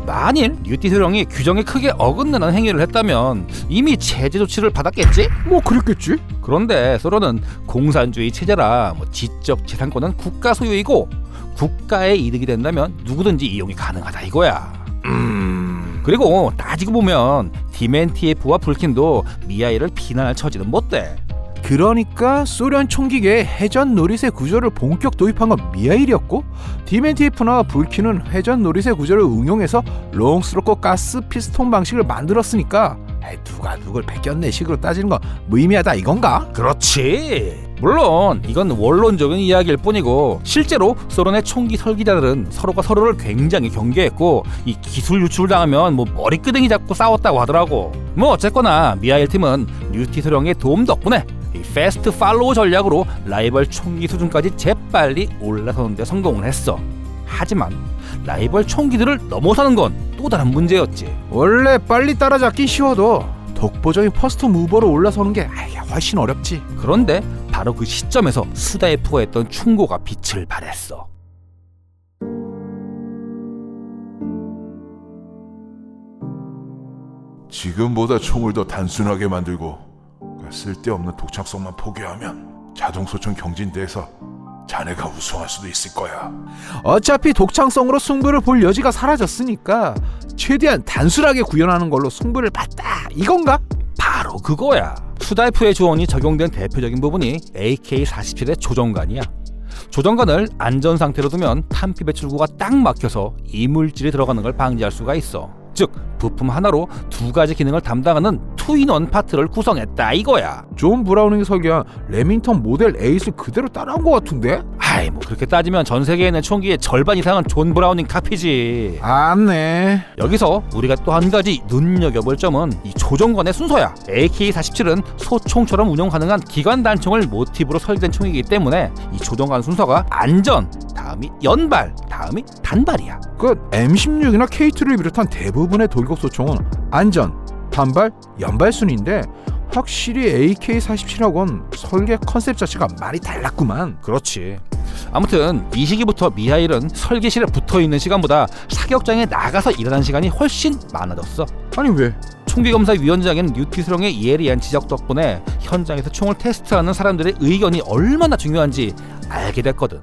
만일 류티 소령이 규정에 크게 어긋나는 행위를 했다면 이미 제재 조치를 받았겠지? 그랬겠지. 그런데 소련은 공산주의 체제라 지적 재산권은 국가 소유이고 국가의 이득이 된다면 누구든지 이용이 가능하다 이거야. 그리고 따지고 보면 디멘티에프와 불킨도 미하일을 비난할 처지는 못 돼. 그러니까 소련 총기계에 회전 노리쇠 구조를 본격 도입한 건 미하일이었고, 디멘티에프나 불킨은 회전 노리쇠 구조를 응용해서 롱스트로크 가스 피스톤 방식을 만들었으니까 누가 누굴 베꼈네 식으로 따지는 건 무의미하다 이건가? 그렇지. 물론 이건 원론적인 이야기일 뿐이고 실제로 소련의 총기 설계자들은 서로가 서로를 굉장히 경계했고 이 기술 유출을 당하면 머리끄댕이 잡고 싸웠다고 하더라고. 어쨌거나 미하일 팀은 류티 소령의 도움 덕분에 이 패스트 팔로우 전략으로 라이벌 총기 수준까지 재빨리 올라서는 데 성공을 했어. 하지만 라이벌 총기들을 넘어서는 건 또 다른 문제였지. 원래 빨리 따라잡기 쉬워도 독보적인 퍼스트 무버로 올라서는 게 훨씬 어렵지. 그런데 바로 그 시점에서 수다이프가 했던 충고가 빛을 발했어. 지금보다 총을 더 단순하게 만들고 쓸데없는 독창성만 포기하면 자동소총 경진대에서 자네가 우승할 수도 있을 거야. 어차피 독창성으로 승부를 볼 여지가 사라졌으니까 최대한 단순하게 구현하는 걸로 승부를 봤다, 이건가? 바로 그거야. 수다이프의 조언이 적용된 대표적인 부분이 AK-47의 조정관이야. 조정관을 안전 상태로 두면 탄피 배출구가 딱 막혀서 이물질이 들어가는 걸 방지할 수가 있어. 즉 부품 하나로 두 가지 기능을 담당하는 투인원 파트를 구성했다 이거야. 존 브라우닝이 설계한 레밍턴 모델 8을 그대로 따라한 것 같은데? 아이 뭐 그렇게 따지면 전 세계에 있는 총기의 절반 이상은 존 브라우닝 카피지. 안네. 여기서 우리가 또 한 가지 눈여겨볼 점은 이 조정관의 순서야. AK-47은 소총처럼 운용 가능한 기관 단총을 모티브로 설계된 총이기 때문에 이 조정관 순서가 안전, 다음이 연발, 다음이 단발이야. 그 M16이나 K2를 비롯한 대부분의 돌격 소총은 안전, 단발, 연발 순인데 확실히 AK-47하고는 설계 컨셉 자체가 많이 달랐구만. 그렇지. 아무튼 이 시기부터 미하일은 설계실에 붙어있는 시간보다 사격장에 나가서 일하는 시간이 훨씬 많아졌어. 아니 왜? 총기검사위원장인 뉴티스롱의 예리한 지적 덕분에 현장에서 총을 테스트하는 사람들의 의견이 얼마나 중요한지 알게 됐거든.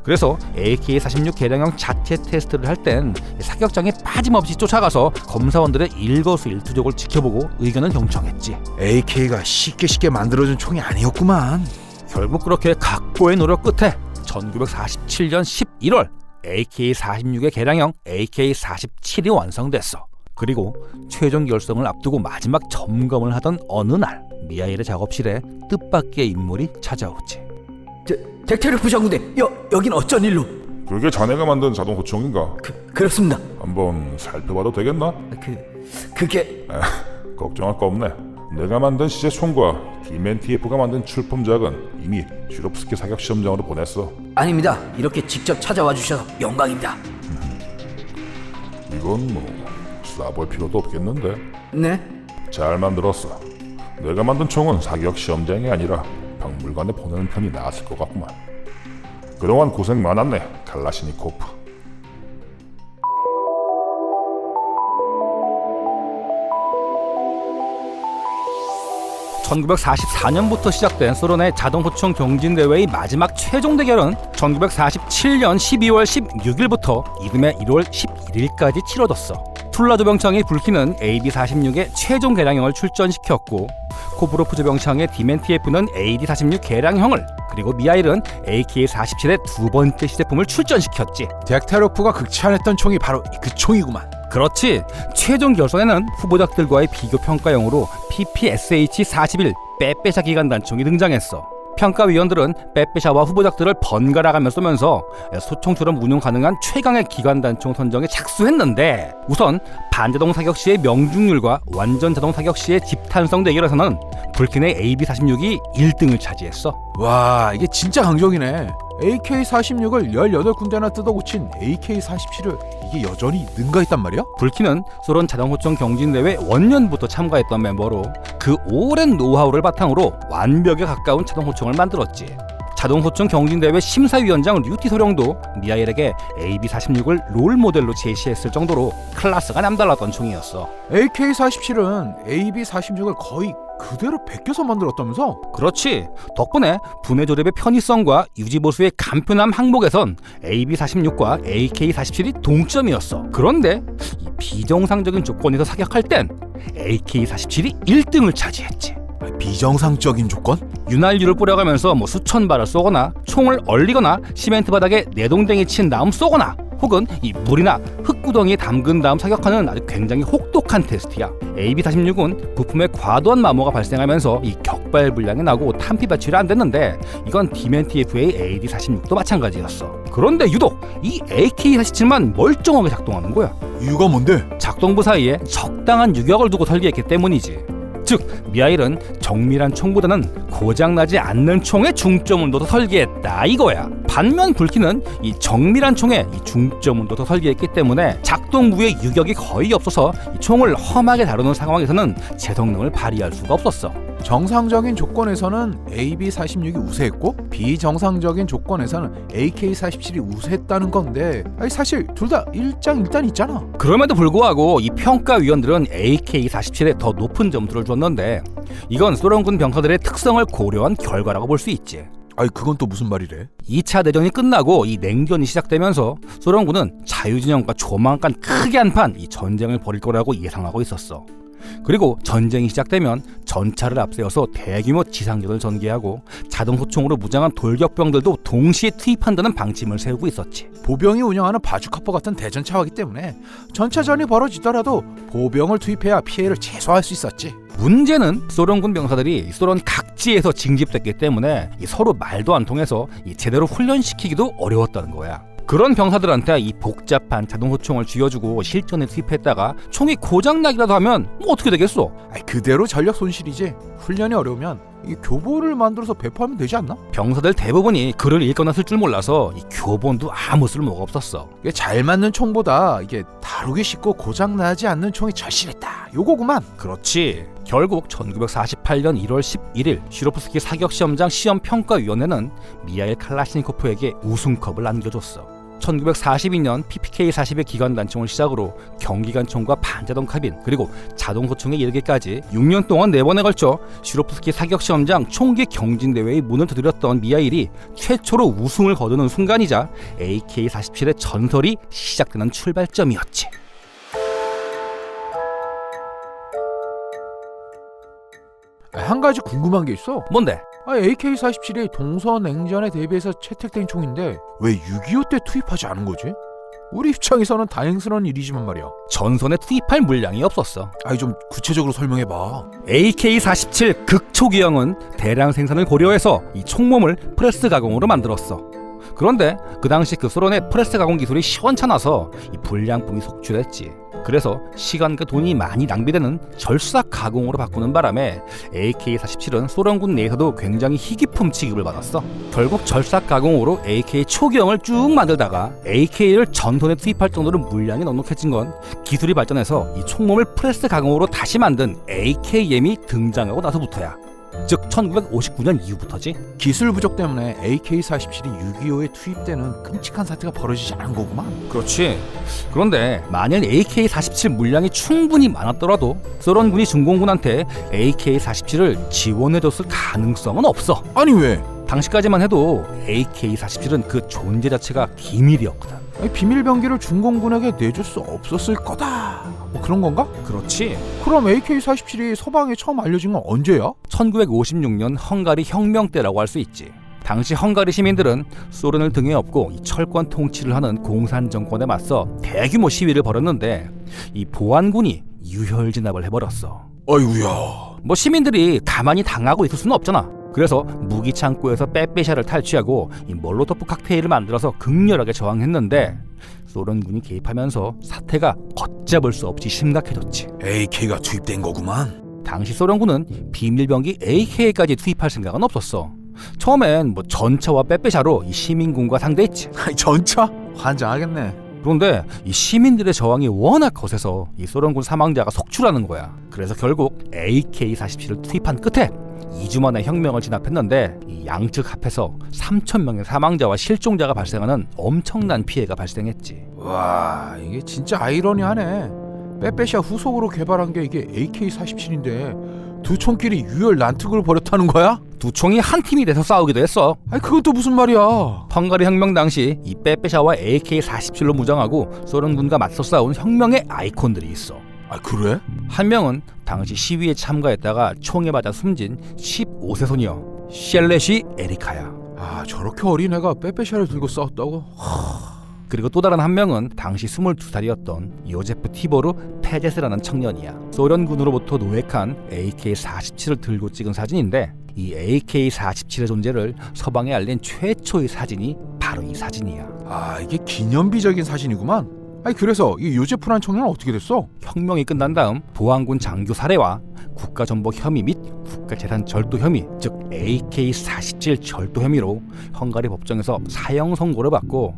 그래서 AK-46 개량형 자체 테스트를 할 땐 사격장에 빠짐없이 쫓아가서 검사원들의 일거수일투족을 지켜보고 의견을 경청했지. AK가 쉽게 만들어준 총이 아니었구만. 결국 그렇게 각고의 노력 끝에 1947년 11월 AK-46의 개량형 AK-47이 완성됐어. 그리고 최종 결성을 앞두고 마지막 점검을 하던 어느 날 미하일의 작업실에 뜻밖의 인물이 찾아오지. 덱테르프 장군대, 여긴 어쩐 일로? 그게 자네가 만든 자동소총인가? 그렇습니다. 한번 살펴봐도 되겠나? 그게 걱정할 거 없네. 내가 만든 시제총과 디멘티에프가 만든 출품작은 이미 슈롭스키 사격 시험장으로 보냈어. 아닙니다. 이렇게 직접 찾아와 주셔서 영광입니다. 이건 뭐 쏴볼 필요도 없겠는데. 네? 잘 만들었어. 내가 만든 총은 사격 시험장이 아니라 박물관에 보내는 편이 나았을 것 같구만. 그동안 고생 많았네, 칼라시니코프. (1944년부터) 시작된 소련의 자동소총 경진대회의 마지막 최종 대결은 1947년 12월 16일부터 이듬해 1월 11일까지 치러졌어. 툴라 조병창의 불키는 AD-46의 최종 개량형을 출전시켰고, 코브로프 조병창의 디멘티에프는 AD-46 개량형을, 그리고 미하일은 AK-47의 두 번째 시제품을 출전시켰지. 덱테로프가 극찬했던 총이 바로 그 총이구만. 그렇지. 최종 결선에는 후보작들과의 비교 평가용으로 PPSH-41 빼빼샤 기관 단총이 등장했어. 평가위원들은 빼빼샤와 후보작들을 번갈아가며 쏘면서 소총처럼 운용 가능한 최강의 기관 단총 선정에 착수했는데, 우선 반자동 사격 시의 명중률과 완전 자동 사격 시의 집탄성 대결에서는 불킨의 AB-46이 1등을 차지했어. 와, 이게 진짜 강적이네. AK-46을 18군데나 뜯어고친 AK-47을 이게 여전히 능가했단 말이야? 불킨은 소련 자동소총 경진대회 원년부터 참가했던 멤버로 그 오랜 노하우를 바탕으로 완벽에 가까운 자동소총을 만들었지. 자동소총 경진대회 심사위원장 류티 소령도 미하일에게 AB-46을 롤모델로 제시했을 정도로 클래스가 남달랐던 총이었어. AK-47은 AB-46을 거의 그대로 베껴서 만들었다면서? 그렇지. 덕분에 분해 조립의 편의성과 유지보수의 간편함 항목에선 AB-46과 AK-47이 동점이었어. 그런데 이 비정상적인 조건에서 사격할 땐 AK-47이 1등을 차지했지. 비정상적인 조건? 윤활유를 뿌려가면서 수천 발을 쏘거나, 총을 얼리거나, 시멘트 바닥에 내동댕이 친 다음 쏘거나, 혹은 이 물이나 흙구덩이에 담근 다음 사격하는 아주 굉장히 혹독한 테스트야. AB-46은 부품에 과도한 마모가 발생하면서 이 격발 불량이 나고 탄피 배출이 안 됐는데, 이건 디멘티에프의 AD-46도 마찬가지였어. 그런데 유독 이 AK-47만 멀쩡하게 작동하는 거야. 이유가 뭔데? 작동부 사이에 적당한 유격을 두고 설계했기 때문이지. 즉 미하일은 정밀한 총보다는 고장나지 않는 총에 중점을 둬서 설계했다 이거야. 반면 불키는 이 정밀한 총에 이 중점을 둬서 설계했기 때문에 작동부에 유격이 거의 없어서 이 총을 험하게 다루는 상황에서는 제 성능을 발휘할 수가 없었어. 정상적인 조건에서는 AB46이 우세했고 비정상적인 조건에서는 AK47이 우세했다는 건데 아니 사실 둘 다 일장일단 있잖아. 그럼에도 불구하고 이 평가위원들은 AK47에 더 높은 점수를 줬는데 이건 소련군 병사들의 특성을 고려한 결과라고 볼 수 있지. 아니 그건 또 무슨 말이래? 2차 대전이 끝나고 이 냉전이 시작되면서 소련군은 자유진영과 조만간 크게 한판 이 전쟁을 벌일 거라고 예상하고 있었어. 그리고 전쟁이 시작되면 전차를 앞세워서 대규모 지상전을 전개하고 자동소총으로 무장한 돌격병들도 동시에 투입한다는 방침을 세우고 있었지. 보병이 운영하는 바주카포 같은 대전차이기 때문에 전차전이 벌어지더라도 보병을 투입해야 피해를 최소화할 수 있었지. 문제는 소련군 병사들이 소련 각지에서 징집됐기 때문에 이 서로 말도 안 통해서 이 제대로 훈련시키기도 어려웠다는 거야. 그런 병사들한테 이 복잡한 자동소총을 쥐어주고 실전에 투입했다가 총이 고장나기라도 하면 뭐 어떻게 되겠어? 아니 그대로 전력 손실이지. 훈련이 어려우면 이 교본을 만들어서 배포하면 되지 않나? 병사들 대부분이 글을 읽거나 쓸 줄 몰라서 이 교본도 아무 쓸모가 없었어. 이게 잘 맞는 총보다 이게 다루기 쉽고 고장나지 않는 총이 절실했다. 요거구만. 그렇지. 결국 1948년 1월 11일 슈로프스키 사격시험장 시험평가위원회는 미하일 칼라시니코프에게 우승컵을 안겨줬어. 1942년 PPK-40의 기관단총을 시작으로 경기관총과 반자동 카빈 그리고 자동소총에 이르기까지 6년 동안 4번에 걸쳐 슈로프스키 사격시험장 총기 경진대회의 문을 두드렸던 미하일이 최초로 우승을 거두는 순간이자 AK-47의 전설이 시작되는 출발점이었지. 한 가지 궁금한 게 있어. 뭔데? AK-47이 동서냉전에 대비해서 채택된 총인데 왜 6.25 때 투입하지 않은 거지? 우리 입장에서는 다행스러운 일이지만 말이야. 전선에 투입할 물량이 없었어. 아니 좀 구체적으로 설명해봐. AK-47 극초기형은 대량 생산을 고려해서 이 총몸을 프레스 가공으로 만들었어. 그런데 그 당시 그 소련의 프레스 가공 기술이 시원찮아서 이 불량품이 속출했지. 그래서 시간과 돈이 많이 낭비되는 절삭 가공으로 바꾸는 바람에 AK-47은 소련군 내에서도 굉장히 희귀품 취급을 받았어. 결국 절삭 가공으로 AK 초기형을 쭉 만들다가 AK를 전선에 투입할 정도로 물량이 넉넉해진 건 기술이 발전해서 이 총몸을 프레스 가공으로 다시 만든 AKM이 등장하고 나서부터야. 즉 1959년 이후부터지. 기술 부족 때문에 AK-47이 6.25에 투입되는 끔찍한 사태가 벌어지지 않은 거구만. 그렇지. 그런데 만약 AK-47 물량이 충분히 많았더라도 소련군이 중공군한테 AK-47을 지원해줬을 가능성은 없어. 아니 왜? 당시까지만 해도 AK-47은 그 존재 자체가 기밀이었거든. 아니, 비밀병기를 중공군에게 내줄 수 없었을 거다. 뭐 그런 건가? 그렇지. 그럼 AK-47이 서방에 처음 알려진 건 언제야? 1956년 헝가리 혁명 때라고 할 수 있지. 당시 헝가리 시민들은 소련을 등에 업고 이 철권 통치를 하는 공산 정권에 맞서 대규모 시위를 벌였는데 이 보안군이 유혈 진압을 해버렸어. 아이고야. 뭐 시민들이 가만히 당하고 있을 수는 없잖아. 그래서 무기 창고에서 빼빼샤를 탈취하고 이 몰로토프 칵테일을 만들어서 극렬하게 저항했는데 소련군이 개입하면서 사태가 걷잡을 수 없이 심각해졌지. AK가 투입된 거구만. 당시 소련군은 비밀병기 AK까지 투입할 생각은 없었어. 처음엔 뭐 전차와 빼빼샤로 이 시민군과 상대했지. 아니 전차? 환장하겠네. 그런데 이 시민들의 저항이 워낙 거세서 이 소련군 사망자가 속출하는 거야. 그래서 결국 AK-47을 투입한 끝에 2주 만에 혁명을 진압했는데 이 양측 합해서 3,000명의 사망자와 실종자가 발생하는 엄청난 피해가 발생했지. 와 이게 진짜 아이러니하네. 빼빼샤 후속으로 개발한 게 이게 AK-47인데 두 총끼리 유혈 난투를 벌였다는 거야? 두 총이 한 팀이 돼서 싸우기도 했어. 아니 그건 또 무슨 말이야? 헝가리 혁명 당시 이 빼빼샤와 AK-47로 무장하고 소련군과 맞서 싸운 혁명의 아이콘들이 있어. 아 그래? 한 명은 당시 시위에 참가했다가 총에 맞아 숨진 15세 소녀 셸렛이 에리카야. 아 저렇게 어린 애가 빼빼샤를 들고 싸웠다고? 그리고 또 다른 한 명은 당시 22살이었던 요제프 티보르 페제스라는 청년이야. 소련군으로부터 노획한 AK-47을 들고 찍은 사진인데 이 AK-47의 존재를 서방에 알린 최초의 사진이 바로 이 사진이야. 아 이게 기념비적인 사진이구만. 아니 그래서 이 요제프란 청년은 어떻게 됐어? 혁명이 끝난 다음 보안군 장교 살해와 국가전복 혐의 및 국가재산 절도 혐의, 즉 AK-47 절도 혐의로 헝가리 법정에서 사형 선고를 받고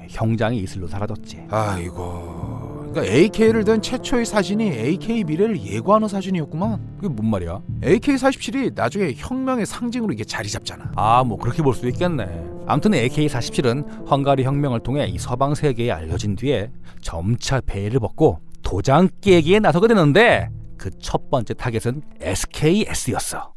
형장이 이슬로 사라졌지. 아이고, 그러니까 AK를 든 최초의 사진이 AK 미래를 예고하는 사진이었구만. 그게 뭔 말이야? AK-47이 나중에 혁명의 상징으로 이게 자리 잡잖아. 아, 뭐 그렇게 볼 수 있겠네. 아무튼 AK-47은 헝가리 혁명을 통해 이 서방 세계에 알려진 뒤에 점차 베일을 벗고 도장 깨기에 나서게 되는데 그 첫 번째 타겟은 SKS였어.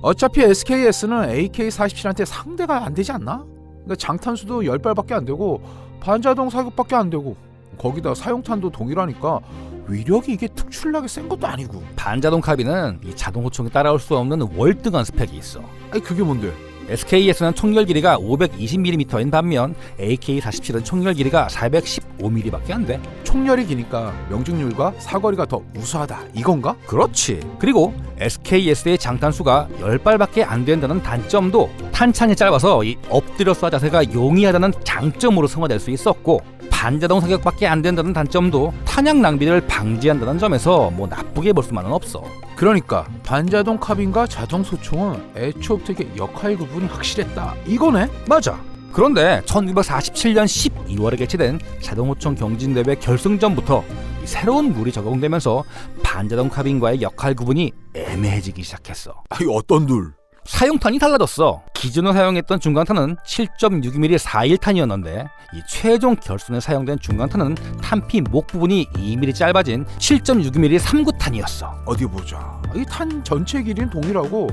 어차피 SKS는 AK-47한테 상대가 안 되지 않나? 그러니까 장탄수도 10발밖에 안 되고 반자동 사격밖에 안 되고 거기다 사용탄도 동일하니까 위력이 이게 특출나게 센 것도 아니고. 반자동 카빈은 이 자동 호총에 따라올 수 없는 월등한 스펙이 있어. 아니 그게 뭔데? SKS는 총열 길이가 520mm인 반면 AK-47은 총열 길이가 415mm밖에 안 돼. 총열이 기니까 명중률과 사거리가 더 우수하다 이건가? 그렇지. 그리고 SKS의 장탄수가 10발밖에 안 된다는 단점도 탄창이 짧아서 이 엎드려 쏴 자세가 용이하다는 장점으로 승화될 수 있었고, 반자동 사격밖에 안 된다는 단점도 탄약 낭비를 방지한다는 점에서 뭐 나쁘게 볼 수만은 없어. 그러니까 반자동 카빈과 자동 소총은 애초부터 이게 역할 구분이 확실했다 이거네? 맞아. 그런데 1947년 12월에 개최된 자동호총 경진대회 결승전부터 이 새로운 룰이 적용되면서 반자동 카빈과의 역할 구분이 애매해지기 시작했어. 아니 어떤 둘? 사용탄이 달라졌어. 기존에 사용했던 중간탄은 7.62mm 4.1탄이었는데 이 최종 결선에 사용된 중간탄은 탄피 목 부분이 2mm 짧아진 7.62mm 3구탄이었어. 어디 보자. 이 탄 전체 길이는 동일하고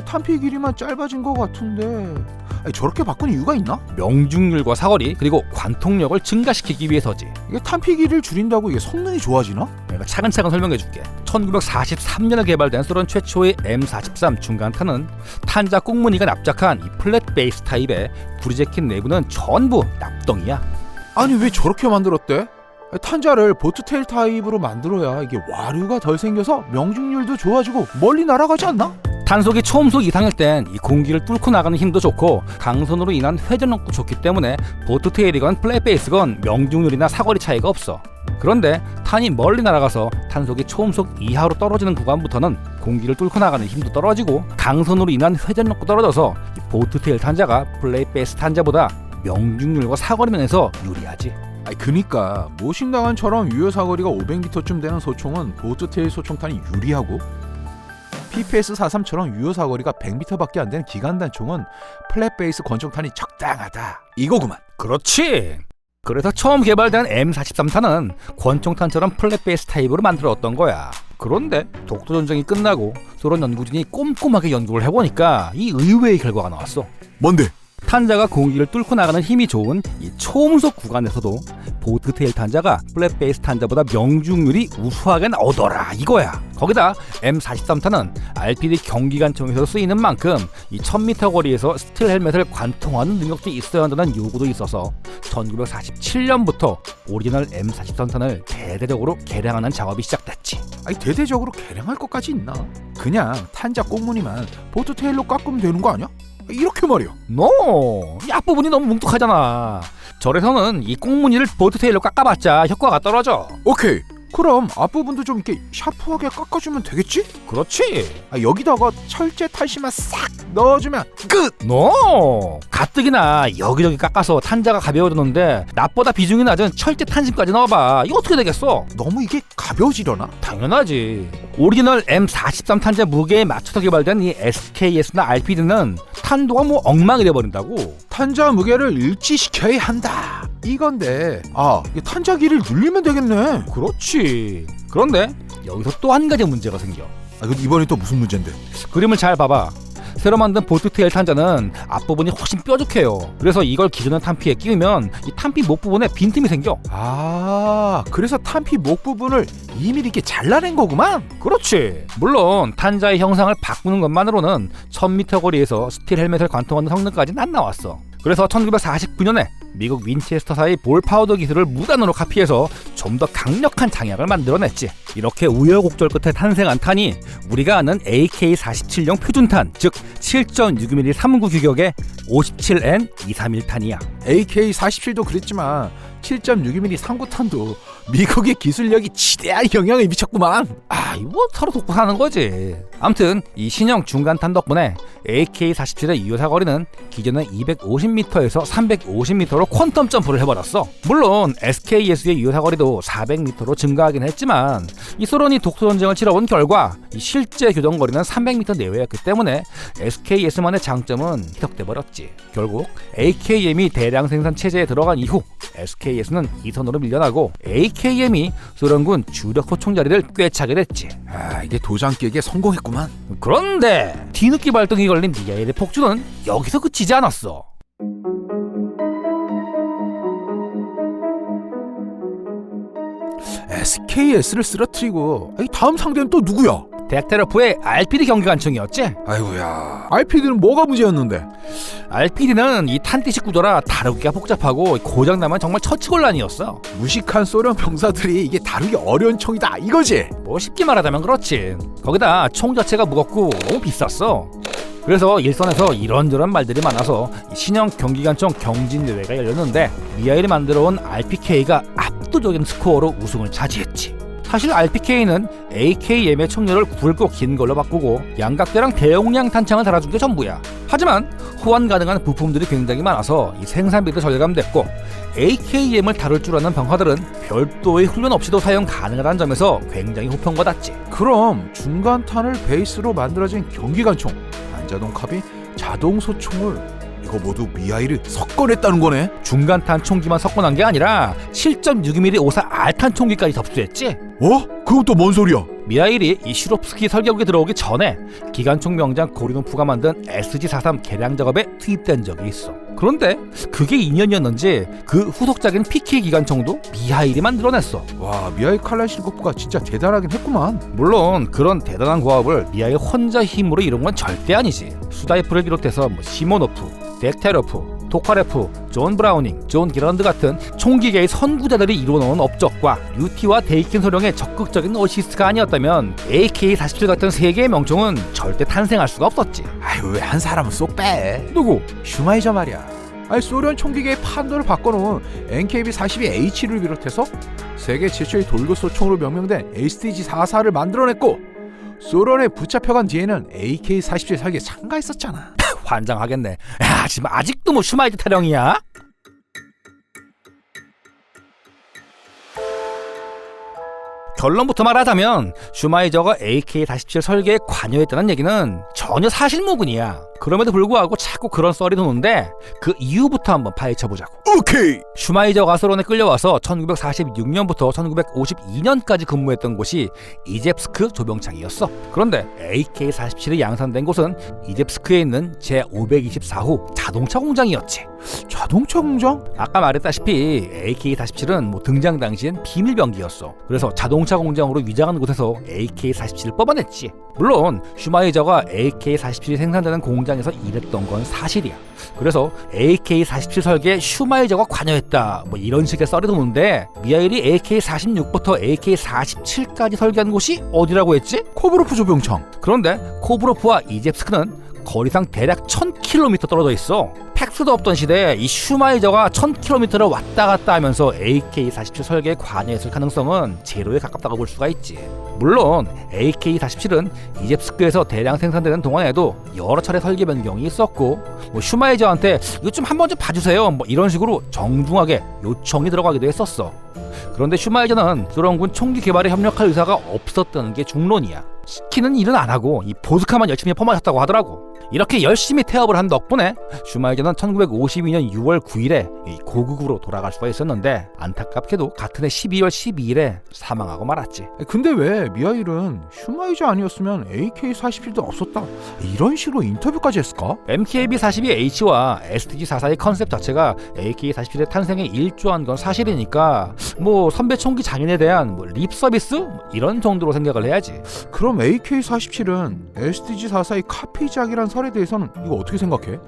탄피 길이만 짧아진 것 같은데 아니, 저렇게 바꾼 이유가 있나? 명중률과 사거리 그리고 관통력을 증가시키기 위해서지. 이게 탄피 길이를 줄인다고 이게 성능이 좋아지나? 내가 차근차근 설명해줄게. 1943년에 개발된 소련 최초의 M43 중간탄은 탄자 꽁무니가 납작한 이 플랫 베이스 타입의 구리재킷 내부는 전부 납덩이야. 아니 왜 저렇게 만들었대? 탄자를 보트테일 타입으로 만들어야 이게 와류가 덜 생겨서 명중률도 좋아지고 멀리 날아가지 않나? 탄속이 초음속 이상일 땐 이 공기를 뚫고 나가는 힘도 좋고 강선으로 인한 회전력도 좋기 때문에 보트테일이건 플랫베이스건 명중률이나 사거리 차이가 없어. 그런데 탄이 멀리 날아가서 탄속이 초음속 이하로 떨어지는 구간부터는 공기를 뚫고 나가는 힘도 떨어지고 강선으로 인한 회전력도 떨어져서 이 보트테일 탄자가 플랫베이스 탄자보다 명중률과 사거리 면에서 유리하지. 아니 그니까 모신당한처럼 유효 사거리가 500m쯤 되는 소총은 보트테일 소총탄이 유리하고 PPS-43처럼 유효 사거리가 100m밖에 안 되는 기관단 총은 플랫베이스 권총탄이 적당하다 이거구만. 그렇지. 그래서 처음 개발된 M43탄은 권총탄처럼 플랫베이스 타입으로 만들어졌던 거야. 그런데 독도전쟁이 끝나고 소련 연구진이 꼼꼼하게 연구를 해보니까 이 의외의 결과가 나왔어. 뭔데? 탄자가 공기를 뚫고 나가는 힘이 좋은 이 초음속 구간에서도 보트테일 탄자가 플랫베이스 탄자보다 명중률이 우수하게 나오더라 이거야. 거기다 M43탄은 RPD 경기관총에서 쓰이는 만큼 이 1000m 거리에서 스틸 헬멧을 관통하는 능력도 있어야 한다는 요구도 있어서 1947년부터 오리지널 M43탄을 대대적으로 개량하는 작업이 시작됐지. 아니 대대적으로 개량할 것까지 있나? 그냥 탄자 꽁무니만 보트테일로 깎으면 되는 거 아니야? 이렇게 말이야. 이 앞부분이 너무 뭉툭하잖아. 절에서는 이 꽁무니를 보트테일로 깎아봤자 효과가 떨어져. 오케이. 그럼 앞부분도 좀 이렇게 샤프하게 깎아주면 되겠지? 그렇지. 여기다가 철제 탈심만 싹 넣어주면 끝! 가뜩이나 여기저기 깎아서 탄자가 가벼워졌는데 나보다 비중이 낮은 철제 탄심까지 넣어봐. 이거 어떻게 되겠어? 너무 이게 가벼워지려나? 당연하지. 오리지널 M43 탄자 무게에 맞춰서 개발된 이 SKS나 RPD는 탄도가 뭐 엉망이 돼버린다고. 탄자 무게를 일치시켜야 한다 이건데 이게 탄자 길이를 늘리면 되겠네. 그렇지. 그런데 여기서 또 한 가지 문제가 생겨. 근데 이번엔 또 무슨 문제인데? 그림을 잘 봐봐. 새로 만든 보트테일 탄자는 앞부분이 훨씬 뾰족해요. 그래서 이걸 기존의 탄피에 끼우면 이 탄피 목 부분에 빈틈이 생겨. 그래서 탄피 목 부분을 2mm 이렇게 잘라낸 거구만. 그렇지. 물론 탄자의 형상을 바꾸는 것만으로는 1000m 거리에서 스틸 헬멧을 관통하는 성능까지는 안 나왔어. 그래서 1949년에 미국 윈체스터사의 볼 파우더 기술을 무단으로 카피해서 좀 더 강력한 장약을 만들어냈지. 이렇게 우여곡절 끝에 탄생한 탄이 우리가 아는 AK-47용 표준탄, 즉 7.62mm 3구 규격의 57N231탄이야. AK-47도 그랬지만 7.62mm 상구탄도 미국의 기술력이 지대한 영향을 미쳤구만. 이거 서로 돕고 사는 거지. 아무튼 이 신형 중간탄 덕분에 AK-47의 유효사거리는 기존의 250m에서 350m로 퀀텀 점프를 해버렸어. 물론 SKS의 유효사거리도 400m로 증가하긴 했지만 이 소련이 독소전쟁을 치러본 결과 이 실제 교전거리는 300m 내외였기 때문에 SKS만의 장점은 희석돼 버렸지. 결국 AKM이 대량 생산 체제에 들어간 이후 SKS는 이선으로 밀려나고 AKM이 소련군 주력 소총 자리를 꿰차게 됐지. 이게 도장 깨기에 성공했구만. 그런데 뒤늦게 발동이 걸린 미하일의 폭주는 여기서 그치지 않았어. SKS를 쓰러뜨리고 다음 상대는 또 누구야? 덱테르프의 RPD 경기관총이었지. 아이고야, RPD는 뭐가 문제였는데? RPD는 이 탄띠식 구조라 다루기가 복잡하고 고장나면 정말 처치곤란이었어. 무식한 소련 병사들이 이게 다루기 어려운 총이다 이거지? 뭐 쉽게 말하자면 그렇지. 거기다 총 자체가 무겁고 너무 비쌌어. 그래서 일선에서 이런저런 말들이 많아서 신형 경기관총 경진대회가 열렸는데 미하일이 만들어온 RPK가 압도적인 스코어로 우승을 차지했지. 사실 RPK는 AKM의 총열을 굵고 긴 걸로 바꾸고 양각대랑 대용량 탄창을 달아준 게 전부야. 하지만 호환 가능한 부품들이 굉장히 많아서 이 생산비도 절감됐고 AKM을 다룰 줄 아는 병사들은 별도의 훈련 없이도 사용 가능하다는 점에서 굉장히 호평받았지. 그럼 중간탄을 베이스로 만들어진 경기관총, 반자동 카빈, 자동 소총을 이거 모두 미하일이 섞어냈다는 거네? 중간탄 총기만 섞어난 게 아니라 7.62mm 54 R탄 총기까지 접수했지. 그건 또 뭔 소리야? 미하일이 이 슈롭스키 설계국에 들어오기 전에 기관총 명장 고리노프가 만든 SG-43 개량 작업에 투입된 적이 있어. 그런데 그게 2년이었는지 그 후속작인 PK 기관총도 미하일이 만들어냈어. 와, 미하일 칼라시니코프가 진짜 대단하긴 했구만. 물론 그런 대단한 고압을 미하일 혼자 힘으로 이룬 건 절대 아니지. 수다이프를 비롯해서 시모노프, 덱테르프, 토카레프, 존 브라우닝, 존 기런드 같은 총기계의 선구자들이 이루어놓은 업적과 뉴티와 데이킨 소령의 적극적인 어시스트가 아니었다면 AK-47 같은 세계의 명총은 절대 탄생할 수가 없었지. 왜 한 사람은 쏙 빼? 누구? 슈마이저 말이야. 소련 총기계의 판도를 바꿔놓은 NKB-42H를 비롯해서 세계 최초의 돌격소총으로 명명된 STG-44를 만들어냈고 소련에 붙잡혀간 뒤에는 AK-47 설계에 참가했었잖아. 환장하겠네. 야, 지금 아직도 뭐 슈마이저 타령이야? 결론부터 말하자면 슈마이저가 AK-47 설계에 관여했다는 얘기는 전혀 사실무근이야. 그럼에도 불구하고 자꾸 그런 썰이 도는데 그 이유부터 한번 파헤쳐보자고. 오케이! 슈마이저가 소련에 끌려와서 1946년부터 1952년까지 근무했던 곳이 이젬스크 조병창이었어. 그런데 AK-47이 양산된 곳은 이젬스크에 있는 제524호 자동차 공장이었지. 자동차 공장? 아까 말했다시피 AK-47은 뭐 등장 당시엔 비밀병기였어. 그래서 자동차 공장으로 위장한 곳에서 AK-47을 뽑아냈지. 물론 슈마이저가 AK-47이 생산되는 공장에서 일했던 건 사실이야. 그래서 AK-47 설계에 슈마이저가 관여했다 뭐 이런 식의 썰이 도는데 미하일이 AK-46부터 AK-47까지 설계한 곳이 어디라고 했지? 코브로프 조병창. 그런데 코브로프와 이젬스크는 거리상 대략 1000km 떨어져 있어. 팩스도 없던 시대에 이 슈마이저가 1000km를 왔다 갔다 하면서 AK-47 설계에 관여했을 가능성은 제로에 가깝다고 볼 수가 있지. 물론 AK-47은 이젬스크에서 대량 생산되는 동안에도 여러 차례 설계 변경이 있었고 뭐 슈마이저한테 이거 좀 한번 좀 봐주세요 뭐 이런 식으로 정중하게 요청이 들어가기도 했었어. 그런데 슈마이저는 소련군 총기 개발에 협력할 의사가 없었다는 게 중론이야. 시키는 일은 안 하고 이 보스카만 열심히 퍼마셨다고 하더라고. 이렇게 열심히 태업을 한 덕분에 슈마이저는 1952년 6월 9일에 고국으로 돌아갈 수가 있었는데 안타깝게도 같은 해 12월 12일에 사망하고 말았지. 근데 왜 미하일은 슈마이저 아니었으면 AK-47도 없었다 이런 식으로 인터뷰까지 했을까? MKB-42H와 STG-44의 컨셉 자체가 AK-47의 탄생에 일조한 건 사실이니까 뭐 선배 총기 장인에 대한 뭐 립 서비스? 이런 정도로 생각을 해야지. 그럼 AK-47은 STG-44의 카피작이란 설에 대해서는 이거 어떻게 생각해?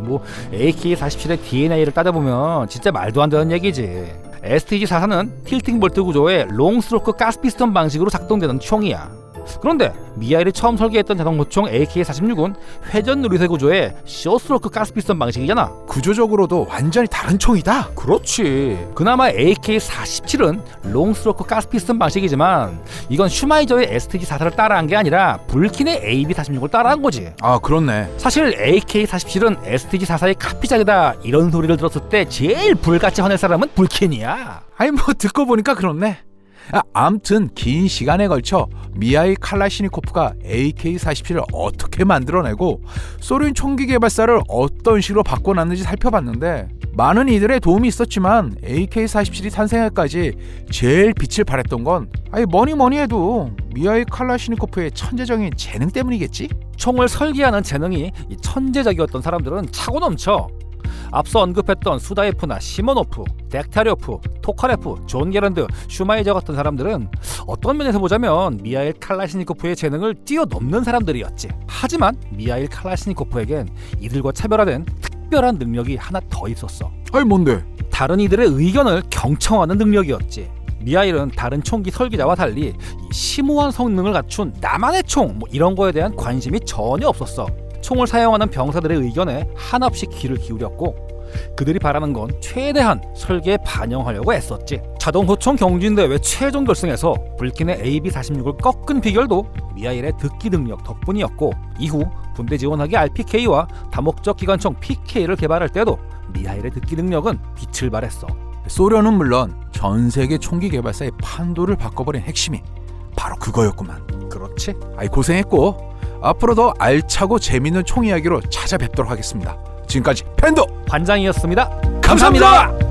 뭐 AK-47의 DNA를 따져보면 진짜 말도 안 되는 얘기지. STG-44는 틸팅 볼트 구조의 롱스트로크 가스피스톤 방식으로 작동되는 총이야. 그런데 미하일이 처음 설계했던 자동소총 AK-46은 회전 누리쇠 구조의 쇼스트로크 가스피스톤 방식이잖아. 구조적으로도 완전히 다른 총이다. 그렇지. 그나마 AK-47은 롱스트로크 가스피스톤 방식이지만 이건 슈마이저의 STG-44를 따라한 게 아니라 불킨의 AB-46을 따라한 거지. 아, 그렇네. 사실 AK-47은 STG-44의 카피작이다 이런 소리를 들었을 때 제일 불같이 화낼 사람은 불킨이야. 아니 뭐 듣고 보니까 그렇네. 암튼 긴 시간에 걸쳐 미하일 칼라시니코프가 AK-47을 어떻게 만들어내고 소련 총기 개발사를 어떤 식으로 바꿔놨는지 살펴봤는데 많은 이들의 도움이 있었지만 AK-47이 탄생할까지 제일 빛을 발했던 건 뭐니 해도 미하일 칼라시니코프의 천재적인 재능 때문이겠지? 총을 설계하는 재능이 천재적이었던 사람들은 차고 넘쳐. 앞서 언급했던 수다예프나 시모노프, 덱타리오프, 토카레프, 존 게런드, 슈마이저 같은 사람들은 어떤 면에서 보자면 미하일 칼라시니코프의 재능을 뛰어넘는 사람들이었지. 하지만 미하일 칼라시니코프에겐 이들과 차별화된 특별한 능력이 하나 더 있었어. 아니 뭔데? 다른 이들의 의견을 경청하는 능력이었지. 미하일은 다른 총기 설계자와 달리 이 심오한 성능을 갖춘 나만의 총 이런 거에 대한 관심이 전혀 없었어. 총을 사용하는 병사들의 의견에 한없이 귀를 기울였고 그들이 바라는 건 최대한 설계에 반영하려고 애썼지. 자동소총 경진대회 최종 결승에서 불킨의 AB-46을 꺾은 비결도 미하일의 듣기 능력 덕분이었고 이후 군대 지원하기 RPK와 다목적 기관총 PK를 개발할 때도 미하일의 듣기 능력은 빛을 발했어. 소련은 물론 전 세계 총기 개발사의 판도를 바꿔버린 핵심이 바로 그거였구만. 그렇지. 고생했고 앞으로도 알차고 재밌는 총 이야기로 찾아뵙도록 하겠습니다. 지금까지 팬더 관장이었습니다. 감사합니다.